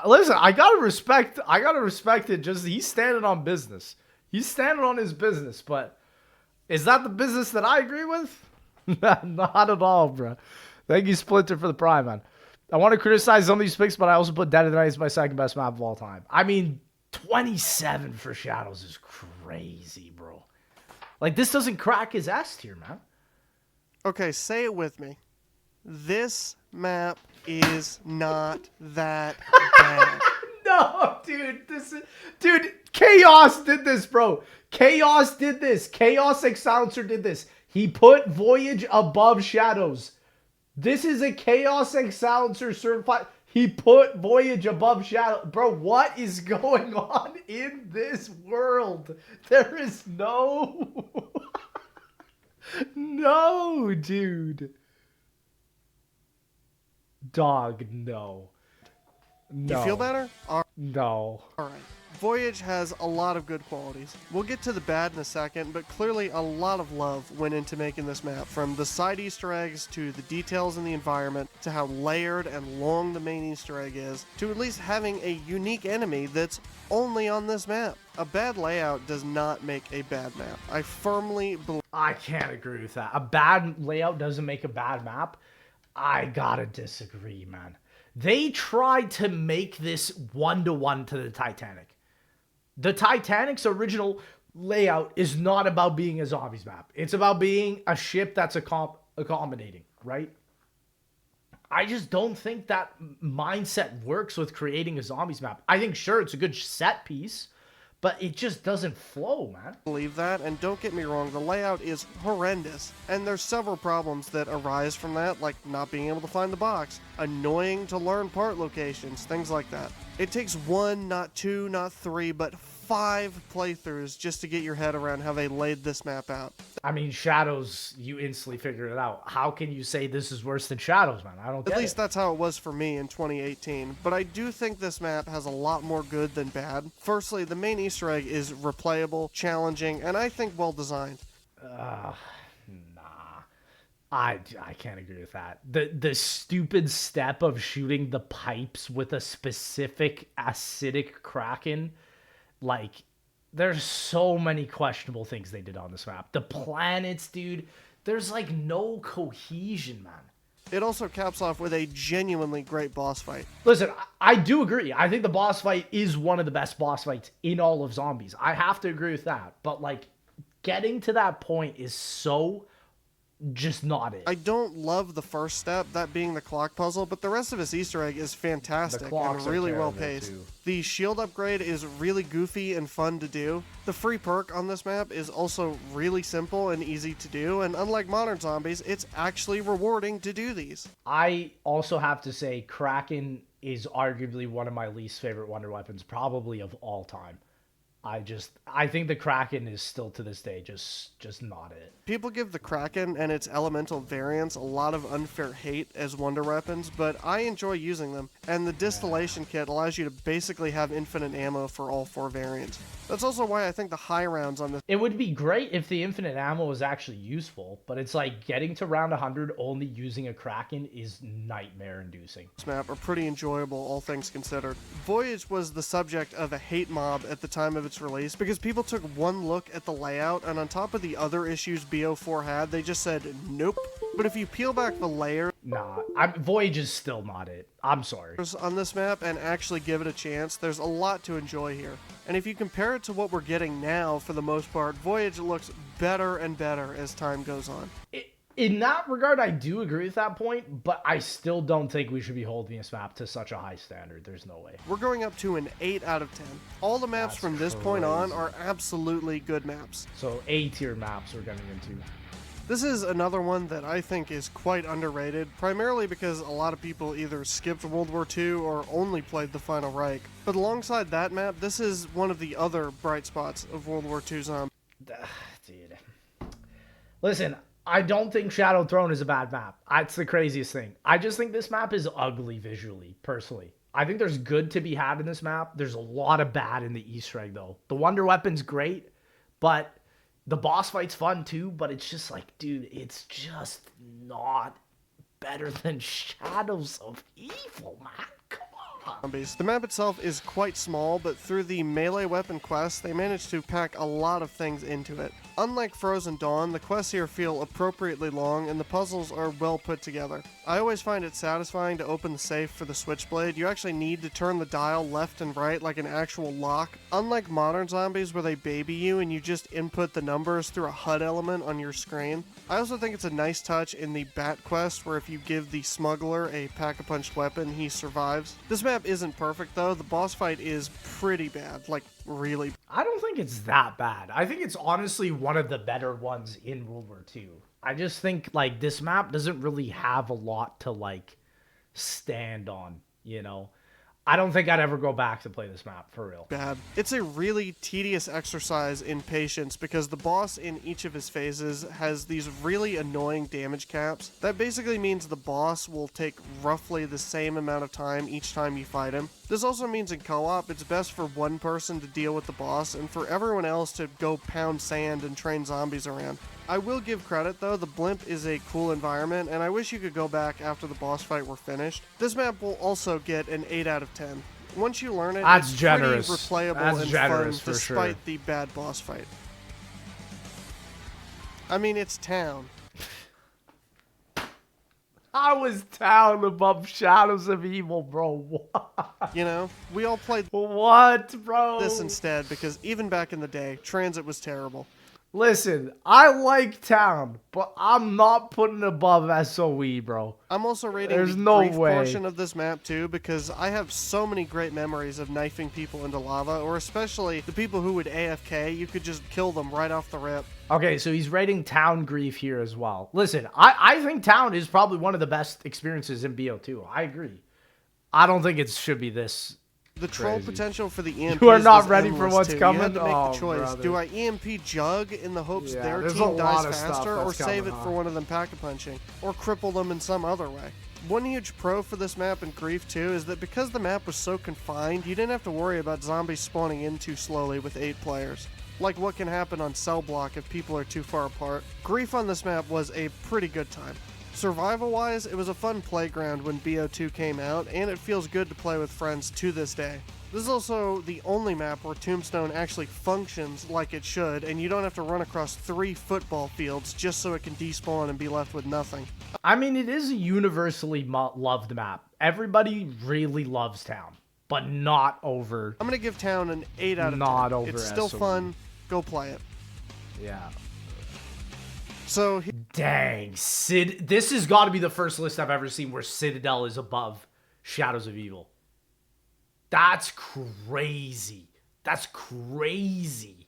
S1: Listen, I gotta respect it. Just he's standing on business. He's standing on his business, but is that the business that I agree with? Not at all, bro. Thank you, Splinter, for the prime, man. I want to criticize some of these picks, but I also put Dead of the Night as my second best map of all time. I mean, 27 for Shadows is crazy, bro. Like, this doesn't crack his S tier, man.
S2: Okay, say it with me. This map is not that bad.
S1: No, dude. Dude, Chaos did this, bro. Chaos did this. Chaos Exouncer did this. He put Voyage above Shadows. This is a Chaos Exouncer certified. He put Voyage above Shadow. Bro, what is going on in this world? There is no... No, dude. Dog, no. No.
S2: You feel better?
S1: No.
S2: Alright. Voyage has a lot of good qualities. We'll get to the bad in a second, but clearly a lot of love went into making this map, from the side Easter eggs to the details in the environment to how layered and long the main Easter egg is, to at least having a unique enemy that's only on this map. A bad layout does not make a bad map. I firmly believe...
S1: I can't agree with that. A bad layout doesn't make a bad map. I gotta disagree, man. They tried to make this one-to-one to the Titanic. The Titanic's original layout is not about being a zombies map. It's about being a ship that's accommodating, right? I just don't think that mindset works with creating a zombies map. I think, sure, it's a good set piece, but it just doesn't flow, man.
S2: Believe that, and don't get me wrong, the layout is horrendous, and there's several problems that arise from that, like not being able to find the box, annoying to learn part locations, things like that. It takes one, not two, not three, but 5 playthroughs just to get your head around how they laid this map out.
S1: I mean, Shadows, you instantly figured it out. How can you say this is worse than Shadows, man? I don't get it.
S2: At least that's how it was for me in 2018, but I do think this map has a lot more good than bad. Firstly, the main Easter egg is replayable, challenging, and I think well designed.
S1: Nah. I can't agree with that. The stupid step of shooting the pipes with a specific acidic kraken, like, there's so many questionable things they did on this map. The planets, dude, there's like no cohesion, man.
S2: It also caps off with a genuinely great boss fight.
S1: Listen, I do agree. I think the boss fight is one of the best boss fights in all of Zombies. I have to agree with that. But, like, getting to that point is so just not it.
S2: I don't love the first step, that being the clock puzzle, but the rest of his Easter egg is fantastic and really well paced. The shield upgrade is really goofy and fun to do. The free perk on this map is also really simple and easy to do, and unlike modern zombies, it's actually rewarding to do these.
S1: I also have to say Kraken is arguably one of my least favorite wonder weapons, probably of all time. I think the Kraken is still to this day just not it.
S2: People give the Kraken and its elemental variants a lot of unfair hate as wonder weapons, but I enjoy using them, and the distillation kit allows you to basically have infinite ammo for all 4 variants. That's also why I think the high rounds on this...
S1: It would be great if the infinite ammo was actually useful, but it's like getting to round 100 only using a Kraken is nightmare-inducing.
S2: This map are pretty enjoyable, all things considered. Voyage was the subject of a hate mob at the time of its release because people took one look at the layout, and on top of the other issues BO4 had, they just said, nope. But if you peel back the layers...
S1: Nah, Voyage is still not it. I'm sorry.
S2: ...on this map and actually give it a chance, there's a lot to enjoy here. And if you compare it to what we're getting now, for the most part, Voyage looks better and better as time goes on.
S1: In that regard, I do agree with that point, but I still don't think we should be holding this map to such a high standard. There's no way.
S2: We're going up to an 8 out of 10. All the maps from this point on are absolutely good maps.
S1: So A-tier maps we're getting into.
S2: This is another one that I think is quite underrated, primarily because a lot of people either skipped World War II or only played the Final Reich. But alongside that map, this is one of the other bright spots of World War II Zombies.
S1: Dude. Listen, I don't think Shadow Throne is a bad map. That's the craziest thing. I just think this map is ugly visually, personally. I think there's good to be had in this map. There's a lot of bad in the Easter egg, though. The Wonder Weapon's great, but... the boss fight's fun too, but it's just like, dude, it's just not better than Shadows of Evil, man. Come
S2: Zombies. The map itself is quite small, but through the melee weapon quest, they managed to pack a lot of things into it. Unlike Frozen Dawn, the quests here feel appropriately long and the puzzles are well put together. I always find it satisfying to open the safe for the switchblade. You actually need to turn the dial left and right like an actual lock. Unlike modern zombies where they baby you and you just input the numbers through a HUD element on your screen. I also think it's a nice touch in the Bat quest where if you give the smuggler a pack-a-punched weapon, he survives. This map isn't perfect though. The boss fight is pretty bad, like really.
S1: I don't think it's that bad. I think it's honestly one of the better ones in World War II. I just think like this map doesn't really have a lot to like stand on, you know? I don't think I'd ever go back to play this map, for real.
S2: Bad. It's a really tedious exercise in patience because the boss in each of his phases has these really annoying damage caps. That basically means the boss will take roughly the same amount of time each time you fight him. This also means in co-op, it's best for one person to deal with the boss and for everyone else to go pound sand and train zombies around. I will give credit though, the blimp is a cool environment and I wish you could go back after the boss fight were finished. This map will also get an 8 out of 10. Once you learn it,
S1: That's
S2: it's
S1: generous.
S2: pretty replayable
S1: That's
S2: and
S1: generous
S2: fun
S1: for
S2: despite
S1: sure.
S2: the bad boss fight. I mean, it's town.
S1: How is Town above Shadows of Evil, bro? What?
S2: You know, we all played
S1: What, bro?
S2: this instead because even back in the day, Transit was terrible.
S1: Listen, I like Town, but I'm not putting it above SOE, bro.
S2: I'm also rating
S1: There's
S2: the
S1: no
S2: grief
S1: way.
S2: portion of this map too because I have so many great memories of knifing people into lava, or especially the people who would AFK. You could just kill them right off the rip.
S1: Okay, so he's rating Town grief here as well. Listen, I think Town is probably one of the best experiences in BO2. I agree. I don't think it should be this.
S2: The troll
S1: Crazy.
S2: potential for the EMPs
S1: You are not
S2: was
S1: ready for
S2: endless,
S1: what's
S2: too.
S1: coming?
S2: You had to make
S1: Oh,
S2: the choice.
S1: brother.
S2: Do I EMP Jug in the hopes
S1: Yeah,
S2: their
S1: there's a
S2: team
S1: lot
S2: dies
S1: of stuff
S2: faster, or
S1: that's
S2: save it
S1: coming
S2: for
S1: on.
S2: one of them pack-a-punching, or cripple them in some other way? One huge pro for this map in Grief 2 is that because the map was so confined, you didn't have to worry about zombies spawning in too slowly with 8 players. Like what can happen on Cell Block if people are too far apart. Grief on this map was a pretty good time. Survival-wise, it was a fun playground when BO2 came out, and it feels good to play with friends to this day. This is also the only map where Tombstone actually functions like it should, and you don't have to run across 3 football fields just so it can despawn and be left with nothing.
S1: I mean, it is a universally loved map. Everybody really loves Town, but not over.
S2: I'm going to give Town an 8 out of 10.
S1: Not over
S2: It's still
S1: SOE.
S2: fun. Go play it.
S1: Yeah.
S2: So,
S1: Dang, this has got to be the first list I've ever seen where Citadel is above Shadows of Evil. That's crazy. That's crazy.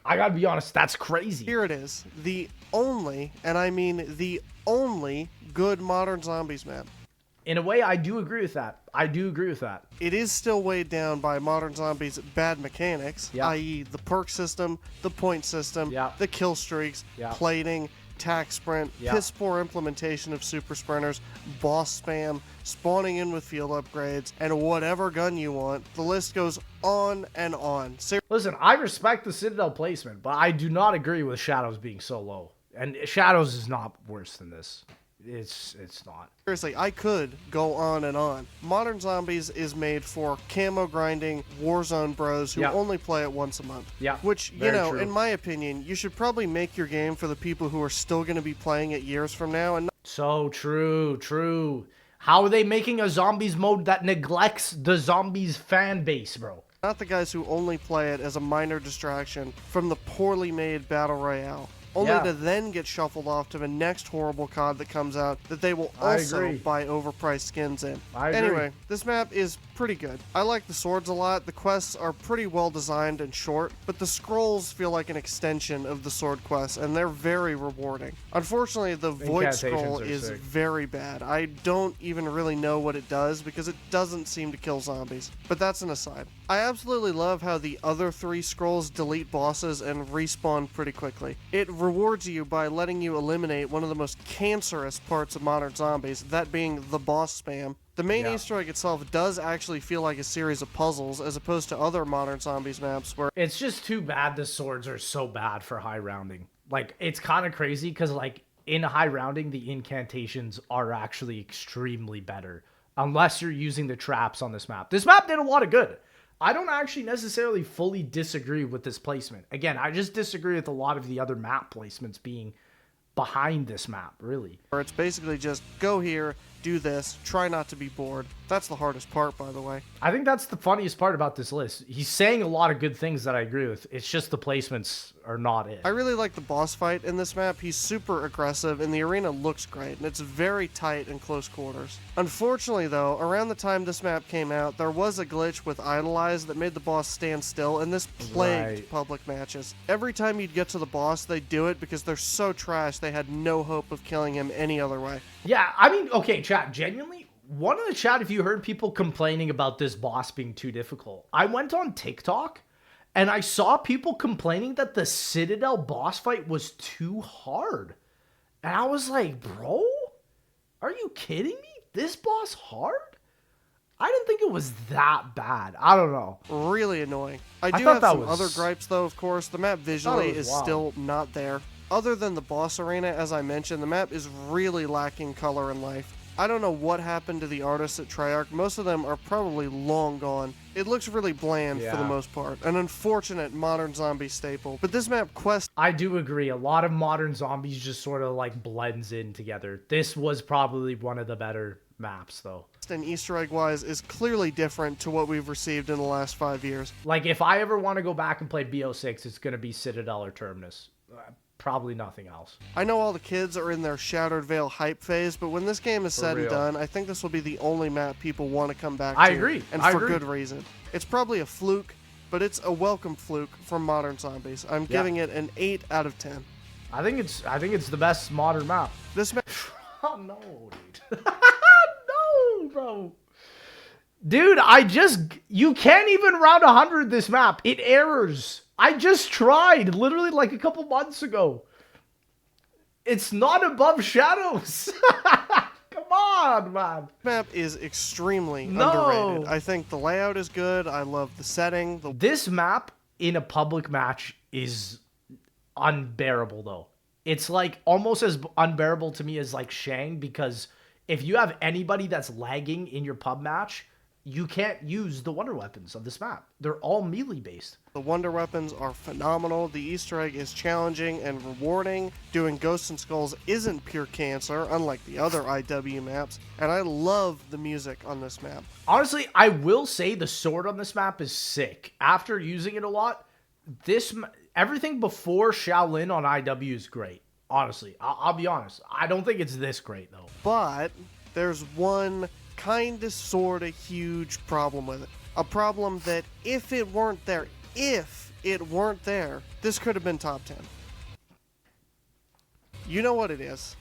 S1: I gotta be honest, that's crazy.
S2: here it is. The only, and I mean the only, good modern zombies map.
S1: In a way, I do agree with that. I do agree with that.
S2: It is still weighed down by modern zombies' bad mechanics,
S1: Yeah.
S2: i.e. the perk system, the point system,
S1: Yeah.
S2: the kill streaks,
S1: Yeah.
S2: plating, tack sprint,
S1: Yeah.
S2: piss poor implementation of super sprinters, boss spam, spawning in with field upgrades, and whatever gun you want. The list goes on and on.
S1: Listen, I respect the Citadel placement, but I do not agree with Shadows being so low. And Shadows is not worse than this. It's not.
S2: Seriously, I could go on and on. Modern Zombies is made for camo grinding Warzone bros who
S1: Yeah.
S2: only play it once a month.
S1: Yeah,
S2: Which, you
S1: very
S2: know,
S1: true.
S2: in my opinion, you should probably make your game for the people who are still going to be playing it years from now and
S1: So true, true. How are they making a zombies mode that neglects the zombies fan base, bro?
S2: not the guys who only play it as a minor distraction from the poorly made Battle Royale. Only
S1: Yeah.
S2: to then get shuffled off to the next horrible COD that comes out that they will
S1: I
S2: also
S1: agree.
S2: buy overpriced skins in.
S1: I agree.
S2: Anyway, this map is pretty good. I like the swords a lot. The quests are pretty well designed and short, but the scrolls feel like an extension of the sword quests, and they're very rewarding. Unfortunately, the void
S1: Incantations
S2: scroll
S1: are
S2: is
S1: sick.
S2: very bad. I don't even really know what it does because it doesn't seem to kill zombies. But that's an aside. I absolutely love how the other 3 scrolls delete bosses and respawn pretty quickly. It rewards you by letting you eliminate one of the most cancerous parts of modern zombies, that being the boss spam. The main
S1: Yeah.
S2: Easter egg itself does actually feel like a series of puzzles as opposed to other modern zombies maps where
S1: It's just too bad the swords are so bad for high rounding. Like, it's kind of crazy because, like, in high rounding, the incantations are actually extremely better unless you're using the traps on this map. This map did a lot of good. I don't actually necessarily fully disagree with this placement. Again, I just disagree with a lot of the other map placements being behind this map, really.
S2: Or it's basically just go here, do this, try not to be bored. That's the hardest part, by the way.
S1: I think that's the funniest part about this list. He's saying a lot of good things that I agree with. It's just the placements are not it.
S2: I really like the boss fight in this map. He's super aggressive and the arena looks great and it's very tight in close quarters. Unfortunately though, around the time this map came out, there was a glitch with Idolize that made the boss stand still, and this plagued public matches. Every time you'd get to the boss, they'd do it because they're so trash they had no hope of killing him any other way.
S1: Yeah, I mean, okay, chat, genuinely, one in the chat, if you heard people complaining about this boss being too difficult, I went on TikTok and I saw people complaining that the Citadel boss fight was too hard. And I was like, bro, are you kidding me? This boss hard? I didn't think it was that bad. I don't know.
S2: Really annoying. I do
S1: thought
S2: have some
S1: that
S2: other
S1: was-
S2: gripes though, of course. The map visually is
S1: wild.
S2: still not there. Other than the boss arena, as I mentioned, the map is really lacking color and life. I don't know what happened to the artists at Treyarch. Most of them are probably long gone. It looks really bland for the
S1: Yeah.
S2: most part. An unfortunate modern zombie staple. But this map quest
S1: I do agree. A lot of modern zombies just sort of like blends in together. This was probably one of the better maps though.
S2: and Easter egg wise is clearly different to what we've received in the last 5 years.
S1: Like if I ever want to go back and play BO6, it's going to be Citadel or Terminus. Probably nothing else.
S2: I know all the kids are in their Shattered Veil hype phase, but when this game is said and
S1: real.
S2: done, I think this will be the only map people want to come back
S1: I
S2: to.
S1: agree.
S2: And
S1: I
S2: for
S1: agree.
S2: good reason. It's probably a fluke, but it's a welcome fluke from Modern Zombies. I'm giving it an 8 out of 10.
S1: I think it's the best modern map.
S2: This map
S1: Oh no, dude. No, bro. Dude, you can't even round 100 this map. It errors. I just tried literally like a couple months ago. It's not above shadows. Come on, man.
S2: map is extremely
S1: No.
S2: underrated. I think the layout is good. I love the setting.
S1: This map in a public match is unbearable though. It's like almost as unbearable to me as like Shang, because if you have anybody that's lagging in your pub match, you can't use the wonder weapons of this map. They're all melee based.
S2: The wonder weapons are phenomenal. The Easter egg is challenging and rewarding. Doing Ghosts and Skulls isn't pure cancer, unlike the other IW maps. And I love the music on this map.
S1: Honestly, I will say the sword on this map is sick. After using it a lot, everything before Shaolin on IW is great. Honestly, I'll be honest. I don't think it's this great though.
S2: But there's one kinda sorta huge problem with it. A problem that if it weren't there, this could have been top 10. You know what it is.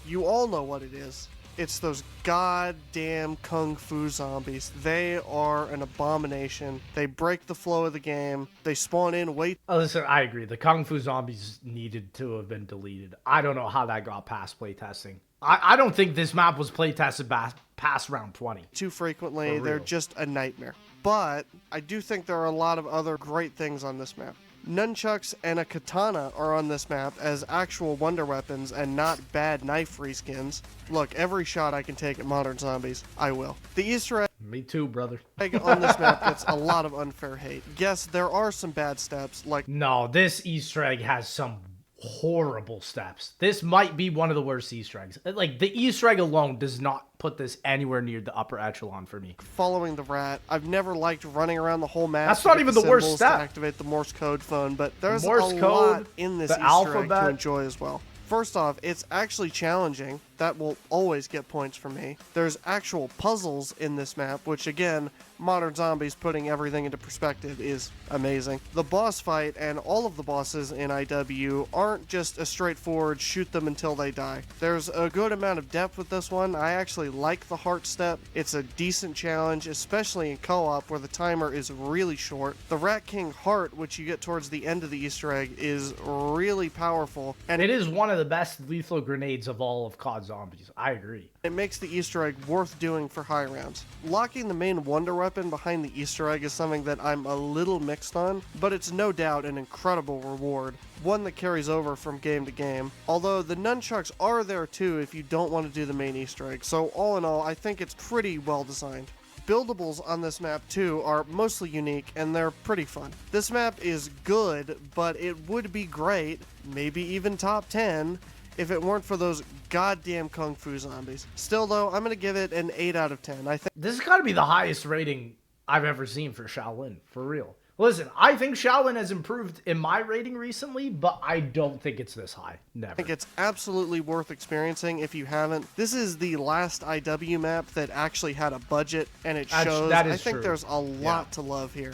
S2: You all know what it is. It's those goddamn Kung Fu zombies. They are an abomination. They break the flow of the game. They spawn in way
S1: Oh, listen, I agree. The Kung Fu Zombies needed to have been deleted. I don't know how that got past playtesting. I don't think this map was playtested past round 20.
S2: too frequently.
S1: For
S2: They're
S1: real.
S2: just a nightmare. But I do think there are a lot of other great things on this map. Nunchucks and a katana are on this map as actual wonder weapons and not bad knife reskins. Look, every shot I can take at Modern Zombies, I will. The Easter
S1: Me too, brother.
S2: egg on this map gets a lot of unfair hate. Yes, there are some bad steps, like
S1: No, this Easter egg has some horrible steps. This might be one of the worst Easter eggs. Like, the Easter egg alone does not put this anywhere near the upper echelon for me.
S2: following the rat. I've never liked running around the whole map.
S1: That's
S2: to
S1: not
S2: get
S1: even the worst
S2: symbols
S1: step.
S2: To activate the Morse code phone, but there's
S1: Morse
S2: a
S1: code,
S2: lot in this
S1: the
S2: Easter egg to
S1: alphabet.
S2: enjoy as well. First off, it's actually challenging. That will always get points from me. There's actual puzzles in this map, which again, Modern Zombies putting everything into perspective is amazing. The boss fight and all of the bosses in IW aren't just a straightforward shoot them until they die. There's a good amount of depth with this one. I actually like the heart step. It's a decent challenge, especially in co-op where the timer is really short. The Rat King heart, which you get towards the end of the Easter egg, is really powerful. And
S1: It is one of the best lethal grenades of all of COD zombies. I agree.
S2: It makes the Easter egg worth doing for high rounds. Locking the main wonder weapon behind the Easter egg is something that I'm a little mixed on, but it's no doubt an incredible reward, one that carries over from game to game, although the nunchucks are there too if you don't want to do the main Easter egg, so all in all, I think it's pretty well designed. Buildables on this map too are mostly unique and they're pretty fun. This map is good, but it would be great, maybe even top 10, if it weren't for those goddamn Kung Fu zombies. Still though, I'm gonna give it an 8 out of 10. I think
S1: This has got to be the highest rating I've ever seen for Shaolin, for real. Listen, I think Shaolin has improved in my rating recently, but I don't think it's this high. Never.
S2: I think it's absolutely worth experiencing if you haven't. This is the last IW map that actually had a budget, and it shows.
S1: That is
S2: I think
S1: true.
S2: there's a lot to love here.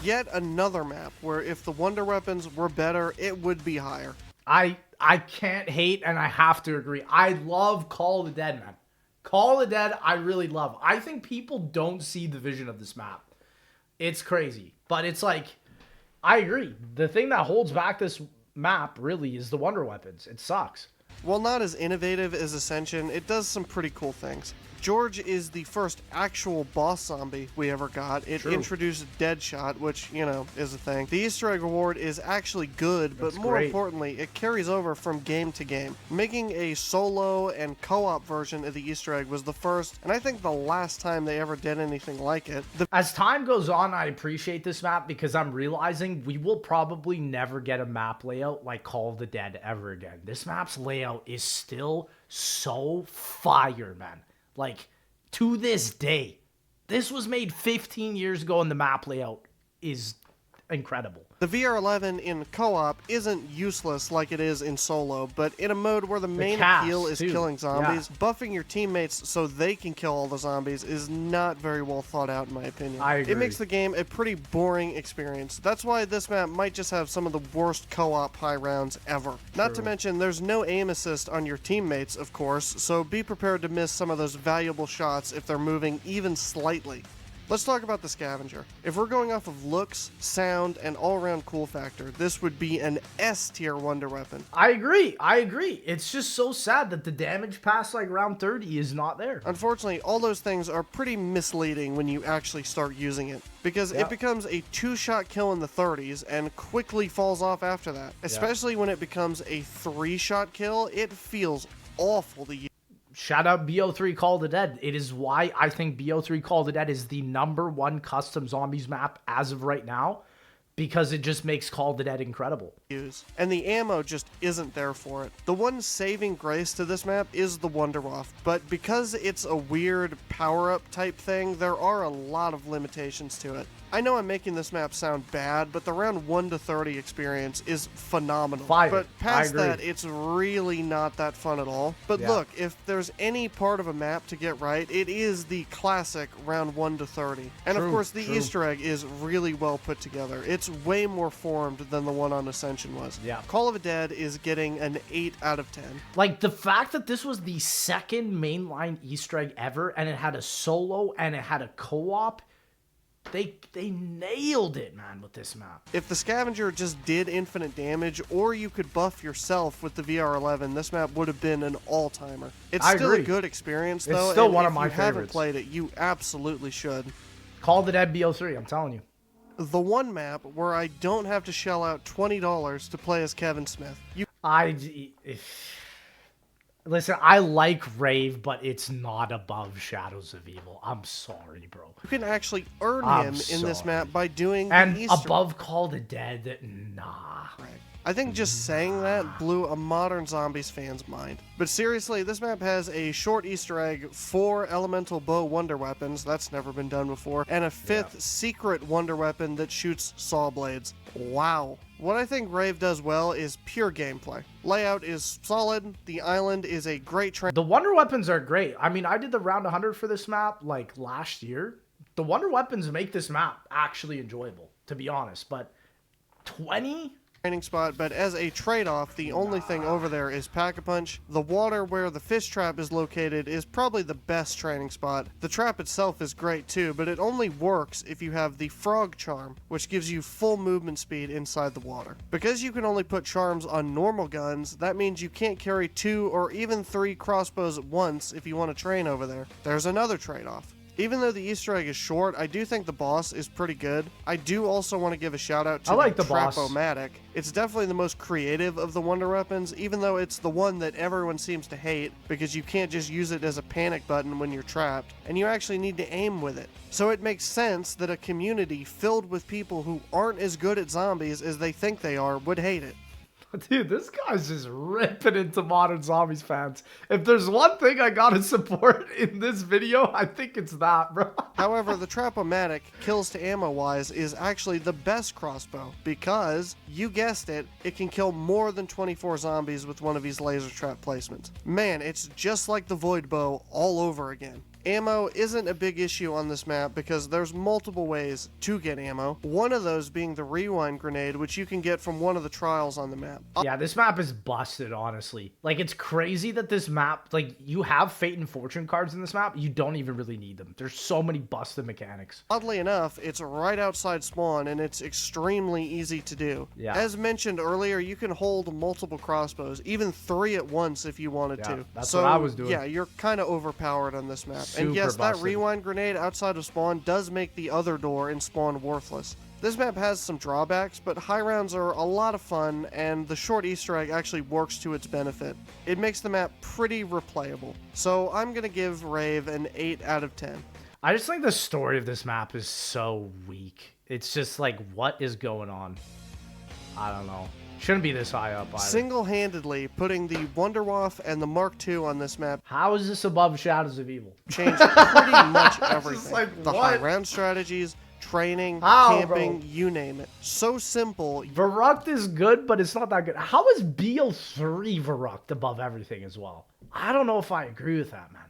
S2: Yet another map where if the wonder weapons were better, it would be higher.
S1: I can't hate, and I have to agree. I love Call of the Dead, man. Call of the Dead, I really love. I think people don't see the vision of this map. It's crazy. But it's like, I agree. The thing that holds back this map, really, is the wonder weapons. It sucks.
S2: While not as innovative as Ascension, it does some pretty cool things. George is the first actual boss zombie we ever got. It introduced Deadshot, which, you know, is a thing. The Easter egg reward is actually good, but more importantly, it carries over from game to game. Making a solo and co-op version of the Easter egg was the first, and I think the last time they ever did anything like it.
S1: As time goes on, I appreciate this map because I'm realizing we will probably never get a map layout like Call of the Dead ever again. This map's layout is still so fire, man. Like, to this day. This was made 15 years ago, and the map layout is incredible.
S2: The VR11 in co-op isn't useless like it is in solo, but in a mode where the main appeal is killing zombies, buffing your teammates so they can kill all the zombies is not very well thought out in my opinion.
S1: I agree.
S2: It makes the game a pretty boring experience. That's why this map might just have some of the worst co-op high rounds ever. Not to mention, there's no aim assist on your teammates, of course, so be prepared to miss some of those valuable shots if they're moving even slightly. Let's talk about the Scavenger. If we're going off of looks, sound, and all-around cool factor, this would be an S-tier wonder weapon.
S1: I agree. It's just so sad that the damage past like round 30 is not there.
S2: Unfortunately, all those things are pretty misleading when you actually start using it, because it becomes a 2-shot kill in the 30s and quickly falls off after that. Especially when it becomes a 3-shot kill, it feels awful to use.
S1: Shout out BO3 Call of the Dead. It is why I think BO3 Call of the Dead is the #1 custom zombies map as of right now, because it just makes Call of the Dead incredible.
S2: And the ammo just isn't there for it. The one saving grace to this map is the Wunderwaffe, but because it's a weird power-up type thing, there are a lot of limitations to it. I know I'm making this map sound bad, but the round 1 to 30 experience is phenomenal.
S1: Fire.
S2: But past that, it's really not that fun at all. But look, if there's any part of a map to get right, it is the classic round 1 to 30. And of course, the Easter egg is really well put together. It's way more formed than the one on Ascension was. Call of the Dead is getting an 8 out of 10.
S1: Like, the fact that this was the second mainline Easter egg ever, and it had a solo and it had a co-op, they nailed it, man, with this map.
S2: If the Scavenger just did infinite damage, or you could buff yourself with the VR11, this map would have been an all-timer. It's still a good experience, though.
S1: It's still
S2: and
S1: one
S2: if
S1: of my
S2: you haven't
S1: favorites.
S2: played it, you absolutely should.
S1: Call of the Dead BO3, I'm telling you.
S2: The one map where I don't have to shell out $20 to play as Kevin Smith.
S1: Listen, I like Rave, but it's not above Shadows of Evil. I'm sorry, bro.
S2: You can actually earn him in this map by doing
S1: and
S2: the Easter
S1: above Call of the Dead, nah.
S2: I think just saying that blew a modern Zombies fan's mind. But seriously, this map has a short Easter egg, 4 elemental bow wonder weapons, that's never been done before, and a 5th secret wonder weapon that shoots saw blades. Wow. What I think Rave does well is pure gameplay. Layout is solid, the island is a great
S1: The wonder weapons are great. I mean, I did the round 100 for this map like last year. The wonder weapons make this map actually enjoyable, to be honest, but 20
S2: training spot, but as a trade-off, the only thing over there is Pack-a-Punch. The water where the fish trap is located is probably the best training spot. The trap itself is great too, but it only works if you have the frog charm, which gives you full movement speed inside the water. Because you can only put charms on normal guns, that means you can't carry 2 or even 3 crossbows at once if you want to train over there. There's another trade-off. Even though the Easter egg is short, I do think the boss is pretty good. I do also want to give a shout out to the Trap-O-Matic. It's definitely the most creative of the wonder weapons, even though it's the one that everyone seems to hate, because you can't just use it as a panic button when you're trapped, and you actually need to aim with it. So it makes sense that a community filled with people who aren't as good at zombies as they think they are would hate it.
S1: Dude, this guy's just ripping into Modern Zombies fans. If there's one thing I gotta support in this video, I think it's that, bro.
S2: However, the Trap-O-Matic, kills to ammo-wise, is actually the best crossbow because, you guessed it, it can kill more than 24 zombies with one of these laser trap placements. Man, it's just like the Void Bow all over again. Ammo isn't a big issue on this map because there's multiple ways to get ammo. One of those being the rewind grenade, which you can get from one of the trials on the map.
S1: Yeah, this map is busted, honestly. Like, it's crazy that this map, like, you have Fate and Fortune cards in this map, you don't even really need them. There's so many busted mechanics.
S2: Oddly enough, it's right outside spawn and it's extremely easy to do.
S1: Yeah.
S2: As mentioned earlier, you can hold multiple crossbows, even 3 at once if you wanted to.
S1: That's what I was doing.
S2: Yeah, you're kind of overpowered on this map. And
S1: Super
S2: yes, that
S1: busted.
S2: rewind grenade outside of spawn does make the other door in spawn worthless. This map has some drawbacks, but high rounds are a lot of fun, and the short Easter egg actually works to its benefit. It makes the map pretty replayable. So I'm going to give Rave an 8 out of 10.
S1: I just think the story of this map is so weak. It's just like, what is going on? I don't know. Shouldn't be this high up either.
S2: Single-handedly putting the Wonderwaff and the Mark II on this map
S1: How is this above Shadows of Evil?
S2: changed pretty much everything.
S1: like,
S2: the
S1: what?
S2: high round strategies, training,
S1: How,
S2: camping,
S1: bro?
S2: you name it. So simple.
S1: Verrucht is good, but it's not that good. How is BO3 Verrucht above everything as well? I don't know if I agree with that, man.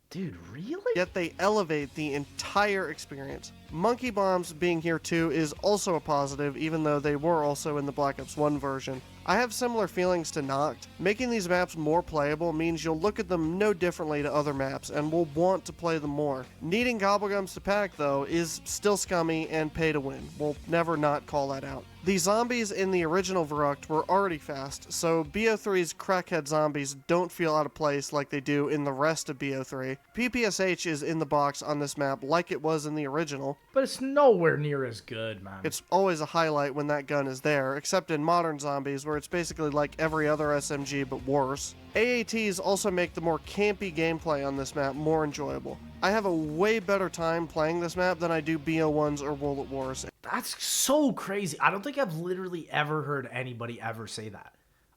S1: Dude, really?
S2: Yet they elevate the entire experience. Monkey Bombs being here too is also a positive, even though they were also in the Black Ops 1 version. I have similar feelings to Noct. Making these maps more playable means you'll look at them no differently to other maps and will want to play them more. Needing Gobblegums to pack, though, is still scummy and pay to win. We'll never not call that out. The zombies in the original Verrucht were already fast, so BO3's crackhead zombies don't feel out of place like they do in the rest of BO3. PPSH is in the box on this map like it was in the original.
S1: But it's nowhere near as good, man.
S2: It's always a highlight when that gun is there, except in modern zombies where it's basically like every other SMG but worse. AATs also make the more campy gameplay on this map more enjoyable. I have a way better time playing this map than I do BO1s or World at Wars.
S1: That's so crazy. I don't think I've literally ever heard anybody ever say that.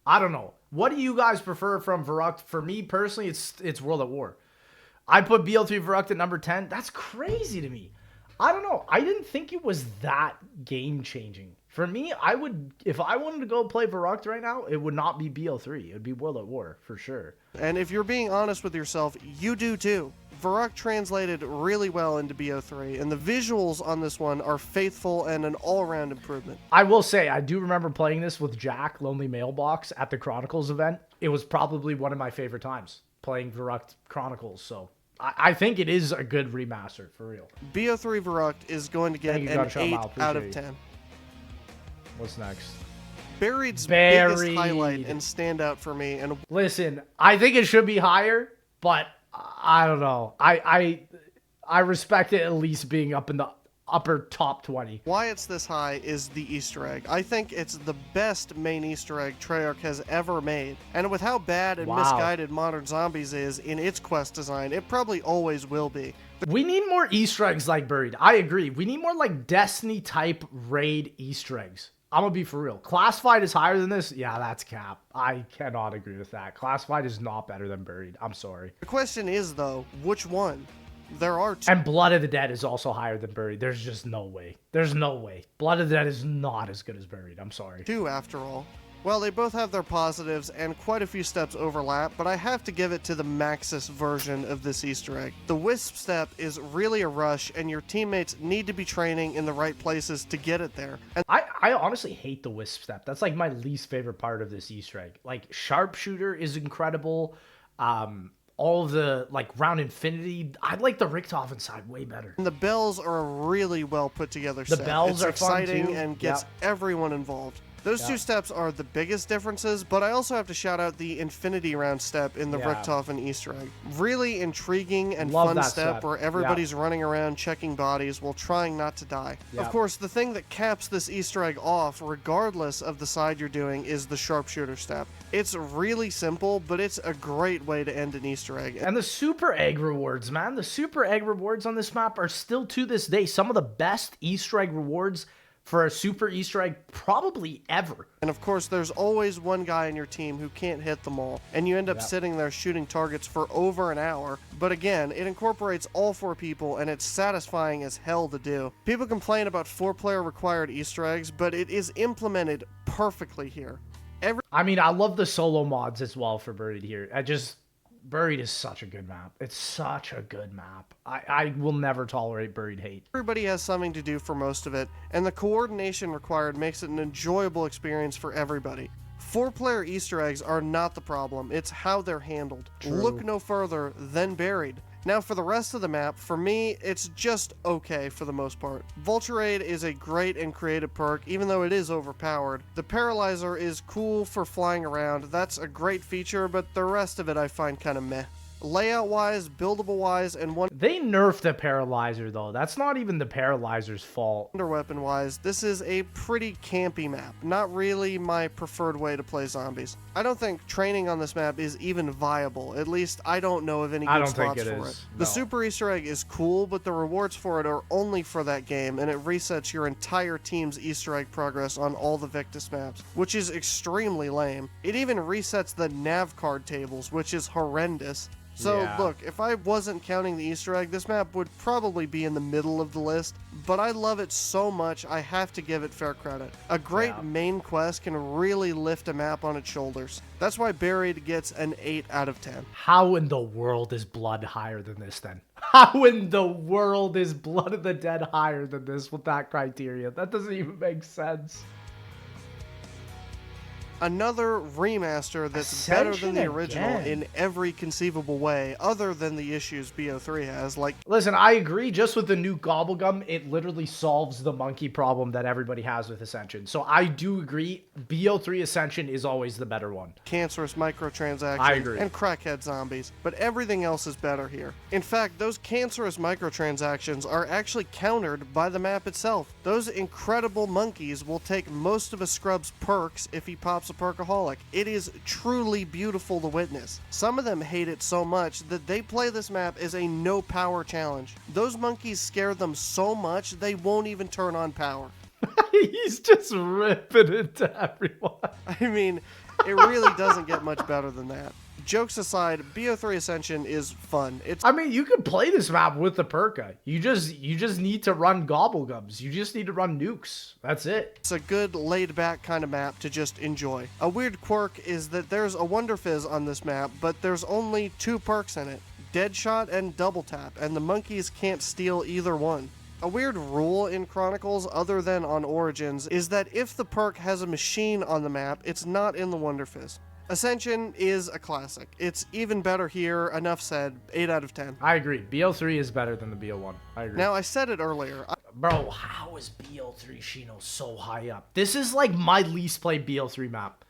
S1: I don't know. What do you guys prefer from Verrucht? For me personally, it's World at War. I put BL3 Verrucht at number 10. That's crazy to me. I don't know. I didn't think it was that game changing. For me, I would, if I wanted to go play Verrucht right now, it would not be BL3. It would be World at War for sure.
S2: And if you're being honest with yourself, you do too. Verrucht translated really well into BO3, and the visuals on this one are faithful and an all-around improvement.
S1: I will say, I do remember playing this with Jack, Lonely Mailbox, at the Chronicles event. It was probably one of my favorite times, playing Verrucht Chronicles, so I think it is a good remaster, for real.
S2: BO3 Verrucht is going to get
S1: Thank you,
S2: an
S1: Gunshot
S2: 8
S1: Mile.
S2: out of
S1: Appreciate
S2: 10.
S1: What's next?
S2: Buried's
S1: Buried.
S2: biggest highlight and standout for me, and
S1: Listen, I think it should be higher, but I don't know. I respect it at least being up in the upper top 20.
S2: why it's this high is the Easter egg. I think it's the best main Easter egg Treyarch has ever made. And with how bad and misguided Modern Zombies is in its quest design, it probably always will be.
S1: We need more Easter eggs like Buried. I agree. We need more like Destiny type raid Easter eggs. I'm gonna be for real. Classified is higher than this? Yeah, that's cap. I cannot agree with that. Classified is not better than Buried. I'm sorry.
S2: The question is, though, which one? There are two.
S1: And Blood of the Dead is also higher than Buried. There's just no way. There's no way. Blood of the Dead is not as good as Buried. I'm sorry.
S2: Two, after all. Well, they both have their positives, and quite a few steps overlap, but I have to give it to the Maxis version of this Easter egg. The Wisp step is really a rush, and your teammates need to be training in the right places to get it there. And
S1: I I honestly hate the wisp step. That's like my least favorite part of this Easter egg. Like sharpshooter is incredible. All of the like round infinity. I like the Richthofen side way better.
S2: And the bells are a really well put together set.
S1: Bells are
S2: exciting
S1: fun too.
S2: and gets everyone involved. Those two steps are the biggest differences, but I also have to shout out the infinity round step in the Richthofen Easter egg. Really intriguing and fun step where everybody's running around checking bodies while trying not to die. Of course, the thing that caps this Easter egg off, regardless of the side you're doing, is the sharpshooter step. It's really simple, but it's a great way to end an Easter egg.
S1: And the super egg rewards, man. The super egg rewards on this map are still to this day some of the best Easter egg rewards for a super Easter egg probably ever.
S2: And of course, there's always one guy in your team who can't hit them all, and you end up sitting there shooting targets for over an hour. But again, it incorporates all 4 people, and it's satisfying as hell to do. People complain about 4-player required Easter eggs, but it is implemented perfectly here.
S1: I mean, I love the solo mods as well for Buried here. Buried is such a good map. It's such a good map. I will never tolerate Buried hate.
S2: Everybody has something to do for most of it, and the coordination required makes it an enjoyable experience for everybody. 4-player Easter eggs are not the problem, it's how they're handled. Look no further than Buried. Now for the rest of the map, for me, it's just okay for the most part. Vulture Aid is a great and creative perk, even though it is overpowered. The Paralyzer is cool for flying around, that's a great feature, but the rest of it I find kinda meh. Layout-wise, buildable-wise, and
S1: They nerfed the Paralyzer, though. That's not even the Paralyzer's fault.
S2: Weapon-wise, this is a pretty campy map. Not really my preferred way to play zombies. I don't think training on this map is even viable. At least, I don't know of any good spots for it. The Super Easter Egg is cool, but the rewards for it are only for that game, and it resets your entire team's Easter egg progress on all the Victus maps, which is extremely lame. It even resets the nav card tables, which is horrendous. So, look, if I wasn't counting the Easter egg, this map would probably be in the middle of the list, but I love it so much, I have to give it fair credit. A great main quest can really lift a map on its shoulders. That's why Buried gets an 8 out of 10.
S1: How in the world is Blood higher than this, then? How in the world is Blood of the Dead higher than this with that criteria? That doesn't even make sense.
S2: Another remaster that's better than the original in every conceivable way, other than the issues BO3 has. Like,
S1: listen, I agree. Just with the new Gobblegum, it literally solves the monkey problem that everybody has with Ascension. So I do agree. BO3 Ascension is always the better one.
S2: Cancerous microtransactions.
S1: I agree.
S2: And crackhead zombies. But everything else is better here. In fact, those cancerous microtransactions are actually countered by the map itself. Those incredible monkeys will take most of a scrub's perks if he pops a perkaholic. It is truly beautiful to witness. Some of them hate it so much that they play this map as a no power challenge. Those monkeys scare them so much they won't even turn on power.
S1: He's just ripping into everyone.
S2: I mean, it really doesn't get much better than that. Jokes aside, BO3 Ascension is fun.
S1: I mean, you can play this map with the Perka. You just need to run Gobblegums. You just need to run nukes. That's it.
S2: It's a good laid-back kind of map to just enjoy. A weird quirk is that there's a Wonder Fizz on this map, but there's only 2 perks in it. Deadshot and Double Tap, and the monkeys can't steal either one. A weird rule in Chronicles, other than on Origins, is that if the perk has a machine on the map, it's not in the Wonder Fizz. Ascension is a classic. It's even better here. Enough said. 8 out of 10.
S1: I agree. BO3 is better than the BO1. I agree.
S2: Now, I said it earlier.
S1: Bro, how is BO3 Shino so high up? This is like my least played BO3 map.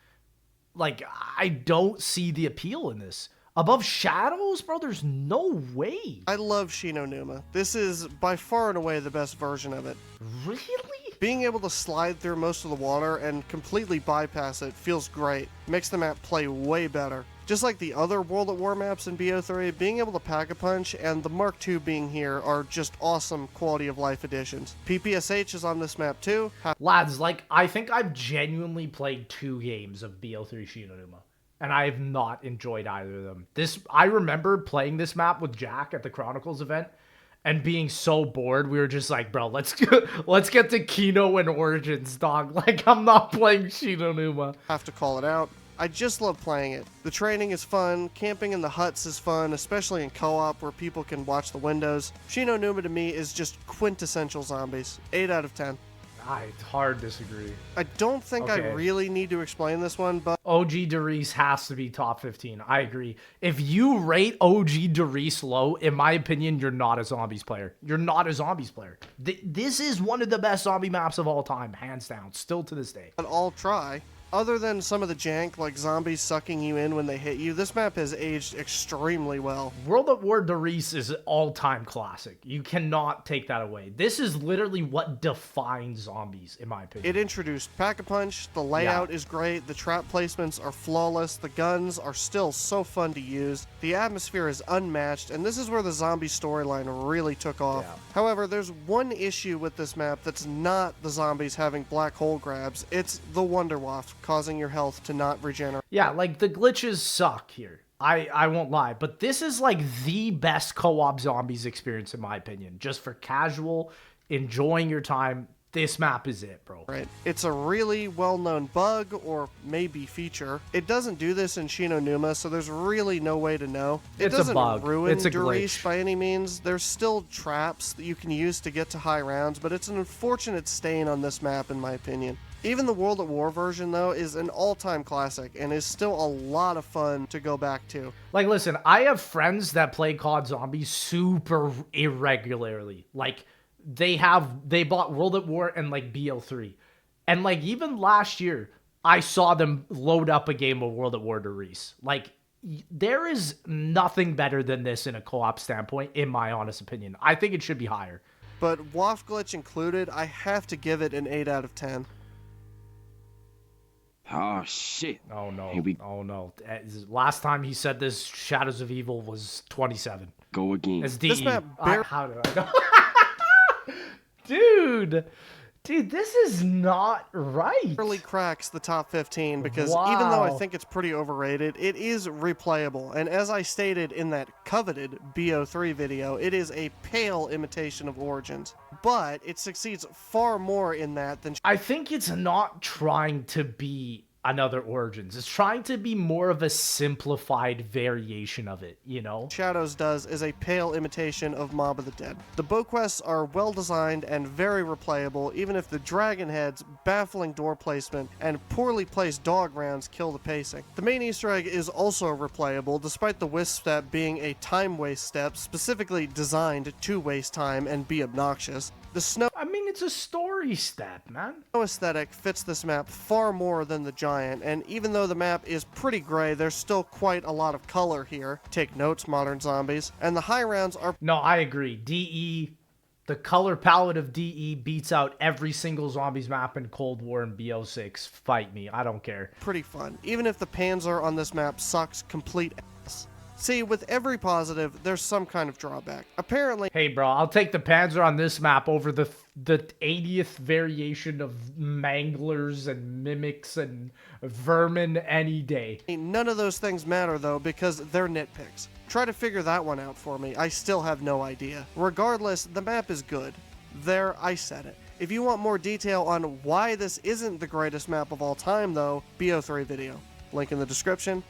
S1: Like, I don't see the appeal in this. Above Shadows, bro, there's no way.
S2: I love Shino Numa. This is by far and away the best version of it.
S1: Really?
S2: Being able to slide through most of the water and completely bypass it feels great. Makes the map play way better. Just like the other World at War maps in BO3, being able to pack a punch and the Mark II being here are just awesome quality of life additions. PPSH is on this map too.
S1: Lads, like, I think I've genuinely played 2 games of BO3 Shino Numa, and I have not enjoyed either of them. I remember playing this map with Jack at the Chronicles event and being so bored. We were just like, bro, let's get to Kino and Origins, dog. Like, I'm not playing Shino Numa.
S2: Have to call it out. I just love playing it. The training is fun, camping in the huts is fun, especially in co-op where people can watch the windows. Shino Numa to me is just quintessential zombies. 8 out of 10.
S1: I hard disagree.
S2: I don't think I
S1: Okay.
S2: really need to explain this one, but
S1: OG Darius has to be top 15. I agree. If you rate OG Darius low, in my opinion, you're not a Zombies player. You're not a Zombies player. This is one of the best zombie maps of all time, hands down, still to this day.
S2: I'll try. Other than some of the jank, like zombies sucking you in when they hit you, this map has aged extremely well.
S1: World at War Darius is an all-time classic. You cannot take that away. This is literally what defines zombies, in my opinion.
S2: It introduced Pack-a-Punch, the layout is great, the trap placements are flawless, the guns are still so fun to use, the atmosphere is unmatched, and this is where the zombie storyline really took off.
S1: Yeah.
S2: However, there's one issue with this map that's not the zombies having black hole grabs, it's the Wonder Waft causing your health to not regenerate.
S1: Yeah, like the glitches suck here. I won't lie, but this is like the best co-op zombies experience in my opinion. Just for casual, enjoying your time, this map is it, bro.
S2: Right. It's a really well-known bug, or maybe feature. It doesn't do this in Shinonuma, so there's really no way to know. It
S1: It's a
S2: doesn't
S1: bug.
S2: ruin
S1: It's a
S2: Darius
S1: glitch.
S2: by any means. There's still traps that you can use to get to high rounds, but it's an unfortunate stain on this map in my opinion. Even the World at War version, though, is an all-time classic and is still a lot of fun to go back to.
S1: Like, listen, I have friends that play COD Zombies super irregularly. Like, they bought World at War and, like, BO3. And, like, even last year, I saw them load up a game of World at War Darius. Like, there is nothing better than this in a co-op standpoint, in my honest opinion. I think it should be higher.
S2: But Waft Glitch included, I have to give it an 8 out of 10.
S5: Oh shit.
S1: Oh, no.
S5: Here we
S1: Oh, no. Last time he said this, Shadows of Evil was 27.
S5: go again.
S1: It's DE.
S2: This map
S1: How did I know? Dude, this is not right.
S2: Barely cracks the top 15 because even though I
S1: Wow.
S2: think it's pretty overrated, it is replayable. And as I stated in that coveted BO3 video, it is a pale imitation of Origins. But it succeeds far more in that than
S1: I think it's not trying to be another Origins. It's trying to be more of a simplified variation of it, you know?
S2: Shadows does is a pale imitation of Mob of the Dead. The bow quests are well designed and very replayable, even if the dragon heads, baffling door placement, and poorly placed dog rounds kill the pacing. The main Easter egg is also replayable, despite the wisp step being a time waste step specifically designed to waste time and be obnoxious. The snow
S1: I mean, it's a story step, man.
S2: aesthetic fits this map far more than the Giant, and even though the map is pretty gray, there's still quite a lot of color here. Take notes, modern zombies. And the high rounds are
S1: No, I agree. DE, the color palette of DE beats out every single Zombies map in Cold War and BO6. Fight me, I don't care.
S2: pretty fun, even if the Panzer on this map sucks complete ass. See, with every positive, there's some kind of drawback. Apparently,
S1: Hey, bro, I'll take the Panzer on this map over the 80th variation of Manglers and Mimics and Vermin any day.
S2: none of those things matter though because they're nitpicks. Try to figure that one out for me, I still have no idea. Regardless, the map is good. There, I said it. If you want more detail on why this isn't the greatest map of all time though, BO3 video. Link in the description.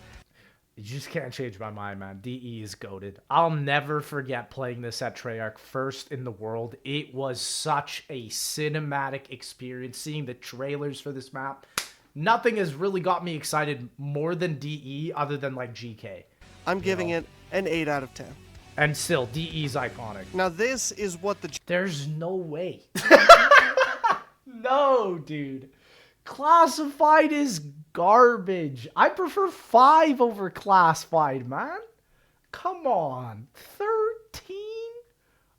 S1: You just can't change my mind, man. DE is goated. I'll never forget playing this at Treyarch, first in the world. It was such a cinematic experience, seeing the trailers for this map. Nothing has really got me excited more than DE other than like GK.
S2: I'm giving it an 8 out of 10.
S1: And still, DE's iconic.
S2: Now this is what the
S1: There's no way. No, dude. Classified is garbage. I prefer 5 over classified, man. Come on. 13?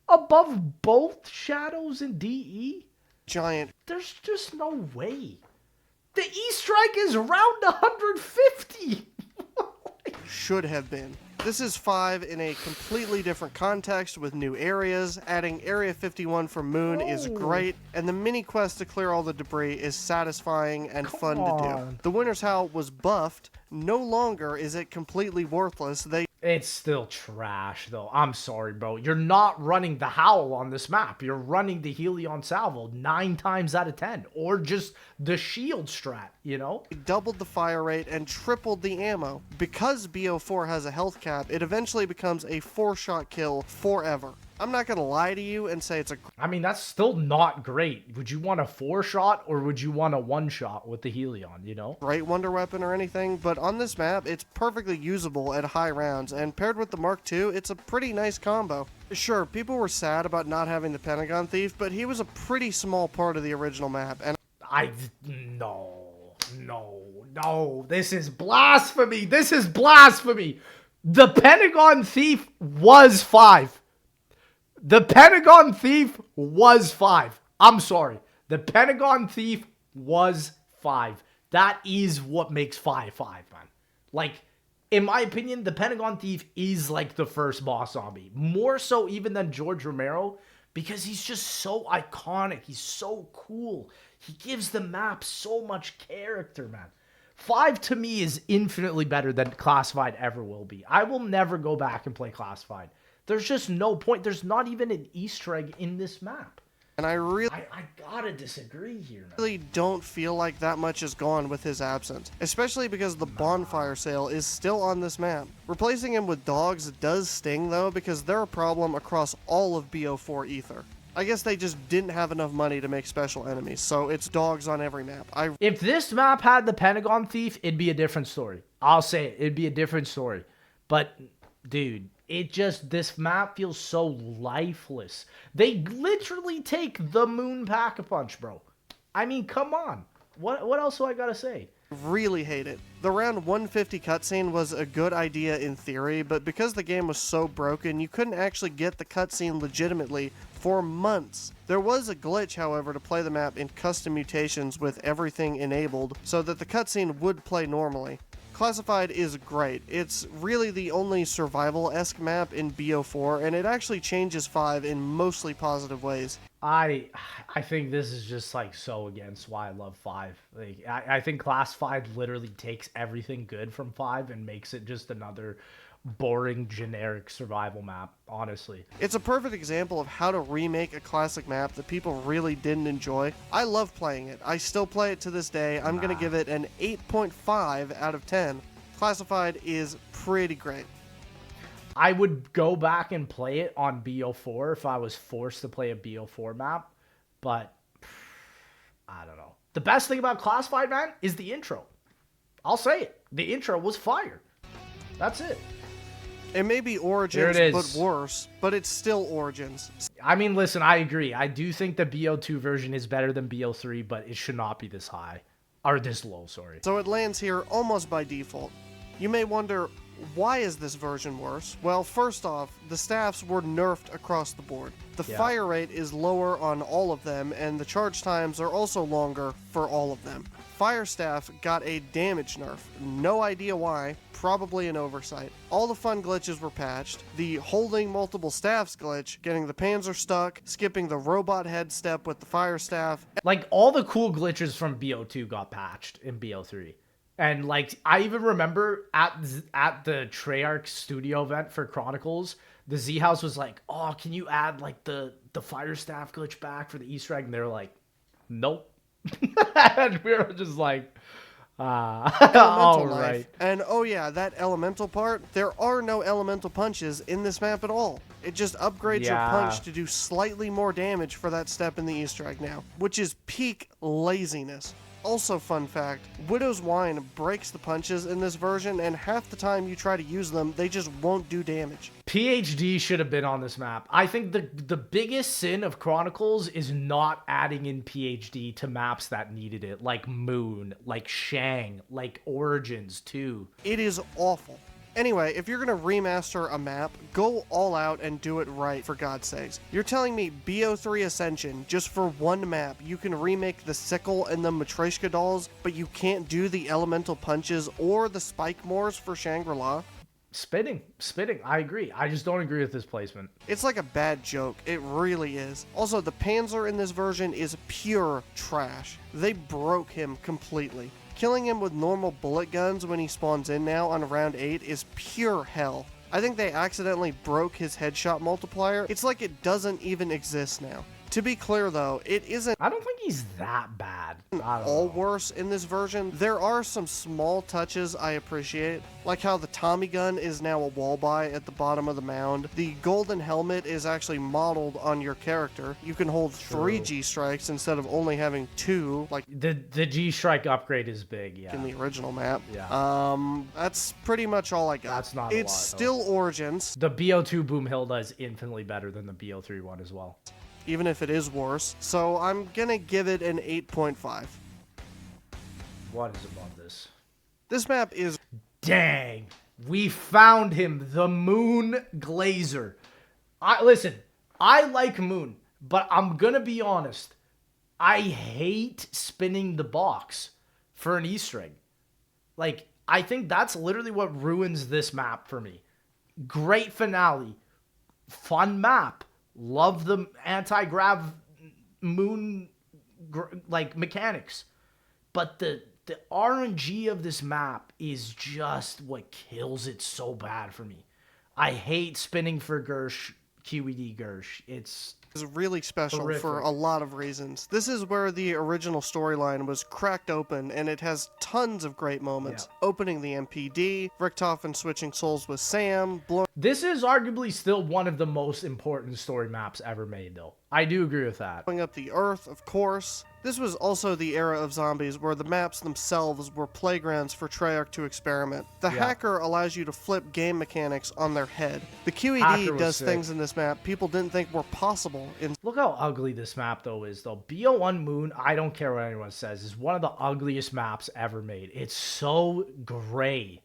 S1: Above both Shadows and DE?
S2: Giant
S1: There's just no way. The E-Strike is around 150.
S2: should have been. This is 5 in a completely different context with new areas. Adding Area 51 for Moon is great, and the mini quest to clear all the debris is satisfying and fun to do.
S1: on.
S2: The Winter's Howl was buffed. No longer is it completely worthless.
S1: It's still trash, though. I'm sorry, bro. You're not running the Howl on this map. You're running the Helion Salvo 9 times out of 10. Or just the shield strat, you know?
S2: doubled the fire rate and tripled the ammo. Because BO4 has a health cap, it eventually becomes a 4-shot kill forever. I'm not gonna lie to you and say it's a
S1: I mean, that's still not great. Would you want a 4-shot or would you want a 1-shot with the Helion, you know?
S2: great wonder weapon or anything, but on this map, it's perfectly usable at high rounds, and paired with the Mark II, it's a pretty nice combo. Sure, people were sad about not having the Pentagon Thief, but he was a pretty small part of the original map, and
S1: No. This is blasphemy. This is blasphemy. The Pentagon Thief was 5. The Pentagon Thief was 5. I'm sorry. The Pentagon Thief was 5. That is what makes 5, man. Like, in my opinion, the Pentagon Thief is like the first boss zombie. More so even than George Romero, because he's just so iconic. He's so cool. He gives the map so much character, man. 5 to me is infinitely better than Classified ever will be. I will never go back and play Classified. There's just no point. There's not even an Easter egg in this map.
S2: I really
S1: I gotta disagree here, man.
S2: really don't feel like that much is gone with his absence, especially because the bonfire sale is still on this map. Replacing him with dogs does sting though, because they're a problem across all of BO4 Ether. I guess they just didn't have enough money to make special enemies, so it's dogs on every map.
S1: If this map had the Pentagon Thief, it'd be a different story. I'll say it. It'd be a different story. But, dude, this map feels so lifeless. They literally take the moon Pack-a-Punch, bro. I mean, come on. What else do I gotta say?
S2: Really hate it. The round 150 cutscene was a good idea in theory, but because the game was so broken, you couldn't actually get the cutscene legitimately for months. There was a glitch, however, to play the map in custom mutations with everything enabled, so that the cutscene would play normally. Classified is great. It's really the only survival-esque map in BO4, and it actually changes 5 in mostly positive ways.
S1: I think this is just like so against why I love 5. Like I think Classified literally takes everything good from 5 and makes it just another boring generic survival map, honestly.
S2: It's a perfect example of how to remake a classic map that people really didn't enjoy. I love playing it. I still play it to this day. I'm going to give it an 8.5 out of 10. Classified is pretty great.
S1: I would go back and play it on BO4 if I was forced to play a BO4 map, but I don't know. The best thing about Classified, man, is the intro. I'll say it. The intro was fire. That's it.
S2: It may be Origins, but worse, but it's still Origins.
S1: I mean, listen, I agree. I do think the BO2 version is better than BO3, but it should not be this high. Or this low, sorry.
S2: So it lands here almost by default. You may wonder, why is this version worse? Well, first off, the staffs were nerfed across the board. The fire rate is lower on all of them, and the charge times are also longer for all of them. Fire staff got a damage nerf. No idea why. Probably an oversight. All the fun glitches were patched. The holding multiple staffs glitch, getting the Panzer stuck, skipping the robot head step with the fire staff.
S1: Like, all the cool glitches from BO2 got patched in BO3. And, like, I even remember at the Treyarch studio event for Chronicles, the Z-House was like, oh, can you add, like, the fire staff glitch back for the Easter egg? And they were like, nope. And we were just like, all right.
S2: And oh yeah, that elemental part, there are no elemental punches in this map at all. It just upgrades your punch to do slightly more damage for that step in the Easter egg now, which is peak laziness. Also, fun fact, Widow's Wine breaks the punches in this version, and half the time you try to use them, they just won't do damage.
S1: PhD should have been on this map. I think the biggest sin of Chronicles is not adding in PhD to maps that needed it, like Moon, like Shang, like Origins too.
S2: It is awful. Anyway, if you're gonna remaster a map, go all out and do it right, for God's sakes. You're telling me BO3 Ascension, just for one map, you can remake the Sickle and the Matryoshka dolls, but you can't do the elemental punches or the spike mores for Shangri-La?
S1: Spitting. I agree. I just don't agree with this placement.
S2: It's like a bad joke. It really is. Also, the Panzer in this version is pure trash. They broke him completely. Killing him with normal bullet guns when he spawns in now on round 8 is pure hell. I think they accidentally broke his headshot multiplier. It's like it doesn't even exist now. To be clear though, it isn't
S1: I don't think he's that bad. I don't
S2: all
S1: know.
S2: worse in this version. There are some small touches I appreciate, like how the Tommy gun is now a wall buy at the bottom of the mound. The golden helmet is actually modeled on your character. You can hold 3 G-strikes instead of only having 2, like
S1: The G-Strike upgrade is big, yeah.
S2: in the original map.
S1: Yeah.
S2: That's pretty much all I got.
S1: That's not a
S2: It's
S1: lot, though.
S2: still Origins,
S1: The BO2 Boomhilda is infinitely better than the BO3 one as well.
S2: even if it is worse. So I'm gonna give it an 8.5.
S1: What is above this?
S2: This map is
S1: Dang, we found him, the Moon Glazer. Listen, I like Moon, but I'm gonna be honest. I hate spinning the box for an Easter egg. Like, I think that's literally what ruins this map for me. Great finale, fun map. Love the anti-grav moon like mechanics, but the RNG of this map is just what kills it so bad for me. I hate spinning for Gersh, QED Gersh. It's
S2: really special
S1: horrific.
S2: for a lot of reasons. This is where the original storyline was cracked open, and it has tons of great moments. Opening the MPD, Richtofen switching souls with Sam,
S1: This is arguably still one of the most important story maps ever made, though. I do agree with that.
S2: blowing up the Earth, of course. This was also the era of zombies where the maps themselves were playgrounds for Treyarch to experiment. The hacker allows you to flip game mechanics on their head. The
S1: Hacker
S2: QED
S1: was
S2: does
S1: sick.
S2: things in this map people didn't think were possible in
S1: Look how ugly this map, though, is, though. BO1 Moon, I don't care what anyone says, is one of the ugliest maps ever made. It's so gray.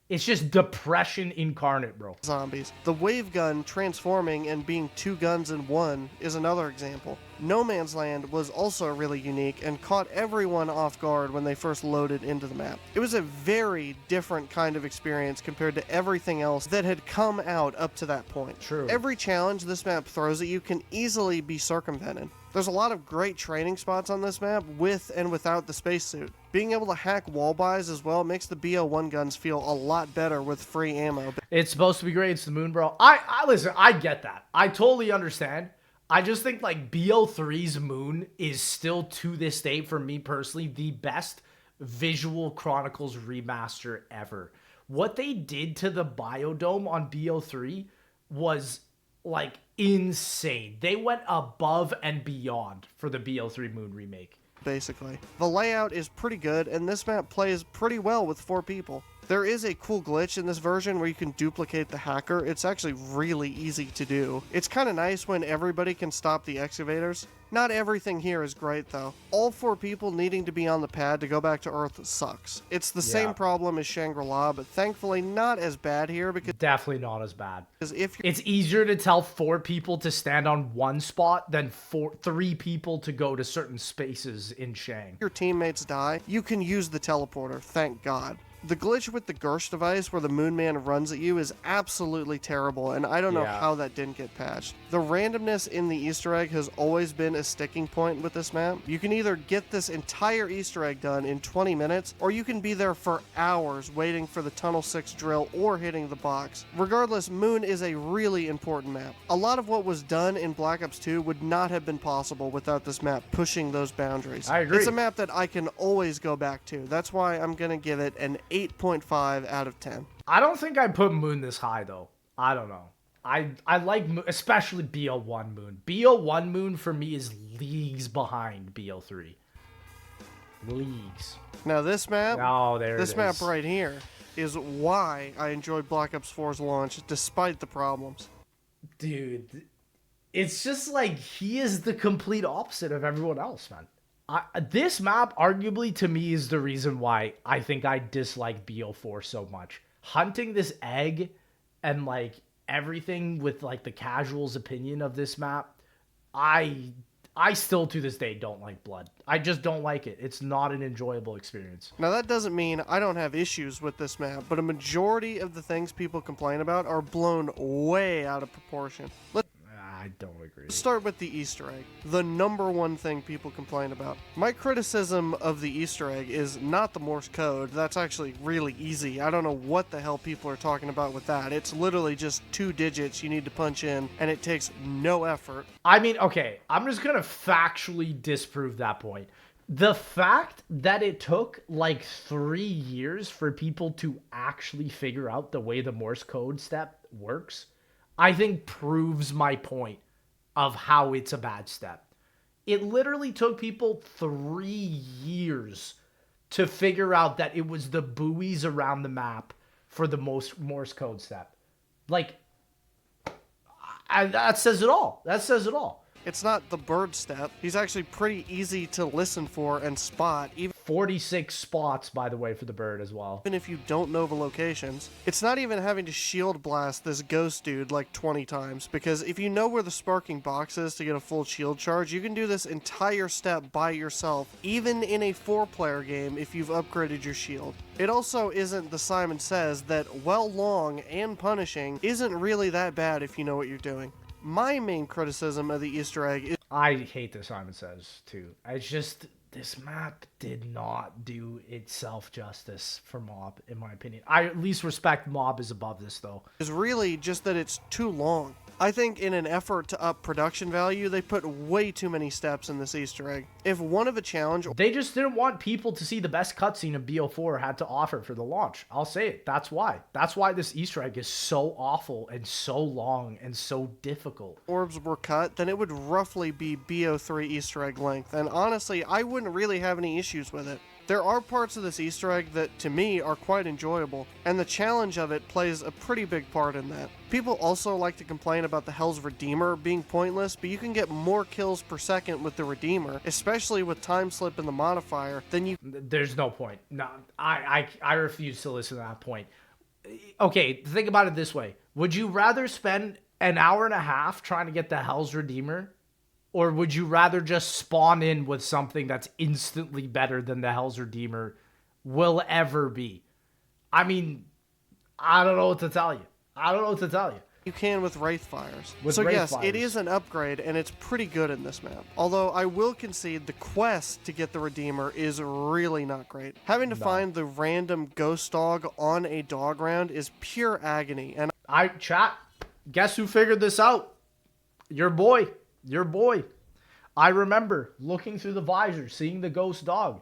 S1: It's just depression incarnate, bro.
S2: zombies. The wave gun transforming and being 2 guns in 1 is another example. No Man's Land was also really unique and caught everyone off guard when they first loaded into the map. It was a very different kind of experience compared to everything else that had come out up to that point.
S1: True.
S2: Every challenge this map throws at you can easily be circumvented. There's a lot of great training spots on this map with and without the spacesuit. Being able to hack wall buys as well makes the BO1 guns feel a lot better with free ammo.
S1: It's supposed to be great. It's the moon, bro. I listen, I get that. I totally understand. I just think like BO3's moon is still to this day, for me personally, the best Visual Chronicles remaster ever. What they did to the biodome on BO3 was like insane. They went above and beyond for the BO3 Moon remake.
S2: Basically. The layout is pretty good, and this map plays pretty well with 4 people. There is a cool glitch in this version where you can duplicate the hacker. It's actually really easy to do. It's kind of nice when everybody can stop the excavators. Not everything here is great though. All 4 people needing to be on the pad to go back to Earth sucks. It's the same problem as Shangri-La, but thankfully not as bad here because
S1: Definitely not as bad.
S2: if
S1: It's easier to tell 4 people to stand on one spot than 3 people to go to certain spaces in Shang.
S2: your teammates die, you can use the teleporter, thank God. The glitch with the Gersh device where the Moon Man runs at you is absolutely terrible, and I don't know how that didn't get patched. The randomness in the Easter egg has always been a sticking point with this map. You can either get this entire Easter egg done in 20 minutes, or you can be there for hours waiting for the Tunnel 6 drill or hitting the box. Regardless, Moon is a really important map. A lot of what was done in Black Ops 2 would not have been possible without this map pushing those boundaries.
S1: I agree.
S2: It's a map that I can always go back to. That's why I'm going to give it an 8.5 out of 10.
S1: I don't think I'd put Moon this high, though. I don't know. I like Moon, especially BO1 Moon. BO1 Moon for me is leagues behind BO3. Leagues.
S2: Now this map,
S1: Oh, there
S2: this
S1: it
S2: map
S1: is.
S2: right here is why I enjoyed Black Ops 4's launch despite the problems.
S1: Dude, it's just like he is the complete opposite of everyone else, man. This map, arguably, to me, is the reason why I think I dislike BO4 so much. Hunting this egg and, like, everything with, like, the casual's opinion of this map, I still, to this day, don't like Blood. I just don't like it. It's not an enjoyable experience.
S2: Now that doesn't mean I don't have issues with this map, but a majority of the things people complain about are blown way out of proportion.
S1: I don't agree.
S2: Let's start with the Easter egg. The number one thing people complain about. My criticism of the Easter egg is not the Morse code. That's actually really easy. I don't know what the hell people are talking about with that. It's literally just 2 digits you need to punch in, and it takes no effort.
S1: I mean, okay, I'm just going to factually disprove that point. The fact that it took like 3 years for people to actually figure out the way the Morse code step works, I think proves my point of how it's a bad step. It literally took people 3 years to figure out that it was the buoys around the map for the Morse code step. Like, that says it all. That says it all.
S2: It's not the bird step. He's actually pretty easy to listen for and spot, even
S1: 46 spots, by the way, for the bird as well.
S2: if you don't know the locations. It's not even having to shield blast this ghost dude like 20 times, because if you know where the sparking box is to get a full shield charge, you can do this entire step by yourself, even in a 4-player game if you've upgraded your shield. It also isn't the Simon Says that, while long and punishing, isn't really that bad if you know what you're doing. My main criticism of the Easter egg is
S1: I hate the Simon Says too. It's just, this map did not do itself justice for Mob, in my opinion. I at least respect Mob is above this, though.
S2: really just that it's too long. I think in an effort to up production value, they put way too many steps in this Easter egg. If one of a challenge...
S1: They just didn't want people to see the best cutscene of BO4 had to offer for the launch. I'll say it. That's why. That's why this Easter egg is so awful and so long and so difficult.
S2: Orbs were cut, then it would roughly be BO3 Easter egg length, and honestly, I wouldn't really have any issues with it. There are parts of this Easter egg that, to me, are quite enjoyable, and the challenge of it plays a pretty big part in that. People also like to complain about the Hell's Redeemer being pointless, but you can get more kills per second with the Redeemer, especially with time slip in the modifier, than you...
S1: There's no point. No, I refuse to listen to that point. Okay, think about it this way. Would you rather spend an hour and a half trying to get the Hell's Redeemer, or would you rather just spawn in with something that's instantly better than the Hell's Redeemer will ever be? I mean, I don't know what to tell you. I don't know what to tell you.
S2: You can with Wraithfires.
S1: With
S2: so yes,
S1: Wraithfires.
S2: it is an upgrade, and it's pretty good in this map. Although I will concede the quest to get the Redeemer is really not great. Having to find the random ghost dog on a dog round is pure agony, and
S1: Chat, guess who figured this out? Your boy. Your boy. I remember looking through the visor, seeing the ghost dog.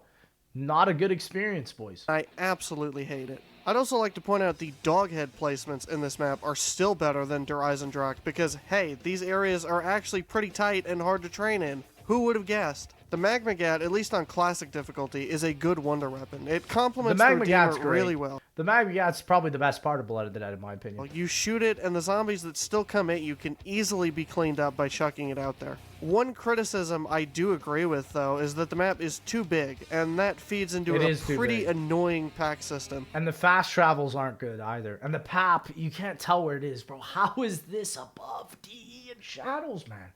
S1: Not a good experience, boys.
S2: I absolutely hate it. I'd also like to point out the dog head placements in this map are still better than Der Eisendrache because, hey, these areas are actually pretty tight and hard to train in. Who would have guessed? The Magma Gat, at least on classic difficulty, is a good wonder weapon. It complements the Redeemer really well.
S1: The Magma Gat's probably the best part of Blood of the Dead, in my opinion.
S2: You shoot it, and the zombies that still come at you can easily be cleaned up by chucking it out there. One criticism I do agree with, though, is that the map is too big, and that feeds into a pretty annoying pack system.
S1: And the fast travels aren't good either. And the PAP, you can't tell where it is, bro. How is this above DE and Shadows, man?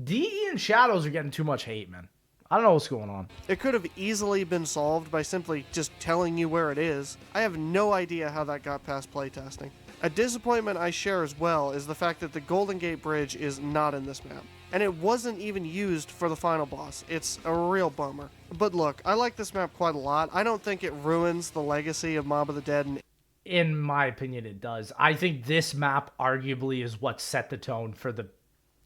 S1: DE and Shadows are getting too much hate, man. I don't know what's going on.
S2: It could have easily been solved by simply just telling you where it is. I have no idea how that got past playtesting. A disappointment I share as well is the fact that the Golden Gate Bridge is not in this map. And it wasn't even used for the final boss. It's a real bummer. But look, I like this map quite a lot. I don't think it ruins the legacy of Mob of the Dead.
S1: In my opinion, it does. I think this map arguably is what set the tone for the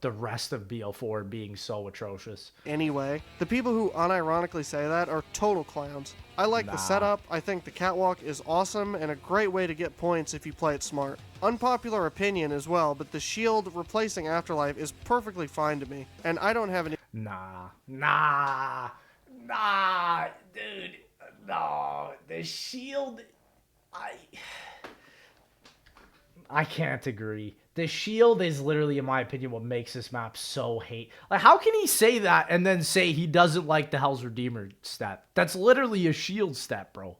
S1: rest of BO4 being so atrocious.
S2: Anyway, the people who unironically say that are total clowns. I like the setup, I think the catwalk is awesome and a great way to get points if you play it smart. Unpopular opinion as well, but the shield replacing Afterlife is perfectly fine to me, and I don't have any...
S1: Nah, dude, no, the shield, I can't agree. The shield is literally, in my opinion, what makes this map so hate. Like, how can he say that and then say he doesn't like the Hell's Redeemer step? That's literally a shield step, bro.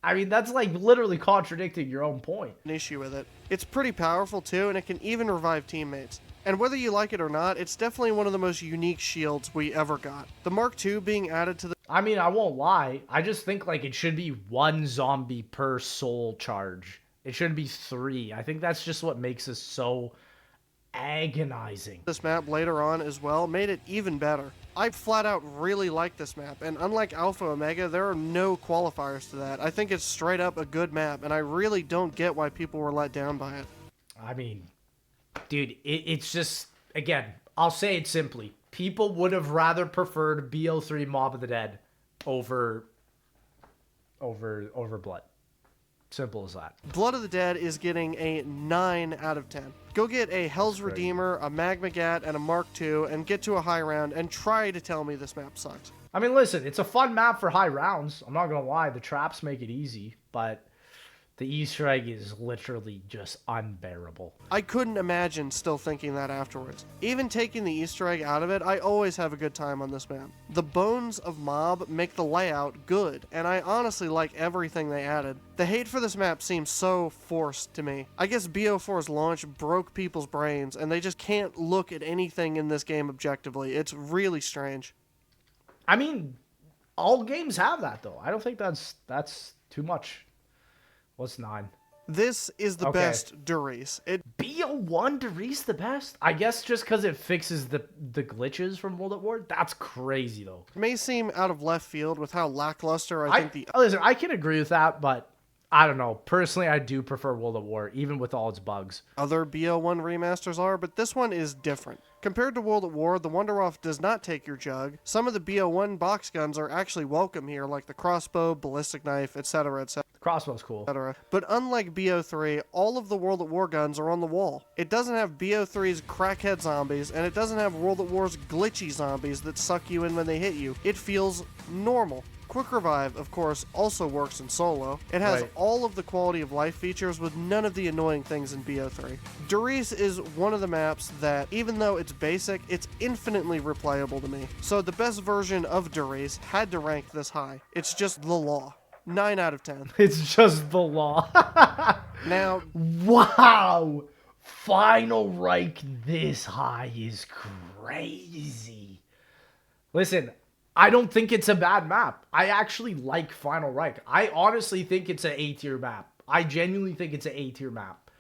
S1: I mean, that's like literally contradicting your own point.
S2: An issue with it. It's pretty powerful too, and it can even revive teammates. And whether you like it or not, it's definitely one of the most unique shields we ever got. The Mark II being added to the...
S1: I mean, I won't lie. I just think like it should be 1 zombie per soul charge. It shouldn't be 3. I think that's just what makes us so agonizing.
S2: This map later on as well made it even better. I flat out really like this map, and unlike Alpha Omega, there are no qualifiers to that. I think it's straight up a good map, and I really don't get why people were let down by it.
S1: I mean, dude, it's just, again, I'll say it simply. People would have rather preferred BO3 Mob of the Dead over Blood. Simple as that.
S2: Blood of the Dead is getting a 9 out of 10. Go get a Hell's Redeemer, a Magmagat, and a Mark II, and get to a high round, and try to tell me this map sucks.
S1: I mean, listen, it's a fun map for high rounds. I'm not going to lie. The traps make it easy, but the Easter egg is literally just unbearable.
S2: I couldn't imagine still thinking that afterwards. Even taking the Easter egg out of it, I always have a good time on this map. The bones of Mob make the layout good, and I honestly like everything they added. The hate for this map seems so forced to me. I guess BO4's launch broke people's brains, and they just can't look at anything in this game objectively. It's really strange.
S1: I mean, all games have that, though. I don't think that's too much. What's 9?
S2: This is the best Durice.
S1: BO1 Durice the best? I guess just because it fixes the glitches from World at War? That's crazy, though.
S2: It may seem out of left field with how lackluster I think the...
S1: Listen, I can agree with that, but I don't know. Personally, I do prefer World at War, even with all its bugs.
S2: Other BO1 remasters are, but this one is different. Compared to World at War, the Wunderwaffe does not take your jug. Some of the BO1 box guns are actually welcome here, like the crossbow, ballistic knife, etc., etc.
S1: The crossbow's cool.
S2: But unlike BO3, all of the World at War guns are on the wall. It doesn't have BO3's crackhead zombies, and it doesn't have World at War's glitchy zombies that suck you in when they hit you. It feels normal. Quick Revive, of course, also works in solo. It has all of the quality of life features with none of the annoying things in BO3. Durice is one of the maps that, even though it's basic, it's infinitely replayable to me. So the best version of Durice had to rank this high. It's just the law. 9 out of 10.
S1: It's just the law.
S2: Now,
S1: wow! Final rank this high is crazy. Listen, I don't think it's a bad map. I actually like Final Reich. I honestly think it's an A-tier map. I genuinely think it's an A-tier map.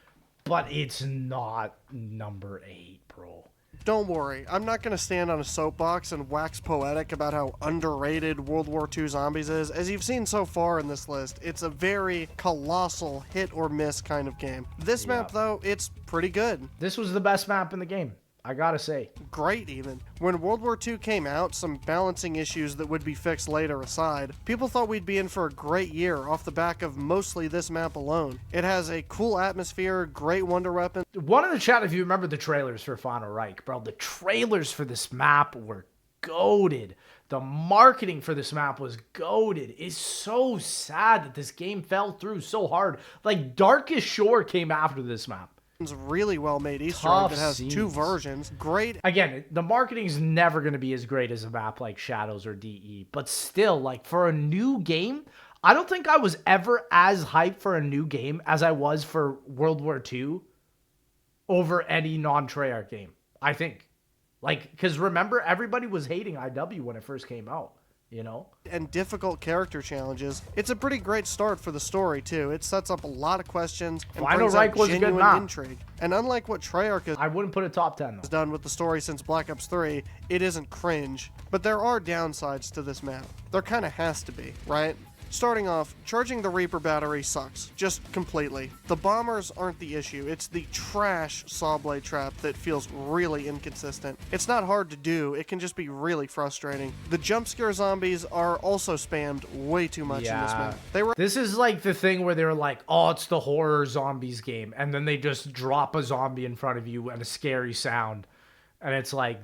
S1: But it's not number 8, bro.
S2: Don't worry, I'm not going to stand on a soapbox and wax poetic about how underrated World War II Zombies is. As you've seen so far in this list, it's a very colossal hit or miss kind of game. This map, though, it's pretty good.
S1: This was the best map in the game, I gotta say.
S2: Great, even. When World War II came out, some balancing issues that would be fixed later aside, people thought we'd be in for a great year off the back of mostly this map alone. It has a cool atmosphere, great wonder weapon.
S1: One in the chat, if you remember the trailers for Final Reich, bro, the trailers for this map were goated. The marketing for this map was goated. It's so sad that this game fell through so hard. Like, Darkest Shore came after this map.
S2: Really well made Easter egg that has 2 versions. Great.
S1: Again, the marketing's never going to be as great as a map like Shadows or DE, but still, like, for a new game, I don't think I was ever as hyped for a new game as I was for World War II over any non-Treyarch game, I think. Like, because remember, everybody was hating IW when it first came out. You know?
S2: And difficult character challenges. It's a pretty great start for the story, too. It sets up a lot of questions and brings out genuine intrigue. And unlike what Treyarch has
S1: I wouldn't put it top 10, though.
S2: done with the story since Black Ops 3, it isn't cringe. But there are downsides to this map. There kind of has to be, right? Starting off, charging the Reaper battery sucks. Just completely. The bombers aren't the issue. It's the trash saw blade trap that feels really inconsistent. It's not hard to do. It can just be really frustrating. The jump scare zombies are also spammed way too much in this map.
S1: This is like the thing where they're like, oh, it's the horror zombies game. And then they just drop a zombie in front of you and a scary sound. And it's like,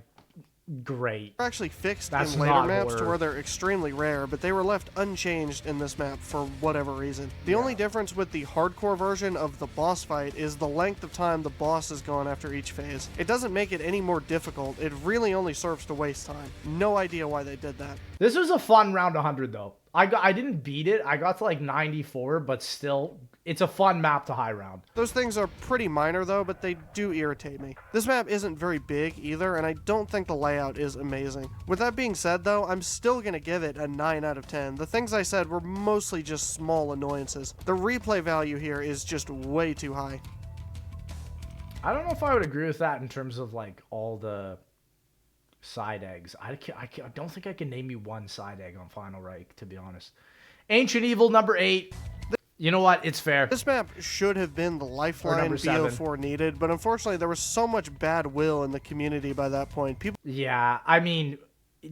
S1: great.
S2: They're actually fixed in later maps to where they're extremely rare, but they were left unchanged in this map for whatever reason. The only difference with the hardcore version of the boss fight is the length of time the boss is gone after each phase. It doesn't make it any more difficult, it really only serves to waste time. No idea why they did that.
S1: This was a fun round 100 though. I didn't beat it. I got to like 94, but still, it's a fun map to high round.
S2: Those things are pretty minor though, but they do irritate me. This map isn't very big either, and I don't think the layout is amazing. With that being said though, I'm still gonna give it a 9 out of 10. The things I said were mostly just small annoyances. The replay value here is just way too high.
S1: I don't know if I would agree with that in terms of like all the side eggs. I don't think I can name you one side egg on Final Reich, to be honest. Ancient Evil number 8. You know what? It's fair.
S2: This map should have been the lifeline BO4 needed, but unfortunately there was so much bad will in the community by that point.
S1: Yeah, I mean,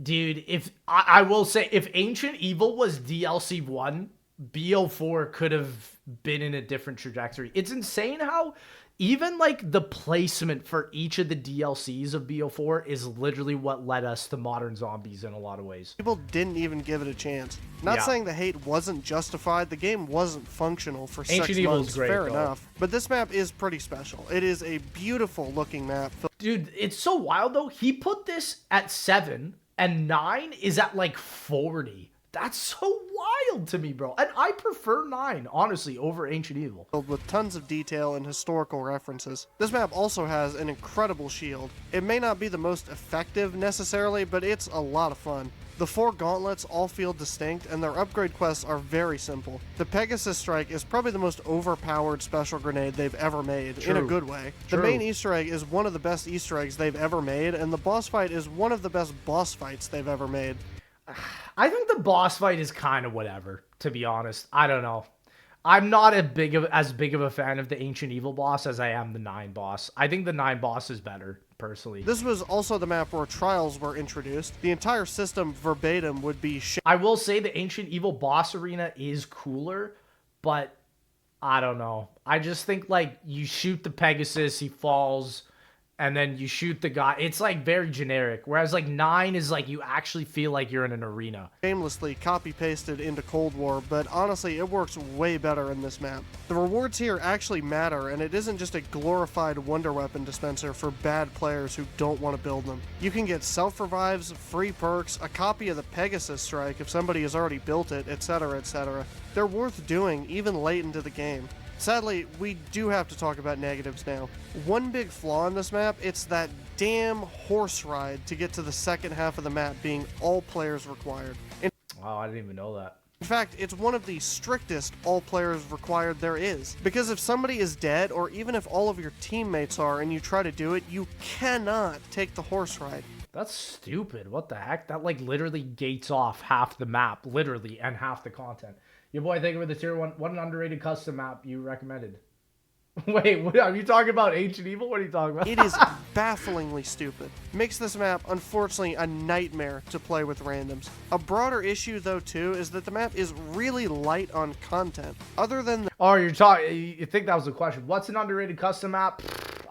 S1: dude, if I will say, if Ancient Evil was DLC 1, BO4 could have been in a different trajectory. It's insane how even like the placement for each of the DLCs of BO4 is literally what led us to modern zombies in a lot of ways.
S2: People didn't even give it a chance. Not saying the hate wasn't justified, the game wasn't functional for 6 months, fair enough. But this map is pretty special. It is a beautiful looking map.
S1: Dude, it's so wild though. He put this at 7 and 9 is at like 40. That's so wild to me, bro. And I prefer 9, honestly, over Ancient Evil.
S2: With tons of detail and historical references. This map also has an incredible shield. It may not be the most effective necessarily, but it's a lot of fun. The 4 gauntlets all feel distinct, and their upgrade quests are very simple. The Pegasus Strike is probably the most overpowered special grenade they've ever made, in a good way. The main Easter egg is one of the best Easter eggs they've ever made, and the boss fight is one of the best boss fights they've ever made.
S1: I think the boss fight is kind of whatever, to be honest. I don't know. I'm not as big of a fan of the Ancient Evil boss as I am the 9 boss. I think the 9 boss is better, personally.
S2: This was also the map where trials were introduced. The entire system verbatim would be
S1: I will say the Ancient Evil boss arena is cooler, but I don't know. I just think like you shoot the Pegasus, he falls, and then you shoot the guy. It's like very generic. Whereas like 9 is like you actually feel like you're in an arena.
S2: Shamelessly copy-pasted into Cold War, but honestly it works way better in this map. The rewards here actually matter, and it isn't just a glorified wonder weapon dispenser for bad players who don't want to build them. You can get self-revives, free perks, a copy of the Pegasus Strike if somebody has already built it, etc, etc. They're worth doing even late into the game. Sadly, we do have to talk about negatives now. One big flaw in this map, it's that damn horse ride to get to the second half of the map being all players required.
S1: Wow, I didn't even know that.
S2: In fact, it's one of the strictest all players required there is. Because if somebody is dead, or even if all of your teammates are and you try to do it, you cannot take the horse ride.
S1: That's stupid. What the heck? That like literally gates off half the map, literally, and half the content. Your boy, thank you for the tier 1. What an underrated custom map you recommended. Wait, what, are you talking about Ancient Evil? What are you talking about?
S2: It is bafflingly stupid. Makes this map, unfortunately, a nightmare to play with randoms. A broader issue, though, too, is that the map is really light on content. Other than
S1: Oh, you think that was the question. What's an underrated custom map?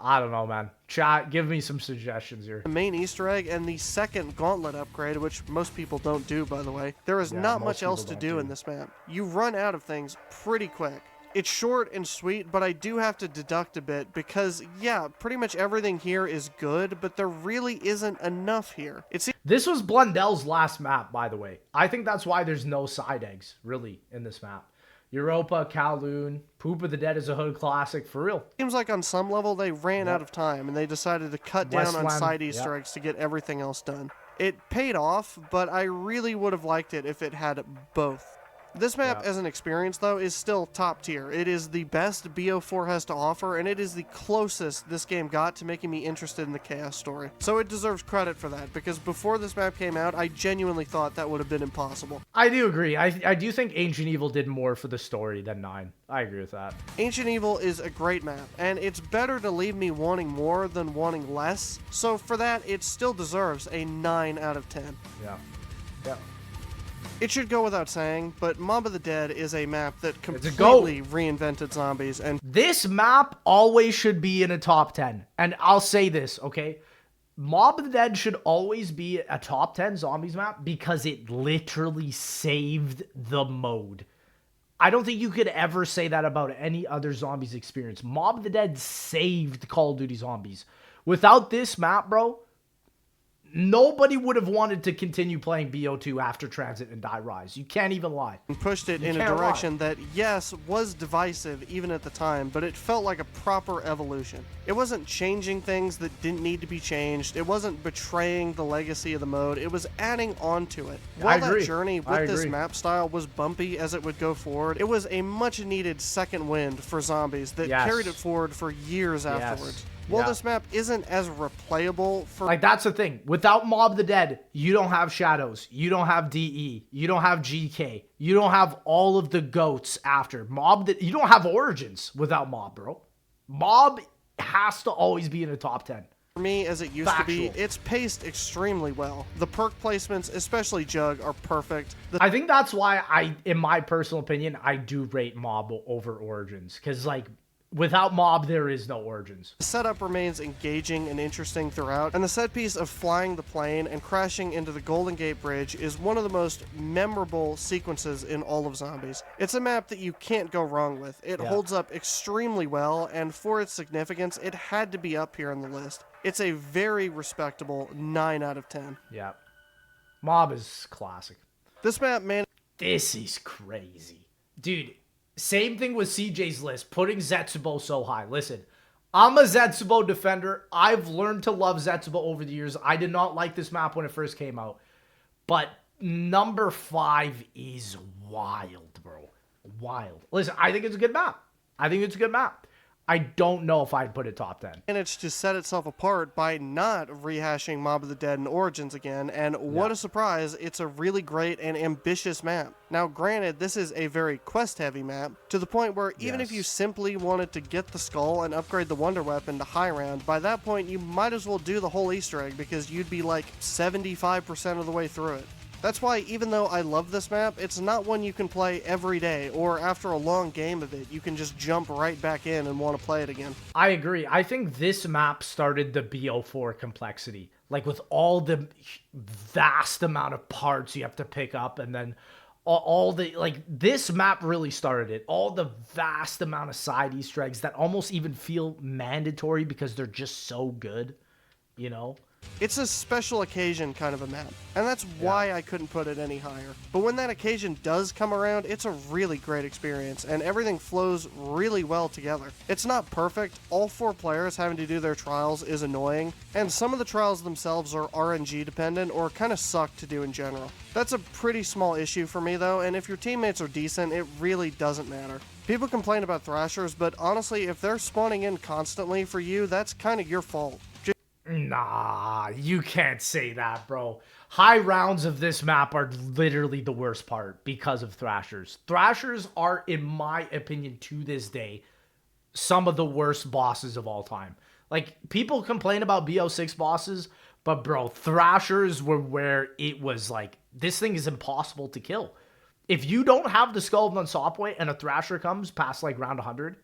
S1: I don't know, man. Chat, give me some suggestions here.
S2: The main Easter egg and the second gauntlet upgrade, which most people don't do, by the way. There is not much else to do in this map. You run out of things pretty quick. It's short and sweet, but I do have to deduct a bit because, yeah, pretty much everything here is good, but there really isn't enough here.
S1: This was Blundell's last map, by the way. I think that's why there's no side eggs, really, in this map. Europa, Kowloon, Poop of the Dead is a hood classic, for real.
S2: Seems like on some level they ran out of time and they decided to cut down on side Easter eggs to get everything else done. It paid off, but I really would have liked it if it had both. This map, as an experience, though, is still top tier. It is the best BO4 has to offer, and it is the closest this game got to making me interested in the Chaos story. So it deserves credit for that, because before this map came out, I genuinely thought that would have been impossible.
S1: I do agree. I do think Ancient Evil did more for the story than 9. I agree with that.
S2: Ancient Evil is a great map, and it's better to leave me wanting more than wanting less. So for that, it still deserves a 9 out of 10.
S1: Yeah. Yeah.
S2: It should go without saying, but Mob of the Dead is a map that completely reinvented zombies, and
S1: this map always should be in a top 10. And I'll say this, okay? Mob of the Dead should always be a top 10 zombies map because it literally saved the mode. I don't think you could ever say that about any other zombies experience. Mob of the Dead saved Call of Duty Zombies. Without this map, bro, nobody would have wanted to continue playing BO2 after Transit and Die Rise. You can't even lie.
S2: And pushed it in a direction that, yes, was divisive even at the time, but it felt like a proper evolution. It wasn't changing things that didn't need to be changed. It wasn't betraying the legacy of the mode. It was adding on to it. While that journey with this map style was bumpy as it would go forward, it was a much-needed second wind for zombies that carried it forward for years afterwards. While this map isn't as replayable for...
S1: Like, that's the thing. Without Mob the Dead, you don't have Shadows. You don't have DE. You don't have GK. You don't have all of the GOATs after. You don't have Origins without Mob, bro. Mob has to always be in the top 10.
S2: For me, as it used
S1: Factual.
S2: to be, it's paced extremely well. The perk placements, especially Jug, are perfect.
S1: I think that's why in my personal opinion, I do rate Mob over Origins. Because, like, without Mob, there is no Origins.
S2: The setup remains engaging and interesting throughout, and the set piece of flying the plane and crashing into the Golden Gate Bridge is one of the most memorable sequences in all of Zombies. It's a map that you can't go wrong with. It holds up extremely well, and for its significance, it had to be up here on the list. It's a very respectable 9 out of 10.
S1: Yeah. Mob is classic.
S2: This map, man...
S1: This is crazy. Dude, same thing with CJ's list, putting Zetsubo so high. Listen, I'm a Zetsubo defender. I've learned to love Zetsubo over the years. I did not like this map when it first came out. But number 5 is wild, bro. Wild. Listen, I think it's a good map. I don't know if I'd put it top 10.
S2: Managed to set itself apart by not rehashing Mob of the Dead and Origins again, and what a surprise, it's a really great and ambitious map. Now granted, this is a very quest-heavy map, to the point where even if you simply wanted to get the skull and upgrade the wonder weapon to high round, by that point you might as well do the whole Easter egg, because you'd be like 75% of the way through it. That's why, even though I love this map, it's not one you can play every day, or after a long game of it, you can just jump right back in and want to play it again.
S1: I agree. I think this map started the BO4 complexity. Like, with all the vast amount of parts you have to pick up, and then all the, like, this map really started it. All the vast amount of side Easter eggs that almost even feel mandatory because they're just so good, you know?
S2: It's a special occasion kind of a map, and that's why I couldn't put it any higher. But when that occasion does come around, it's a really great experience, and everything flows really well together. It's not perfect, all 4 players having to do their trials is annoying, and some of the trials themselves are RNG dependent or kind of suck to do in general. That's a pretty small issue for me though, and if your teammates are decent, it really doesn't matter. People complain about Thrashers, but honestly, if they're spawning in constantly for you, that's kind of your fault.
S1: Nah, you can't say that, bro. High rounds of this map are literally the worst part because of Thrashers. Thrashers are, in my opinion, to this day, some of the worst bosses of all time. Like, people complain about BO6 bosses, but bro, Thrashers were where it was like, this thing is impossible to kill. If you don't have the Skull of Unsopway and a Thrasher comes past like round 100,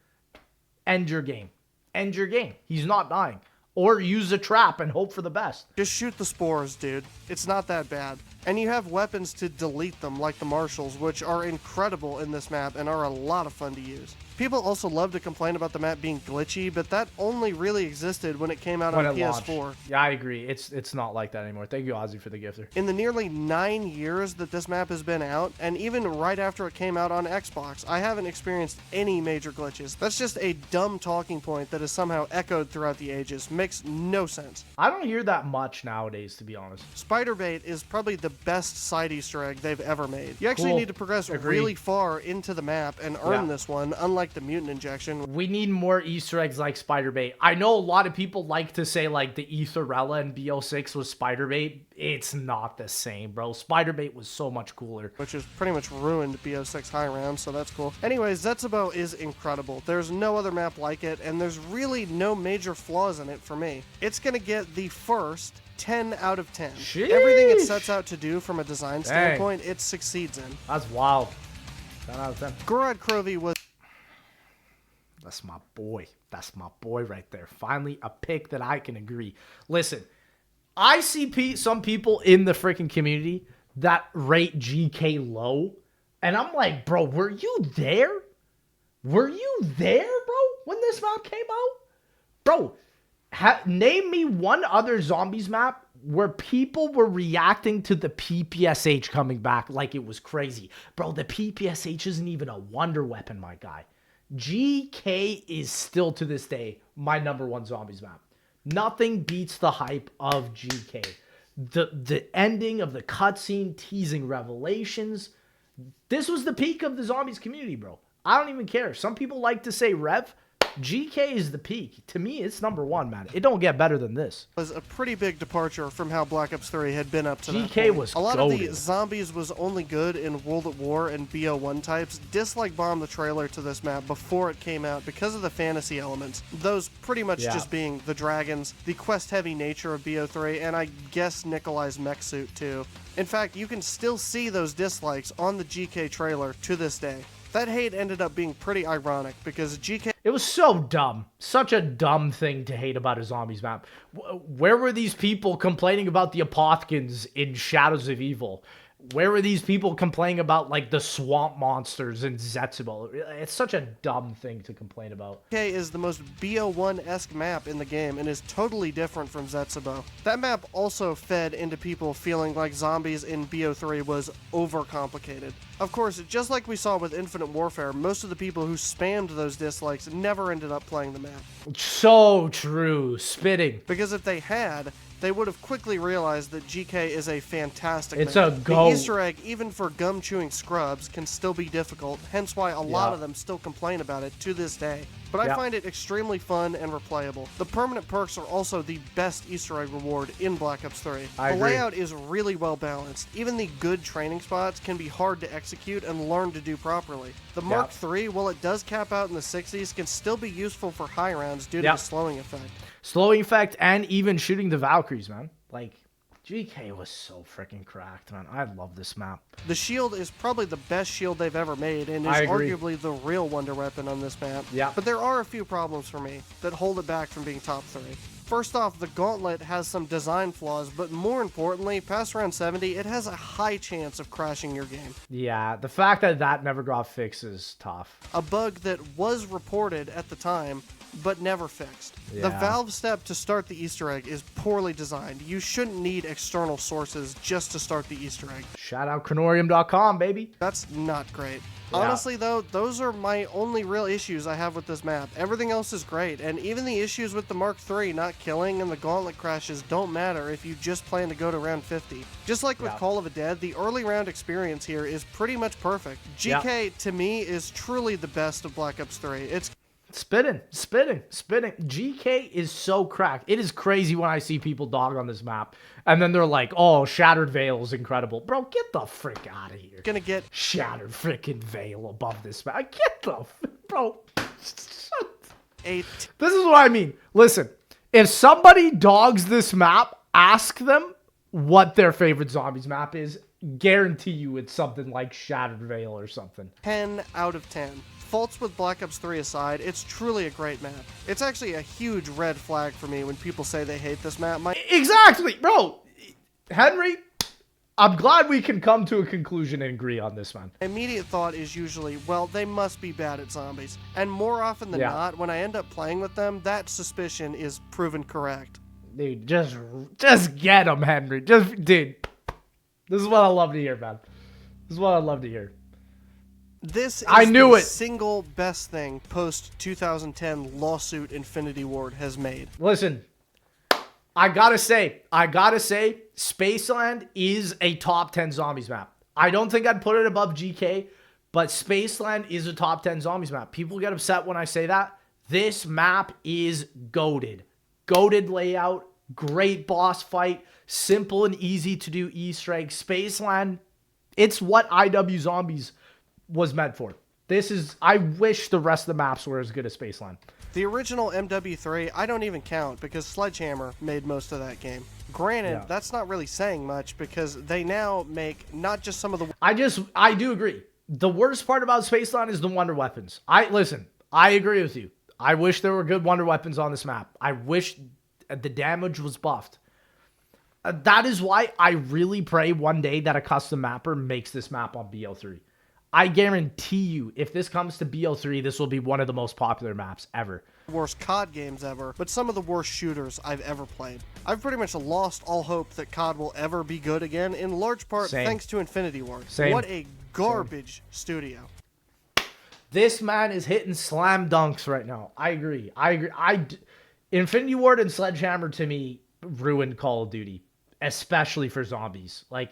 S1: end your game. End your game. He's not dying. Or use a trap and hope for the best.
S2: Just shoot the spores, dude. It's not that bad. And you have weapons to delete them, like the Marshals, which are incredible in this map and are a lot of fun to use. People also love to complain about the map being glitchy, but that only really existed when it came out on PS4.
S1: Launched. Yeah, I agree. It's not like that anymore. Thank you, Ozzy, for the gifter.
S2: In the nearly 9 years that this map has been out, and even right after it came out on Xbox, I haven't experienced any major glitches. That's just a dumb talking point that is somehow echoed throughout the ages. Makes no sense.
S1: I don't hear that much nowadays, to be honest.
S2: Spiderbait is probably the best side Easter egg they've ever made. You actually need to progress really far into the map and earn this one, unlike the mutant injection.
S1: We need more Easter eggs like Spiderbait. I know a lot of people like to say like the Aetherella and BO6 was Spiderbait. It's not the same, bro. Spiderbait was so much cooler.
S2: Which has pretty much ruined BO6 high round, so that's cool. Anyways, Zetsubo is incredible. There's no other map like it, and there's really no major flaws in it for me. It's gonna get the first 10 out of 10.
S1: Sheesh.
S2: Everything it sets out to do from a design standpoint, it succeeds in.
S1: That's wild. 10 out of 10.
S2: Gorod Krovi was...
S1: That's my boy. That's my boy right there. Finally, a pick that I can agree. Listen, I see some people in the freaking community that rate GK low, and I'm like, bro, were you there? Were you there, bro, when this map came out? Bro, name me one other Zombies map where people were reacting to the PPSH coming back like it was crazy. Bro, the PPSH isn't even a wonder weapon, my guy. GK is still to this day my #1 Zombies map. Nothing beats the hype of GK. The ending of the cutscene teasing revelations. This was the peak of the Zombies community, bro. I don't even care. Some people like to say Rev. GK is the peak. To me, it's number one, man. It don't get better than this.
S2: Was a pretty big departure from how Black Ops 3 had been up to that
S1: GK
S2: point.
S1: was
S2: a lot of the
S1: goated.
S2: zombies was only good in World at War and BO1 types. Dislike bombed the trailer to this map before it came out because of the fantasy elements. Those pretty much just being the dragons, the quest-heavy nature of BO3, and I guess Nikolai's mech suit too. In fact, you can still see those dislikes on the GK trailer to this day. That hate ended up being pretty ironic because GK...
S1: It was so dumb. Such a dumb thing to hate about a zombies map. Where were these people complaining about the Apothkins in Shadows of Evil? Where were these people complaining about, like, the swamp monsters in Zetsubo? It's such a dumb thing to complain about.
S2: GK is the most BO1-esque map in the game and is totally different from Zetsubo. That map also fed into people feeling like zombies in BO3 was overcomplicated. Of course, just like we saw with Infinite Warfare, most of the people who spammed those dislikes never ended up playing the map.
S1: So true. Spitting.
S2: Because if they had, they would have quickly realized that GK is a fantastic
S1: It's
S2: map.
S1: a go.
S2: The Easter egg, even for gum-chewing scrubs, can still be difficult, hence why a lot of them still complain about it to this day. But I find it extremely fun and replayable. The permanent perks are also the best Easter egg reward in Black Ops 3.
S1: I
S2: The
S1: agree.
S2: layout is really well balanced. Even the good training spots can be hard to execute and learn to do properly. The Mark III, while it does cap out in the 60s, can still be useful for high rounds due to the slowing effect.
S1: Slowing effect and even shooting the Valkyries, man. Like, GK was so freaking cracked, man. I love this map.
S2: The shield is probably the best shield they've ever made and is
S1: I agree.
S2: arguably the real wonder weapon on this map.
S1: Yeah.
S2: But there are a few problems for me that hold it back from being top 3. First off, the gauntlet has some design flaws, but more importantly, past round 70, it has a high chance of crashing your game.
S1: Yeah, the fact that that never got fixed is tough.
S2: A bug that was reported at the time, but never fixed. The
S1: Yeah.
S2: valve step to start the Easter egg is poorly designed. You shouldn't need external sources just to start the Easter egg.
S1: Shout out Cronorium.com, baby.
S2: That's not great.
S1: Yeah.
S2: Honestly, though, those are my only real issues I have with this map. Everything else is great, and even the issues with the Mark III not killing and the gauntlet crashes don't matter if you just plan to go to round 50. Just like with Call of the Dead, the early round experience here is pretty much perfect. GK, to me, is truly the best of Black Ops 3. It's
S1: Spitting. GK is so cracked. It is crazy when I see people dog on this map. And then they're like, oh, Shattered Veil is incredible. Bro, get the frick out of here.
S2: gonna get
S1: Shattered freaking Veil above this map. Get the... Bro.
S2: a
S1: This is what I mean. Listen, if somebody dogs this map, ask them what their favorite zombies map is. Guarantee you it's something like Shattered Veil or something.
S2: 10 out of 10. Faults with Black Ops 3 aside, it's truly a great map. It's actually a huge red flag for me when people say they hate this map.
S1: Exactly, bro. Henry, I'm glad we can come to a conclusion and agree on this one.
S2: My immediate thought is usually, well, they must be bad at zombies. And more often than not, when I end up playing with them, that suspicion is proven correct.
S1: Dude, just get them, Henry. Dude, this is what I love to hear, man. This is what I love to hear.
S2: This is
S1: I knew
S2: the
S1: it.
S2: single best thing post-2010 lawsuit Infinity Ward has made.
S1: Listen, I gotta say, Spaceland is a top 10 zombies map. I don't think I'd put it above GK, but Spaceland is a top 10 zombies map. People get upset when I say that. This map is goated. Goated layout, great boss fight, simple and easy to do Easter egg. Spaceland, it's what IW Zombies was meant for. I wish the rest of the maps were as good as Spaceland.
S2: The original MW3, I don't even count because Sledgehammer made most of that game. Granted, that's not really saying much because they now make not just some of the...
S1: I do agree. The worst part about Spaceland is the wonder weapons. I agree with you. I wish there were good wonder weapons on this map. I wish the damage was buffed. That is why I really pray one day that a custom mapper makes this map on BO3. I guarantee you, if this comes to BO3, this will be one of the most popular maps ever.
S2: Worst COD games ever, but some of the worst shooters I've ever played. I've pretty much lost all hope that COD will ever be good again, in large part thanks to Infinity Ward. What a garbage studio.
S1: This man is hitting slam dunks right now. I agree. Infinity Ward and Sledgehammer, to me, ruined Call of Duty, especially for zombies. Like,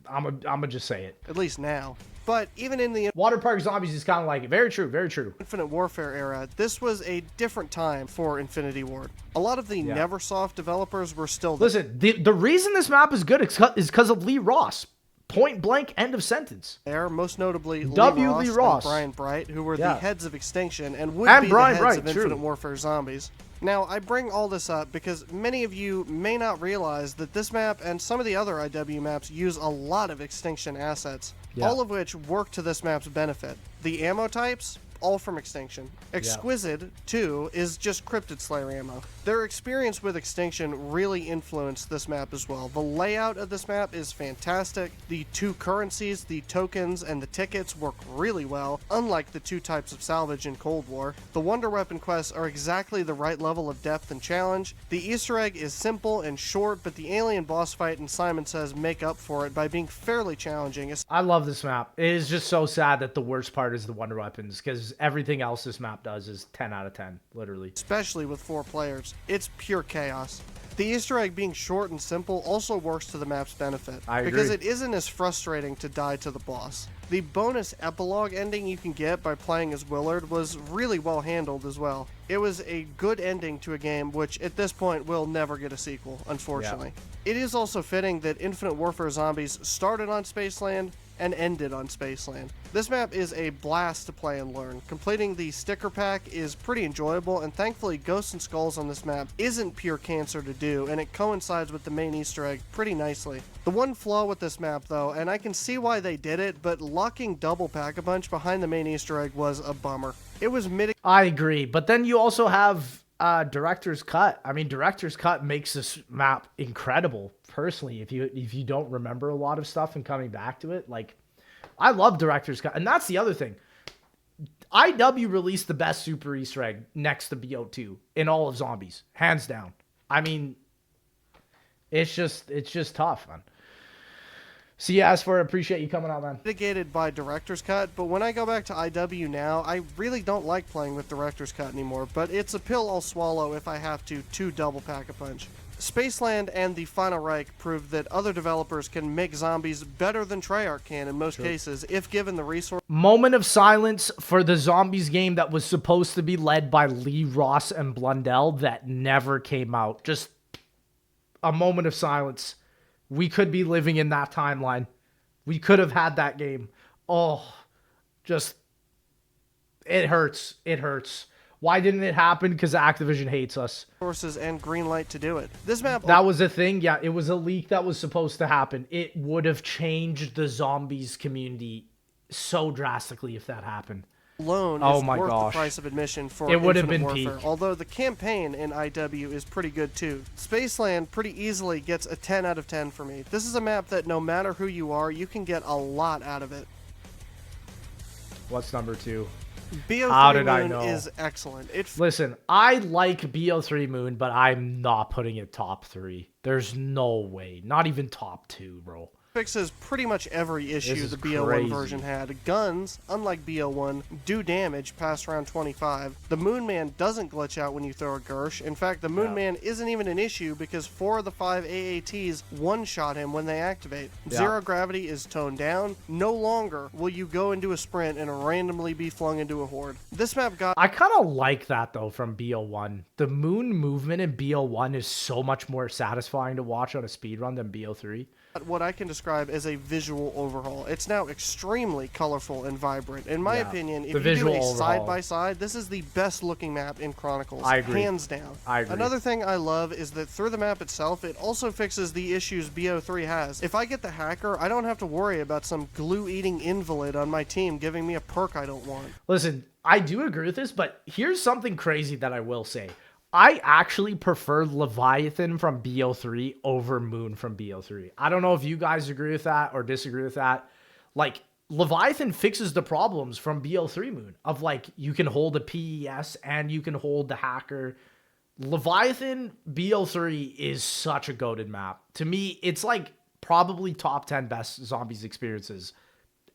S1: I'm gonna just say it.
S2: At least now. But even in the
S1: Water Park Zombies is kind of like it. Very true, very true.
S2: Infinite Warfare era, this was a different time for Infinity Ward. A lot of the Neversoft developers were still there.
S1: Listen, the reason this map is good is because of Lee Ross. Point blank, end of sentence.
S2: There, most notably
S1: Lee Ross
S2: and Brian Bright, who were the heads of Extinction and would be
S1: Brian
S2: the heads
S1: Bright,
S2: of Infinite Warfare Zombies. Now, I bring all this up because many of you may not realize that this map and some of the other IW maps use a lot of Extinction assets, all of which work to this map's benefit. The ammo types, all from Extinction. Exquisite, too, is just Cryptid Slayer ammo. Their experience with Extinction really influenced this map as well. The layout of this map is fantastic. The two currencies, the tokens, and the tickets work really well, unlike the two types of salvage in Cold War. The Wonder Weapon quests are exactly the right level of depth and challenge. The Easter egg is simple and short, but the alien boss fight in Simon Says make up for it by being fairly challenging.
S1: I love this map. It is just so sad that the worst part is the Wonder Weapons, because everything else this map does is 10 out of 10, literally.
S2: Especially with 4 players. It's pure chaos. The Easter egg being short and simple also works to the map's benefit, because it isn't as frustrating to die to the boss. The bonus epilogue ending you can get by playing as Willard was really well handled as well. It was a good ending to a game which at this point will never get a sequel, unfortunately. It is also fitting that Infinite Warfare Zombies started on Spaceland and ended on Spaceland. This map is a blast to play and learn. Completing the sticker pack is pretty enjoyable, and thankfully Ghosts and Skulls on this map isn't pure cancer to do, and it coincides with the main Easter egg pretty nicely. The one flaw with this map though, and I can see why they did it, but locking Double Pack-a-Punch behind the main Easter egg was a bummer. It was
S1: I agree, but then you also have Director's Cut. I mean, Director's Cut makes this map incredible. Personally, if you don't remember a lot of stuff and coming back to it, like, I love Director's Cut, and that's the other thing. IW released the best super Easter egg next to BO2 in all of Zombies, hands down. I mean, it's just tough, man. So yeah, as for appreciate you coming out, man.
S2: Mitigated by Director's Cut, but when I go back to IW now, I really don't like playing with Director's Cut anymore, but it's a pill I'll swallow if I have to Double Pack-a-Punch. Spaceland and the Final Reich proved that other developers can make zombies better than Treyarch can in most cases, if given the resource.
S1: Moment of silence for the Zombies game that was supposed to be led by Lee Ross and Blundell that never came out. Just a moment of silence. We could be living in that timeline. We could have had that game. Oh, just, it hurts. It hurts. Why didn't it happen? Because Activision hates us.
S2: Resources and green light to do it. This map.
S1: That was a thing. Yeah, it was a leak that was supposed to happen. It would have changed the Zombies community so drastically if that happened.
S2: Alone is worth the price of admission for
S1: it would have
S2: Infinite
S1: been
S2: Warfare.
S1: peak.
S2: Although the campaign in IW is pretty good too. Spaceland pretty easily gets a 10 out of 10 for me. This is a map that no matter who you are, you can get a lot out of it.
S1: What's number 2?
S2: BO3 Moon is excellent.
S1: Listen, I like BO3 Moon, but I'm not putting it top 3. There's no way. Not even top 2, bro.
S2: Fixes pretty much every issue the BO1 version had. Guns, unlike BO1, do damage past round 25. The Moon Man doesn't glitch out when you throw a Gersh. In fact, the Moon Man isn't even an issue because 4 of the 5 AATs one-shot him when they activate. Zero gravity is toned down. No longer will you go into a sprint and randomly be flung into a horde. This map got...
S1: I kind of like that, though, from BO1. The Moon movement in BO1 is so much more satisfying to watch on a speedrun than BO3.
S2: What I can describe as a visual overhaul. It's now extremely colorful and vibrant. In my opinion, if you do a side-by-side, this is the best looking map in Chronicles.
S1: I agree.
S2: Hands down.
S1: I agree.
S2: Another thing I love is that through the map itself, it also fixes the issues BO3 has. If I get the hacker, I don't have to worry about some glue-eating invalid on my team giving me a perk I don't want.
S1: Listen, I do agree with this, but here's something crazy that I will say. I actually prefer Leviathan from BO3 over Moon from BO3. I don't know if you guys agree with that or disagree with that. Like, Leviathan fixes the problems from BO3 Moon of, like, you can hold a PES and you can hold the hacker. Leviathan BO3 is such a goated map. To me, it's like probably top 10 best Zombies experiences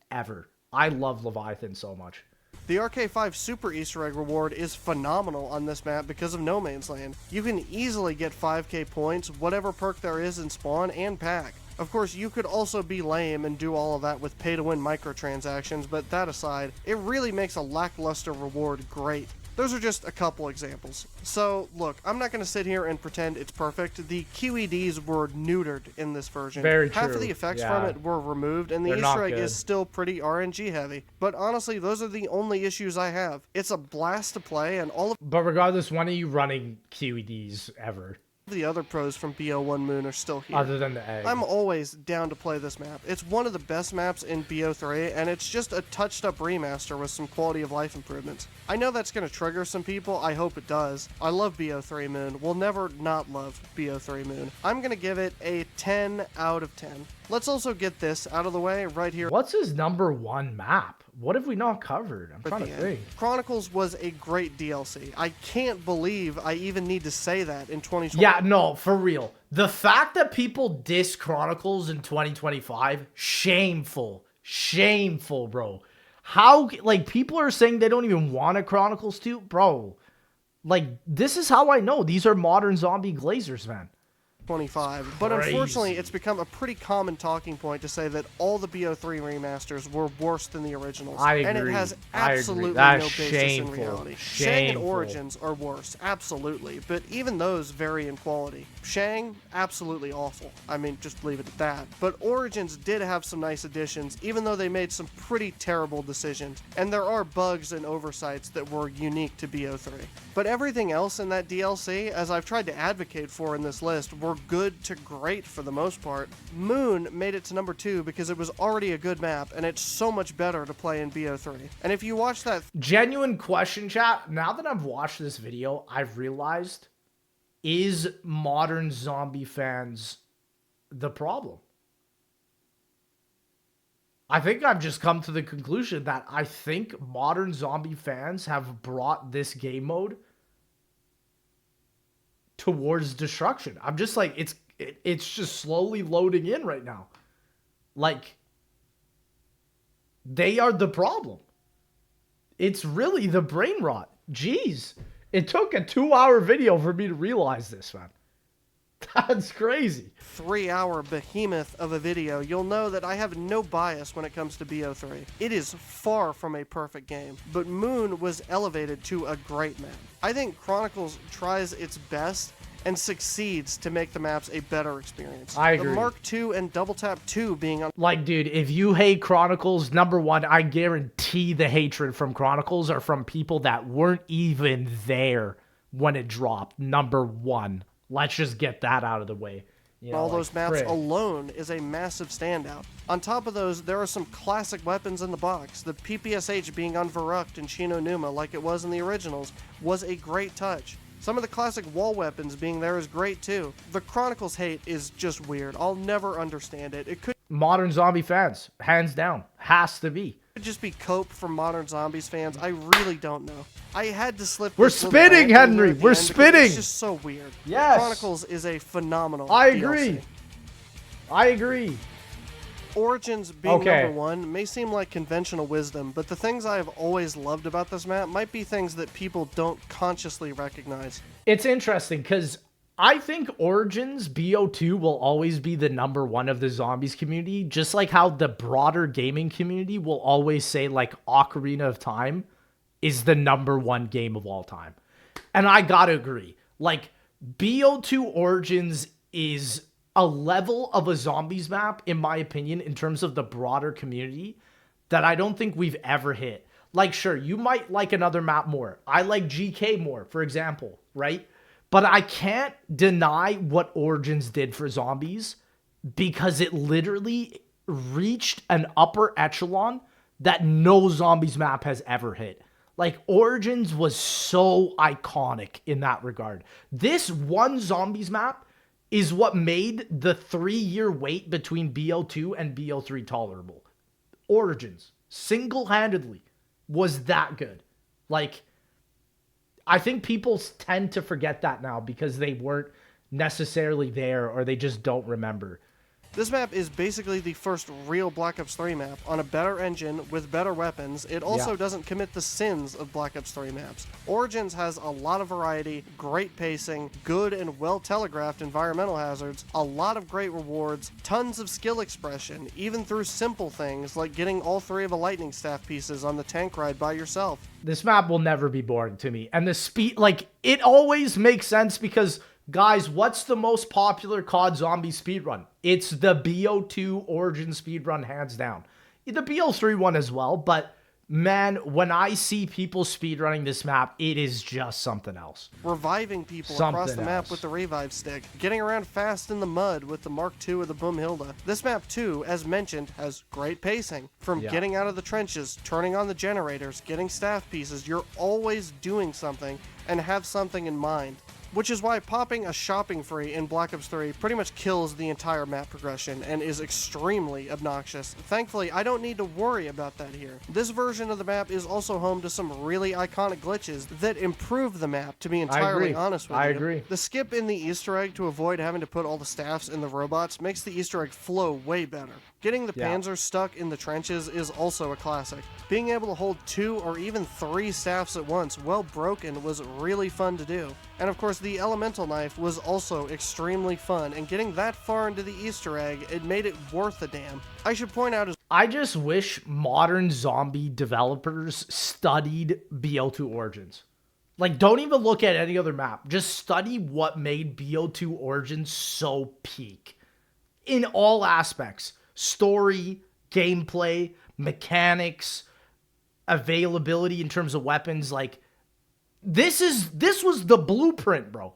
S1: ever. I love Leviathan so much.
S2: The RK5 Super Easter Egg reward is phenomenal on this map because of No Man's Land. You can easily get 5k points, whatever perk there is in spawn and pack. Of course, you could also be lame and do all of that with pay-to-win microtransactions, but that aside, it really makes a lackluster reward great. Those are just a couple examples. So, look, I'm not going to sit here and pretend it's perfect. The QEDs were neutered in this version.
S1: Very true.
S2: Half of the effects from it were removed, and the
S1: They're
S2: Easter
S1: not
S2: egg
S1: good.
S2: is still pretty RNG heavy. But honestly, those are the only issues I have. It's a blast to play, and all of
S1: But regardless, when are you running QEDs ever?
S2: the other pros from BO1 Moon are still here.
S1: Other than the egg.
S2: I'm always down to play this map. It's one of the best maps in BO3, and it's just a touched-up remaster with some quality of life improvements. I know that's going to trigger some people. I hope it does. I love BO3 Moon. We'll never not love BO3 Moon. I'm going to give it a 10 out of 10. Let's also get this out of the way right here.
S1: What's his #1 map? What have we not covered? I'm trying to think.
S2: Chronicles was a great DLC. I can't believe I even need to say that in 2020.
S1: Yeah, no, for real. The fact that people diss Chronicles in 2025, shameful. Shameful, bro. How, like, people are saying they don't even want a Chronicles 2? Bro, like, this is how I know these are modern zombie glazers, man.
S2: 25. But unfortunately, it's become a pretty common talking point to say that all the BO3 remasters were worse than the originals.
S1: I agree.
S2: And it has
S1: I agree.
S2: absolutely
S1: That's
S2: no basis
S1: shameful.
S2: in reality. Shang and
S1: Shameful.
S2: Origins are worse, absolutely. But even those vary in quality. Shang, absolutely awful. I mean, just leave it at that. But Origins did have some nice additions, even though they made some pretty terrible decisions. And there are bugs and oversights that were unique to BO3. But everything else in that DLC, as I've tried to advocate for in this list, were good to great for the most part. Moon made it to #2 because it was already a good map, and it's so much better to play in BO3. And if you watch that
S1: Genuine question, chat. Now that I've watched this video, I've realized, is modern zombie fans the problem? I think I've just come to the conclusion that I think modern zombie fans have brought this game mode towards destruction. I'm just like, it's just slowly loading in right now. Like, they are the problem. It's really the brain rot. Jeez. It took a 2-hour video for me to realize this, man. That's crazy.
S2: 3-hour behemoth of a video, you'll know that I have no bias when it comes to BO3. It is far from a perfect game, but Moon was elevated to a great map. I think Chronicles tries its best and succeeds to make the maps a better experience.
S1: I agree.
S2: The Mark II and Double Tap 2 being on...
S1: Like, dude, if you hate Chronicles, #1, I guarantee the hatred from Chronicles are from people that weren't even there when it dropped. #1. Let's just get that out of the way. You know,
S2: all
S1: like,
S2: those maps
S1: frick.
S2: alone is a massive standout. On top of those, there are some classic weapons in the box. The PPSH being on Verrucht and Shino Numa like it was in the originals was a great touch. Some of the classic wall weapons being there is great too. The Chronicles hate is just weird. I'll never understand it. It could
S1: Modern zombie fans, hands down, has to be.
S2: just be cope for Modern Zombies fans. I really don't know. I had to slip.
S1: We're
S2: this little
S1: spitting,
S2: rant in there
S1: Henry.
S2: at the
S1: We're
S2: end because
S1: spitting.
S2: It's just so weird.
S1: Yes.
S2: Chronicles is a phenomenal
S1: I
S2: DLC.
S1: agree. I agree.
S2: Origins being
S1: Okay.
S2: #1 may seem like conventional wisdom, but the things I have always loved about this map might be things that people don't consciously recognize.
S1: It's interesting because I think Origins BO2 will always be the #1 of the zombies community, just like how the broader gaming community will always say like Ocarina of Time is the #1 game of all time. And I gotta agree. Like, BO2 Origins is a level of a zombies map, in my opinion, in terms of the broader community, that I don't think we've ever hit. Like, sure, you might like another map more. I like GK more, for example, right? But I can't deny what Origins did for zombies because it literally reached an upper echelon that no zombies map has ever hit. Like, Origins was so iconic in that regard. This one zombies map is what made the 3-year wait between BO2 and BO3 tolerable. Origins, single-handedly, was that good. Like, I think people tend to forget that now because they weren't necessarily there or they just don't remember.
S2: This map is basically the first real Black Ops 3 map on a better engine with better weapons. It also doesn't commit the sins of Black Ops 3 maps. Origins has a lot of variety, great pacing, good and well-telegraphed environmental hazards, a lot of great rewards, tons of skill expression, even through simple things like getting all 3 of the lightning staff pieces on the tank ride by yourself.
S1: This map will never be boring to me. And the speed, like, it always makes sense because, guys, what's the most popular COD zombie speedrun? It's the BO2 Origin speedrun, hands down. The BO3 one as well, but man, when I see people speedrunning this map, it is just something else.
S2: Reviving people across the map with the revive stick. Getting around fast in the mud with the Mark II of the Boomhilda. This map too, as mentioned, has great pacing. From getting out of the trenches, turning on the generators, getting staff pieces, you're always doing something and have something in mind. Which is why popping a shopping free in Black Ops 3 pretty much kills the entire map progression and is extremely obnoxious. Thankfully, I don't need to worry about that here. This version of the map is also home to some really iconic glitches that improve the map, to be entirely honest with you.
S1: I agree.
S2: The skip in the Easter egg to avoid having to put all the staffs in the robots makes the Easter egg flow way better. Getting the Panzer stuck in the trenches is also a classic. Being able to hold 2 or even 3 staffs at once, well broken, was really fun to do. And of course, the elemental knife was also extremely fun, and getting that far into the Easter egg, it made it worth a damn. I should point out
S1: I just wish modern zombie developers studied BO2 Origins. Like, don't even look at any other map. Just study what made BO2 Origins so peak. In all aspects. Story, gameplay, mechanics, availability in terms of weapons. Like, this was the blueprint, bro.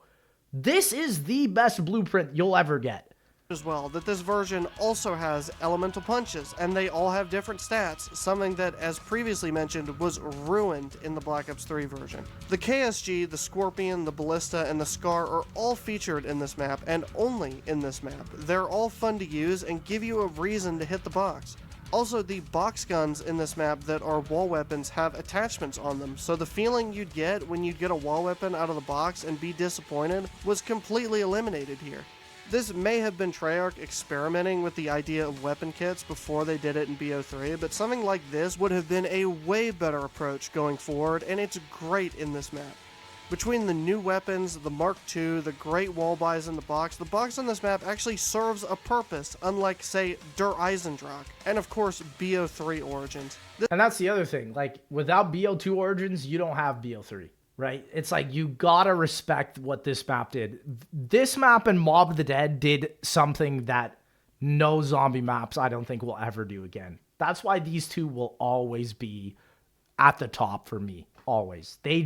S1: This is the best blueprint you'll ever get.
S2: as well that this version also has elemental punches, and they all have different stats, something that, as previously mentioned, was ruined in the Black Ops 3 version. The KSG, the Scorpion, the Ballista, and the Scar are all featured in this map, and only in this map. They're all fun to use and give you a reason to hit the box. Also, the box guns in this map that are wall weapons have attachments on them, so the feeling you'd get when you'd get a wall weapon out of the box and be disappointed was completely eliminated here. This may have been Treyarch experimenting with the idea of weapon kits before they did it in BO3, but something like this would have been a way better approach going forward, and it's great in this map. Between the new weapons, the Mark II, the great wall buys in the box on this map actually serves a purpose, unlike, say, Der Eisendrache, and of course, BO3 Origins.
S1: And that's the other thing, like, without BO2 Origins, you don't have BO3, right? It's like, you gotta respect what this map did. This map and Mob of the Dead did something that no zombie maps, I don't think, will ever do again. That's why these two will always be at the top for me, always. They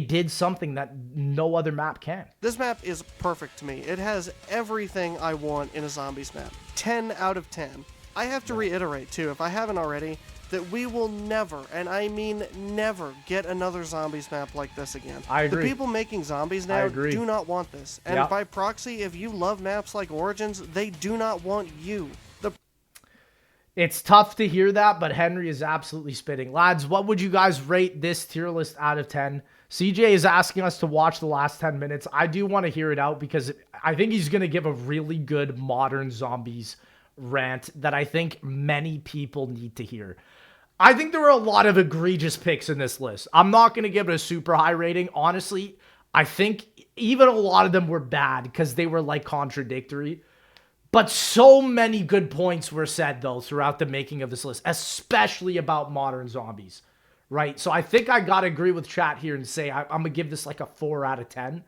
S1: did something that no other map can.
S2: This map is perfect to me. It has everything I want in a zombies map. 10 out of 10. I have to reiterate, too, if I haven't already, that we will never, and I mean never, get another zombies map like this again.
S1: I agree.
S2: The people making zombies now do not want this. And by proxy, if you love maps like Origins, they do not want you.
S1: It's tough to hear that, but Henry is absolutely spitting. Lads, what would you guys rate this tier list out of 10? CJ is asking us to watch the last 10 minutes. I do want to hear it out because I think he's going to give a really good modern zombies rant that I think many people need to hear. I think there were a lot of egregious picks in this list. I'm not going to give it a super high rating. Honestly, I think even a lot of them were bad because they were like contradictory. But so many good points were said, though, throughout the making of this list, especially about modern zombies, right? So I think I got to agree with chat here and say I'm going to give this like a 4 out of 10.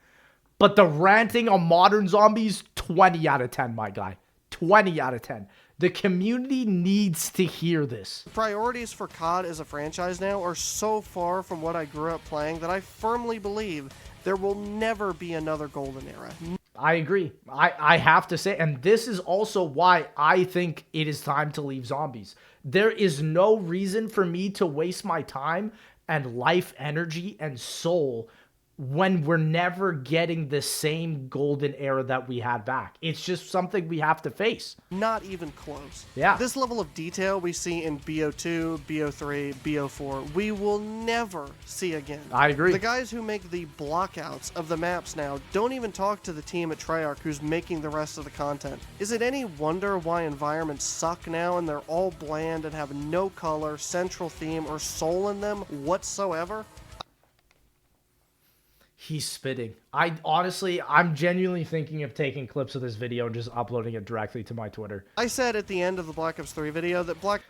S1: But the ranting on modern zombies, 20 out of 10, my guy. 20 out of 10. The community needs to hear this.
S2: Priorities for COD as a franchise now are so far from what I grew up playing that I firmly believe there will never be another golden era.
S1: I agree. I have to say, and this is also why I think it is time to leave zombies. There is no reason for me to waste my time and life, energy, and soul when we're never getting the same golden era that we had back. It's just something we have to face.
S2: Not even close.
S1: Yeah.
S2: This level of detail we see in BO2, BO3, BO4, we will never see again.
S1: I agree.
S2: The guys who make the blockouts of the maps now don't even talk to the team at Treyarch who's making the rest of the content. Is it any wonder why environments suck now and they're all bland and have no color, central theme, or soul in them whatsoever?
S1: He's spitting. I'm genuinely thinking of taking clips of this video and just uploading it directly to my Twitter.
S2: I said at the end of the Black Ops 3 video that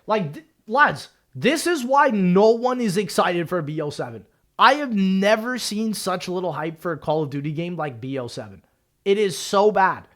S1: lads, this is why no one is excited for BO7. I have never seen such little hype for a Call of Duty game like BO7. It is so bad.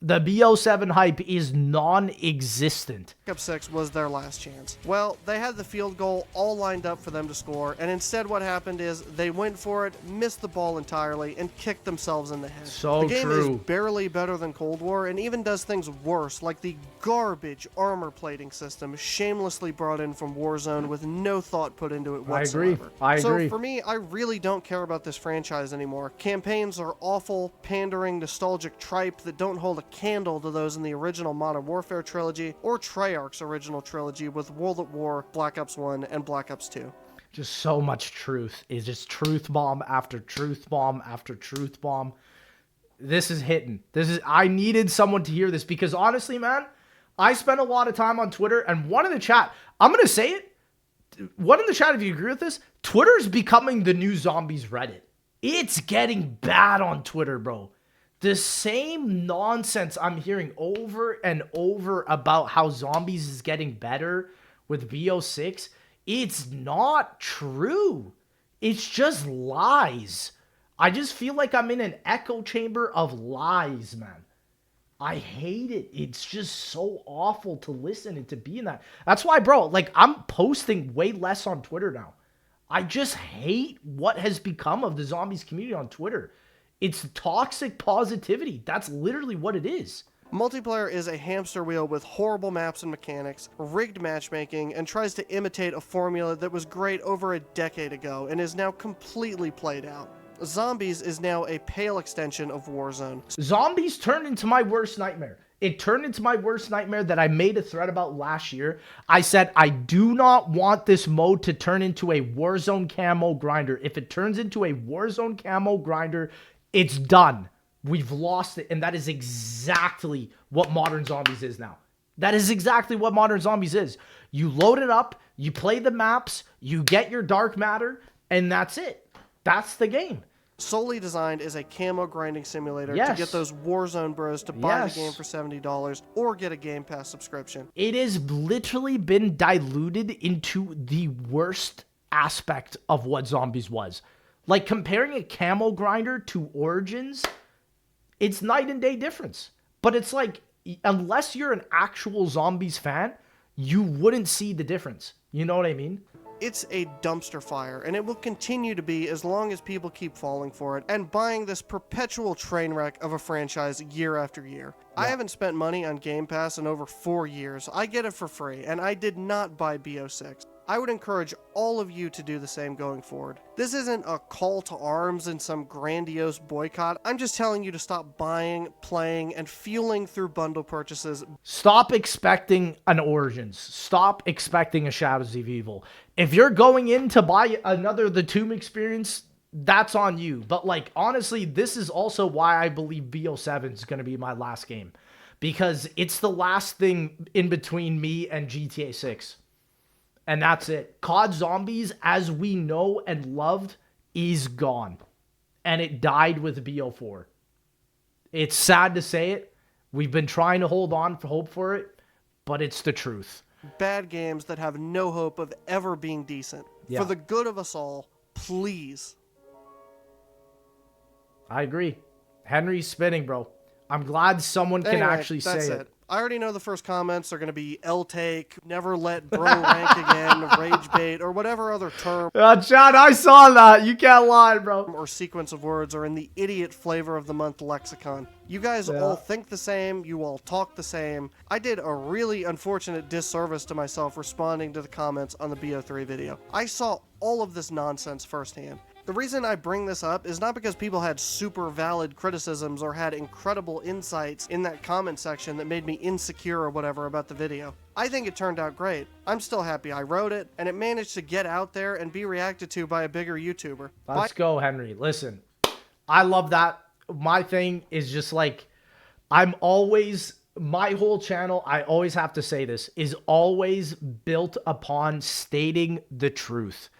S1: The BO7 hype is non-existent.
S2: Black Ops 6 was their last chance. Well, they had the field goal all lined up for them to score, and instead what happened is they went for it, missed the ball entirely, and kicked themselves in the head.
S1: So
S2: the game
S1: true.
S2: is barely better than Cold War, and even does things worse, like the garbage armor plating system shamelessly brought in from Warzone with no thought put into it whatsoever.
S1: I agree.
S2: So for me, I really don't care about this franchise anymore. Campaigns are awful, pandering, nostalgic tripe that don't hold a candle to those in the original Modern Warfare trilogy or Treyarch's original trilogy with World at War, Black Ops 1, and Black Ops 2.
S1: Just so much truth. It's just truth bomb after truth bomb after truth bomb. This is hitting. I needed someone to hear this because honestly, man, I spent a lot of time on Twitter and one in the chat, I'm going to say it. One in the chat, if you agree with this, Twitter's becoming the new Zombies Reddit. It's getting bad on Twitter, bro. The same nonsense I'm hearing over and over about how Zombies is getting better with BO6, it's not true. It's just lies. I just feel like I'm in an echo chamber of lies, man. I hate it. It's just so awful to listen and to be in that. That's why, bro, like, I'm posting way less on Twitter now. I just hate what has become of the Zombies community on Twitter. It's toxic positivity. That's literally what it is.
S2: Multiplayer is a hamster wheel with horrible maps and mechanics, rigged matchmaking, and tries to imitate a formula that was great over a decade ago and is now completely played out. Zombies is now a pale extension of Warzone.
S1: Zombies turned into my worst nightmare. It turned into my worst nightmare that I made a thread about last year. I said, I do not want this mode to turn into a Warzone camo grinder. If it turns into a Warzone camo grinder, it's done. We've lost it. And that is exactly what Modern Zombies is now. That is exactly what Modern Zombies is. You load it up, you play the maps, you get your dark matter, and that's it. That's the game.
S2: Solely designed as a camo grinding simulator
S1: Yes.
S2: to get those Warzone bros to buy
S1: Yes.
S2: the game for $70 or get a Game Pass subscription.
S1: It has literally been diluted into the worst aspect of what Zombies was. Like, comparing a camo grinder to Origins, it's night and day difference. But it's like, unless you're an actual Zombies fan, you wouldn't see the difference. You know what I mean?
S2: It's a dumpster fire, and it will continue to be as long as people keep falling for it and buying this perpetual train wreck of a franchise year after year. Yeah. I haven't spent money on Game Pass in over 4 years. I get it for free, and I did not buy BO6. I would encourage all of you to do the same going forward. This isn't a call to arms in some grandiose boycott. I'm just telling you to stop buying, playing, and fueling through bundle purchases.
S1: Stop expecting an Origins. Stop expecting a Shadows of Evil. If you're going in to buy another The Tomb experience, that's on you. But, like, honestly, this is also why I believe BO7 is going to be my last game. Because it's the last thing in between me and GTA 6. And that's it. COD Zombies, as we know and loved, is gone. And it died with BO4. It's sad to say it. We've been trying to hold on for hope for it, but it's the truth.
S2: Bad games that have no hope of ever being decent.
S1: Yeah.
S2: For the good of us all, please.
S1: I agree. Henry's spinning, bro. I'm glad someone can actually say it.
S2: I already know the first comments are going to be L-take, never let bro rank again, rage bait, or whatever other term.
S1: Chad, I saw that. You can't lie, bro.
S2: Or sequence of words are in the idiot flavor of the month lexicon. You guys all think the same. You all talk the same. I did a really unfortunate disservice to myself responding to the comments on the BO3 video. I saw all of this nonsense firsthand. The reason I bring this up is not because people had super valid criticisms or had incredible insights in that comment section that made me insecure or whatever about the video. I think it turned out great. I'm still happy I wrote it, and it managed to get out there and be reacted to by a bigger YouTuber.
S1: Let's go, Henry. Listen, I love that. My thing is just like, my whole channel, I always have to say this, is always built upon stating the truth.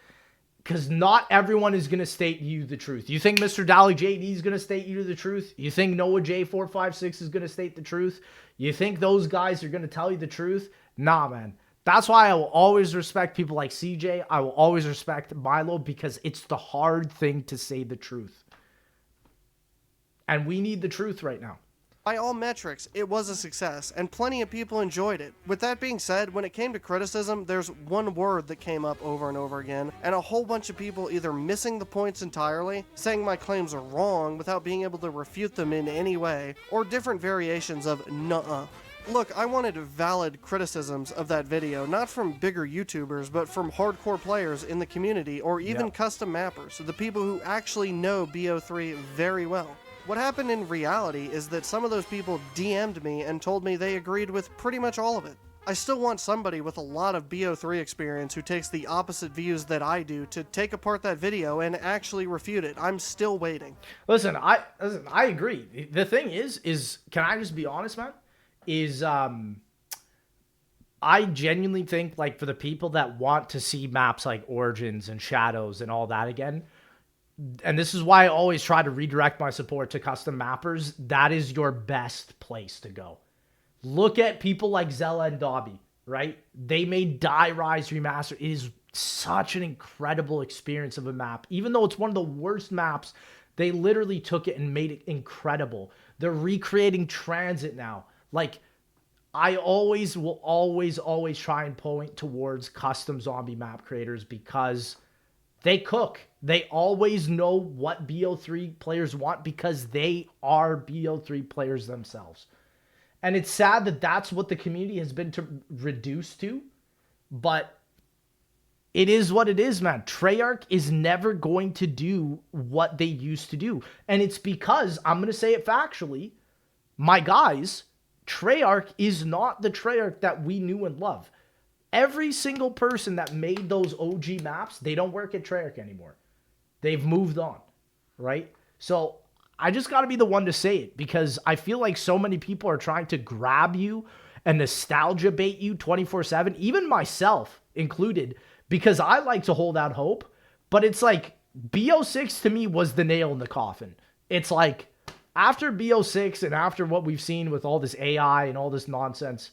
S1: Because not everyone is going to state you the truth. You think Mr. Dally JD is going to state you the truth? You think Noah J456 is going to state the truth? You think those guys are going to tell you the truth? Nah, man. That's why I will always respect people like CJ. I will always respect Milo, because it's the hard thing to say the truth. And we need the truth right now.
S2: By all metrics, it was a success, and plenty of people enjoyed it. With that being said, when it came to criticism, there's one word that came up over and over again, and a whole bunch of people either missing the points entirely, saying my claims are wrong without being able to refute them in any way, or different variations of nuh-uh. Look, I wanted valid criticisms of that video, not from bigger YouTubers, but from hardcore players in the community, or even custom mappers, the people who actually know BO3 very well. What happened in reality is that some of those people DM'd me and told me they agreed with pretty much all of it. I still want somebody with a lot of BO3 experience who takes the opposite views that I do to take apart that video and actually refute it. I'm still waiting.
S1: Listen, I agree. The thing is can I just be honest, man? I genuinely think, like, for the people that want to see maps like Origins and Shadows and all that again, and this is why I always try to redirect my support to custom mappers, that is your best place to go. Look at people like Zella and Dobby, right? They made Die Rise Remaster. It is such an incredible experience of a map. Even though it's one of the worst maps, they literally took it and made it incredible. They're recreating Transit now. Like, I will always try and point towards custom zombie map creators, because they cook. They always know what BO3 players want, because they are BO3 players themselves. And it's sad that that's what the community has been reduced to, but it is what it is, man. Treyarch is never going to do what they used to do. And it's because, I'm going to say it factually, my guys, Treyarch is not the Treyarch that we knew and love. Every single person that made those OG maps, they don't work at Treyarch anymore. They've moved on, right? So I just got to be the one to say it, because I feel like so many people are trying to grab you and nostalgia bait you 24/7, even myself included, because I like to hold out hope. But it's like, BO6 to me was the nail in the coffin. It's like, after BO6 and after what we've seen with all this AI and all this nonsense,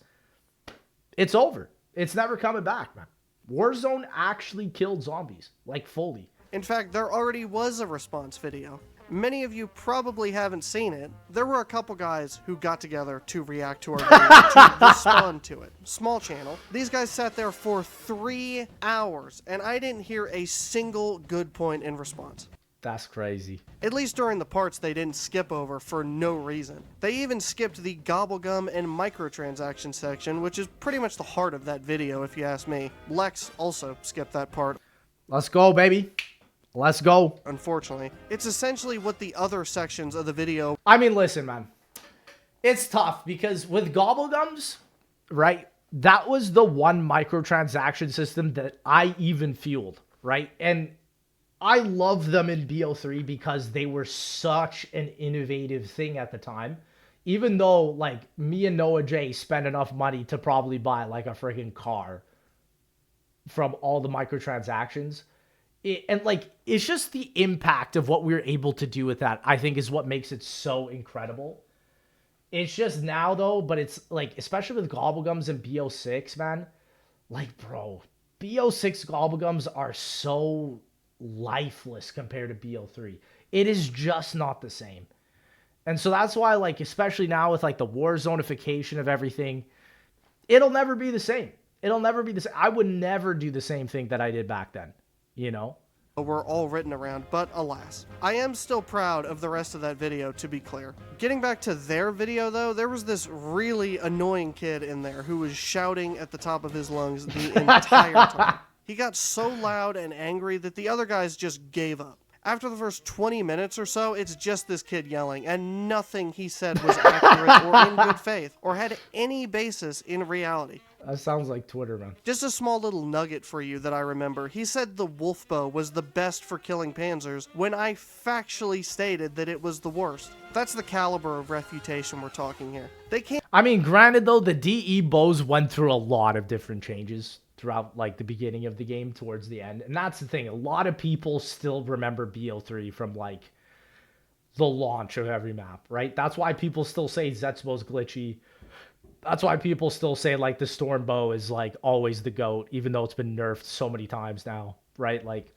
S1: it's over. It's never coming back, man. Warzone actually killed zombies, like, fully.
S2: In fact, there already was a response video. Many of you probably haven't seen it. There were a couple guys who got together to react to our video, to respond to it. Small channel. These guys sat there for 3 hours, and I didn't hear a single good point in response.
S1: That's crazy.
S2: At least during the parts they didn't skip over for no reason. They even skipped the gobblegum and microtransaction section, which is pretty much the heart of that video if you ask me. Lex also skipped that part.
S1: Let's go, baby. Let's go.
S2: Unfortunately, it's essentially what the other sections of the video...
S1: I mean, listen, man. It's tough, because with gobblegums, right, that was the one microtransaction system that I even fueled, right? And I loved them in BO3 because they were such an innovative thing at the time. Even though, like, me and Noah J spent enough money to probably buy, like, a freaking car from all the microtransactions. It's just the impact of what we were able to do with that, I think, is what makes it so incredible. It's just now, though, but it's, like, especially with gobblegums and BO6, man, like, bro, BO6 gobblegums are so lifeless compared to BO3. It is just not the same. And so that's why, like, especially now with, like, the war zonification of everything, it'll never be the same. It'll never be the same. I would never do the same thing that I did back then, you know?
S2: Were all written around, but alas. I am still proud of the rest of that video, to be clear. Getting back to their video, though, there was this really annoying kid in there who was shouting at the top of his lungs the entire time. He got so loud and angry that the other guys just gave up. After the first 20 minutes or so, it's just this kid yelling, and nothing he said was accurate or in good faith, or had any basis in reality.
S1: That sounds like Twitter, man.
S2: Just a small little nugget for you that I remember. He said the wolf bow was the best for killing panzers, when I factually stated that it was the worst. That's the caliber of refutation we're talking here. They can't...
S1: I mean, granted, though, the DE bows went through a lot of different changes throughout, like, the beginning of the game towards the end. And that's the thing. A lot of people still remember BO3 from, like, the launch of every map, right? That's why people still say Zetsbow's glitchy. That's why people still say, like, the Storm Bow is, like, always the GOAT, even though it's been nerfed so many times now, right? Like,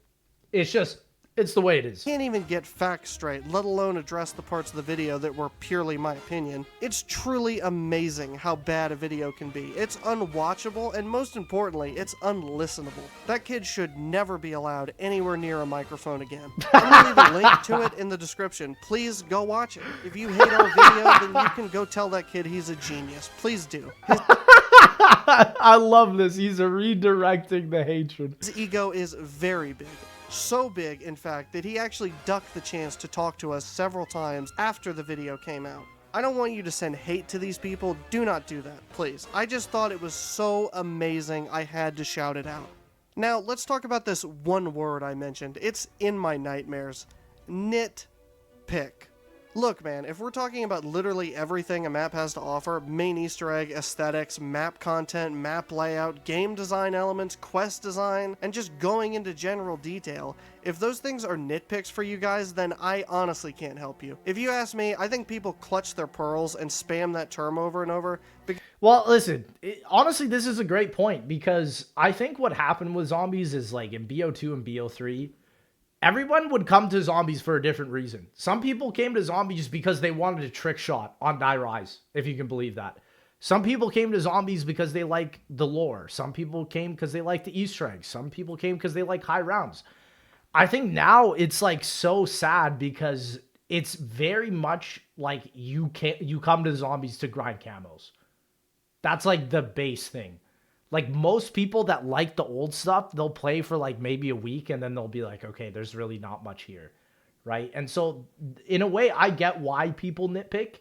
S1: it's just... it's the way it is.
S2: Can't even get facts straight, let alone address the parts of the video that were purely my opinion. It's truly amazing how bad a video can be. It's unwatchable, and most importantly, it's unlistenable. That kid should never be allowed anywhere near a microphone again. I'm gonna leave a link to it in the description. Please go watch it. If you hate our video, then you can go tell that kid he's a genius. Please do.
S1: I love this. He's redirecting the hatred.
S2: His ego is very big. So big, in fact, that he actually ducked the chance to talk to us several times after the video came out. I don't want you to send hate to these people. Do not do that, please. I just thought it was so amazing I had to shout it out. Now, let's talk about this one word I mentioned. It's in my nightmares. Nitpick. Look, man, if we're talking about literally everything a map has to offer, main Easter egg, aesthetics, map content, map layout, game design elements, quest design, and just going into general detail, if those things are nitpicks for you guys, then I honestly can't help you. If you ask me, I think people clutch their pearls and spam that term over and over.
S1: Well, listen, honestly, this is a great point, because I think what happened with zombies is, like, in BO2 and BO3, everyone would come to zombies for a different reason. Some people came to zombies because they wanted a trick shot on Die Rise, if you can believe that. Some people came to zombies because they like the lore. Some people came because they like the Easter eggs. Some people came because they like high rounds. I think now it's, like, so sad because it's very much like you come to zombies to grind camos. That's, like, the base thing. Like, most people that like the old stuff, they'll play for, like, maybe a week, and then they'll be like, okay, there's really not much here, right? And so, in a way, I get why people nitpick.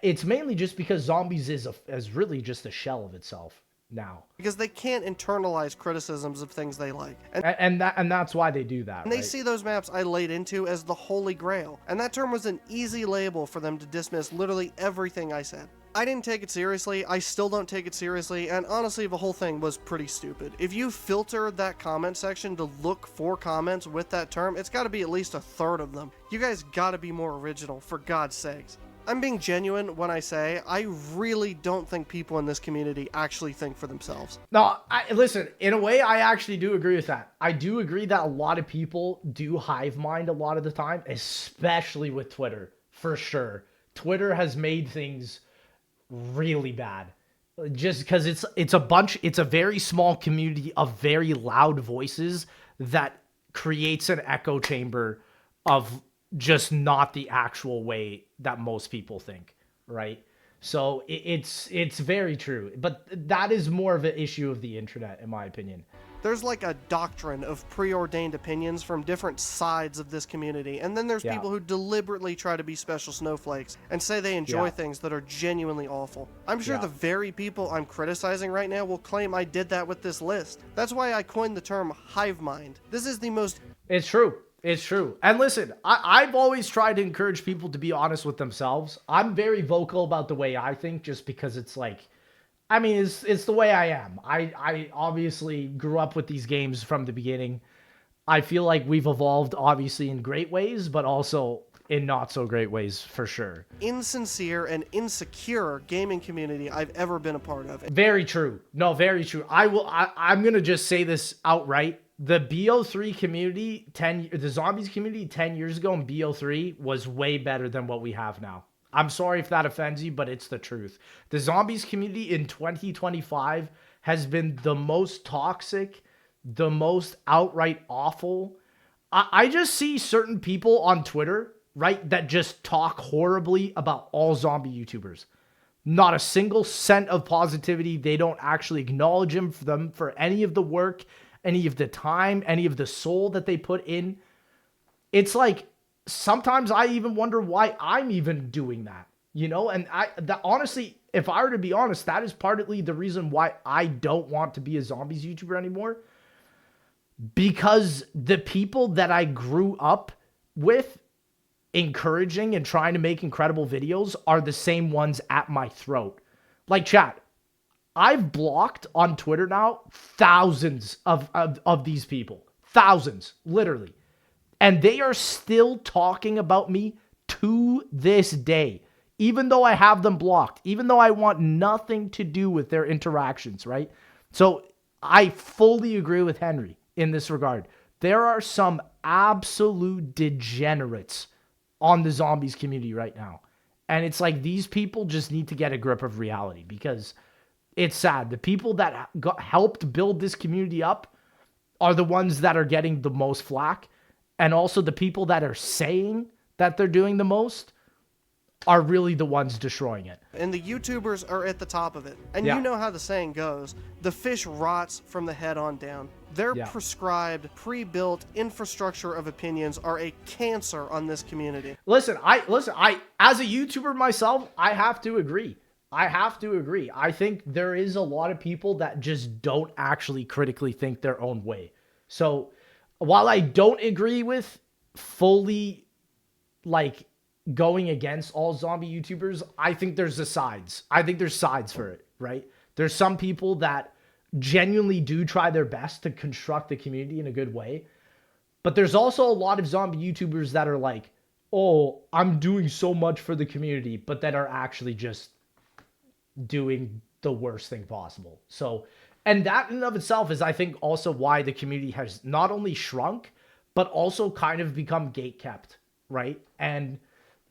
S1: It's mainly just because zombies is really just a shell of itself now.
S2: Because they can't internalize criticisms of things they like.
S1: And that's why they do that,
S2: And they see those maps I laid into as the holy grail. And that term was an easy label for them to dismiss literally everything I said. I didn't take it seriously, I still don't take it seriously, and honestly the whole thing was pretty stupid. If you filter that comment section to look for comments with that term, it's gotta be at least a third of them. You guys gotta be more original, for God's sakes. I'm being genuine when I say I really don't think people in this community actually think for themselves.
S1: No, listen, in a way, I actually do agree with that. I do agree that a lot of people do hive mind a lot of the time, especially with Twitter, for sure. Twitter has made things really bad, just because it's a very small community of very loud voices that creates an echo chamber of just not the actual way that most people think, right? So it's very true, but that is more of an issue of the internet, in my opinion.
S2: There's like a doctrine of preordained opinions from different sides of this community, and then there's people who deliberately try to be special snowflakes and say they enjoy things that are genuinely awful. I'm sure the very people I'm criticizing right now will claim I did that with this list. That's why I coined the term hive mind. This is the most...
S1: It's true. It's true. And listen, I've always tried to encourage people to be honest with themselves. I'm very vocal about the way I think, just because it's like... I mean, it's the way I am. I obviously grew up with these games from the beginning. I feel like we've evolved, obviously, in great ways, but also in not so great ways, for sure.
S2: Insincere and insecure gaming community I've ever been a part of.
S1: Very true. No, very true. I'm going to just say this outright. The BO3 community, the Zombies community 10 years ago in BO3 was way better than what we have now. I'm sorry if that offends you, but it's the truth. The Zombies community in 2025 has been the most toxic, the most outright awful. I just see certain people on Twitter, right, that just talk horribly about all zombie YouTubers. Not a single cent of positivity. They don't actually acknowledge them for any of the work, any of the time, any of the soul that they put in. it's like sometimes I even wonder why I'm even doing that, you know? And honestly, if I were to be honest, that is partly the reason why I don't want to be a zombies YouTuber anymore. Because the people that I grew up with encouraging and trying to make incredible videos are the same ones at my throat. Like, chat, I've blocked on Twitter now thousands of these people. Thousands, literally. And they are still talking about me to this day. Even though I have them blocked. Even though I want nothing to do with their interactions, right? So I fully agree with Henry in this regard. There are some absolute degenerates on the zombies community right now. And it's like these people just need to get a grip of reality because it's sad. The people that helped build this community up are the ones that are getting the most flack. And also the people that are saying that they're doing the most are really the ones destroying it.
S2: And the YouTubers are at the top of it. And you know how the saying goes, the fish rots from the head on down. Their prescribed, pre-built infrastructure of opinions are a cancer on this community.
S1: Listen, I as a YouTuber myself, I have to agree. I think there is a lot of people that just don't actually critically think their own way. So while I don't agree with fully like going against all zombie YouTubers, I think there's the sides. I think there's sides for it, right? There's some people that genuinely do try their best to construct the community in a good way. But there's also a lot of zombie YouTubers that are like, oh, I'm doing so much for the community, but that are actually just doing the worst thing possible. So, and that in and of itself is, I think, also why the community has not only shrunk, but also kind of become gatekept, right? And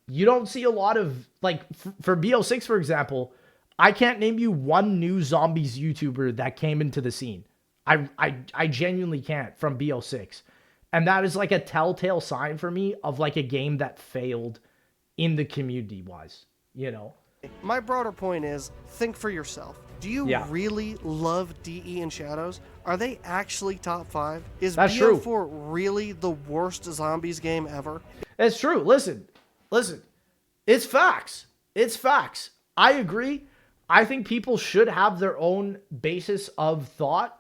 S1: you don't see a lot of, like, for BO6, for example, I can't name you one new zombies YouTuber that came into the scene. I genuinely can't from BO6. And that is like a telltale sign for me of like a game that failed in the community wise, you know?
S2: My broader point is, think for yourself. Do you really love DE and Shadows? Are they actually top 5? Is
S1: That's
S2: BO4
S1: true.
S2: really the worst zombies game ever?
S1: It's true. Listen. It's facts. I agree. I think people should have their own basis of thought.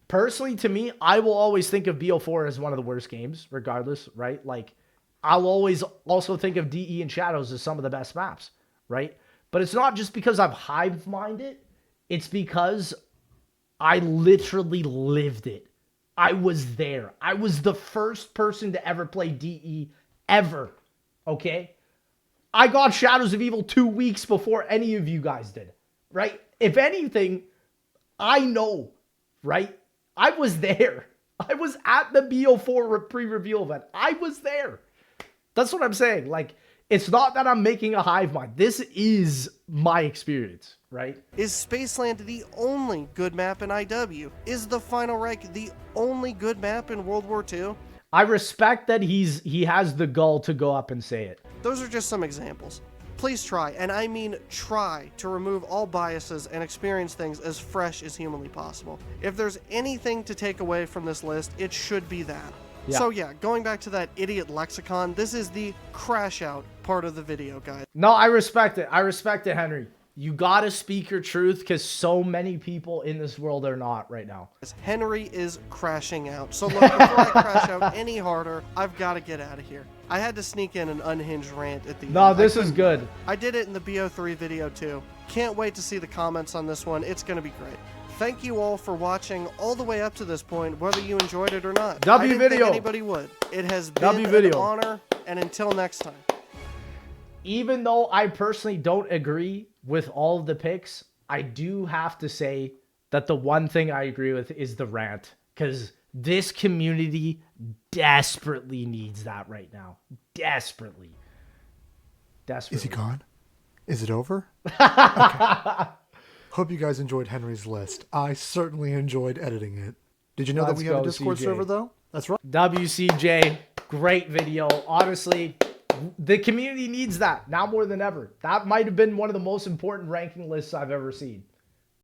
S1: Personally, to me, I will always think of BO4 as one of the worst games, regardless, right? Like, I'll always also think of DE and Shadows as some of the best maps, right? But it's not just because I've hive-minded. It's because I literally lived it. I was there. I was the first person to ever play DE ever, okay? I got Shadows of Evil 2 weeks before any of you guys did, right? If anything, I know, right? I was there. I was at the BO4 pre-reveal event. I was there. That's what I'm saying. Like, it's not that I'm making a hive mind. This is my experience, right?
S2: Is Spaceland the only good map in IW? Is the Final Reich the only good map in World War II?
S1: I respect that he has the gall to go up and say it.
S2: Those are just some examples. Please try, and I mean try, to remove all biases and experience things as fresh as humanly possible. If there's anything to take away from this list, it should be that.
S1: Yeah.
S2: So yeah, going back to that idiot lexicon, this is the crash out part of the video, guys.
S1: No, I respect it. I respect it, Henry. You gotta speak your truth because so many people in this world are not right now.
S2: Henry is crashing out. So look, before I crash out any harder, I've got to get out of here. I had to sneak in an unhinged rant at the end.
S1: No, this is good.
S2: I did it in the BO3 video too. Can't wait to see the comments on this one. It's going to be great. Thank you all for watching all the way up to this point, whether you enjoyed it or not. I didn't think anybody would. It has been an honor, and until next time.
S1: Even though I personally don't agree with all of the picks, I do have to say that the one thing I agree with is the rant. Because this community desperately needs that right now. Desperately.
S3: Is he gone? Is it over? Okay. Hope you guys enjoyed Henry's list. I certainly enjoyed editing it. Did you know that we have a Discord server, though? That's right.
S1: WCJ, great video. Honestly, the community needs that now more than ever. That might have been one of the most important ranking lists I've ever seen.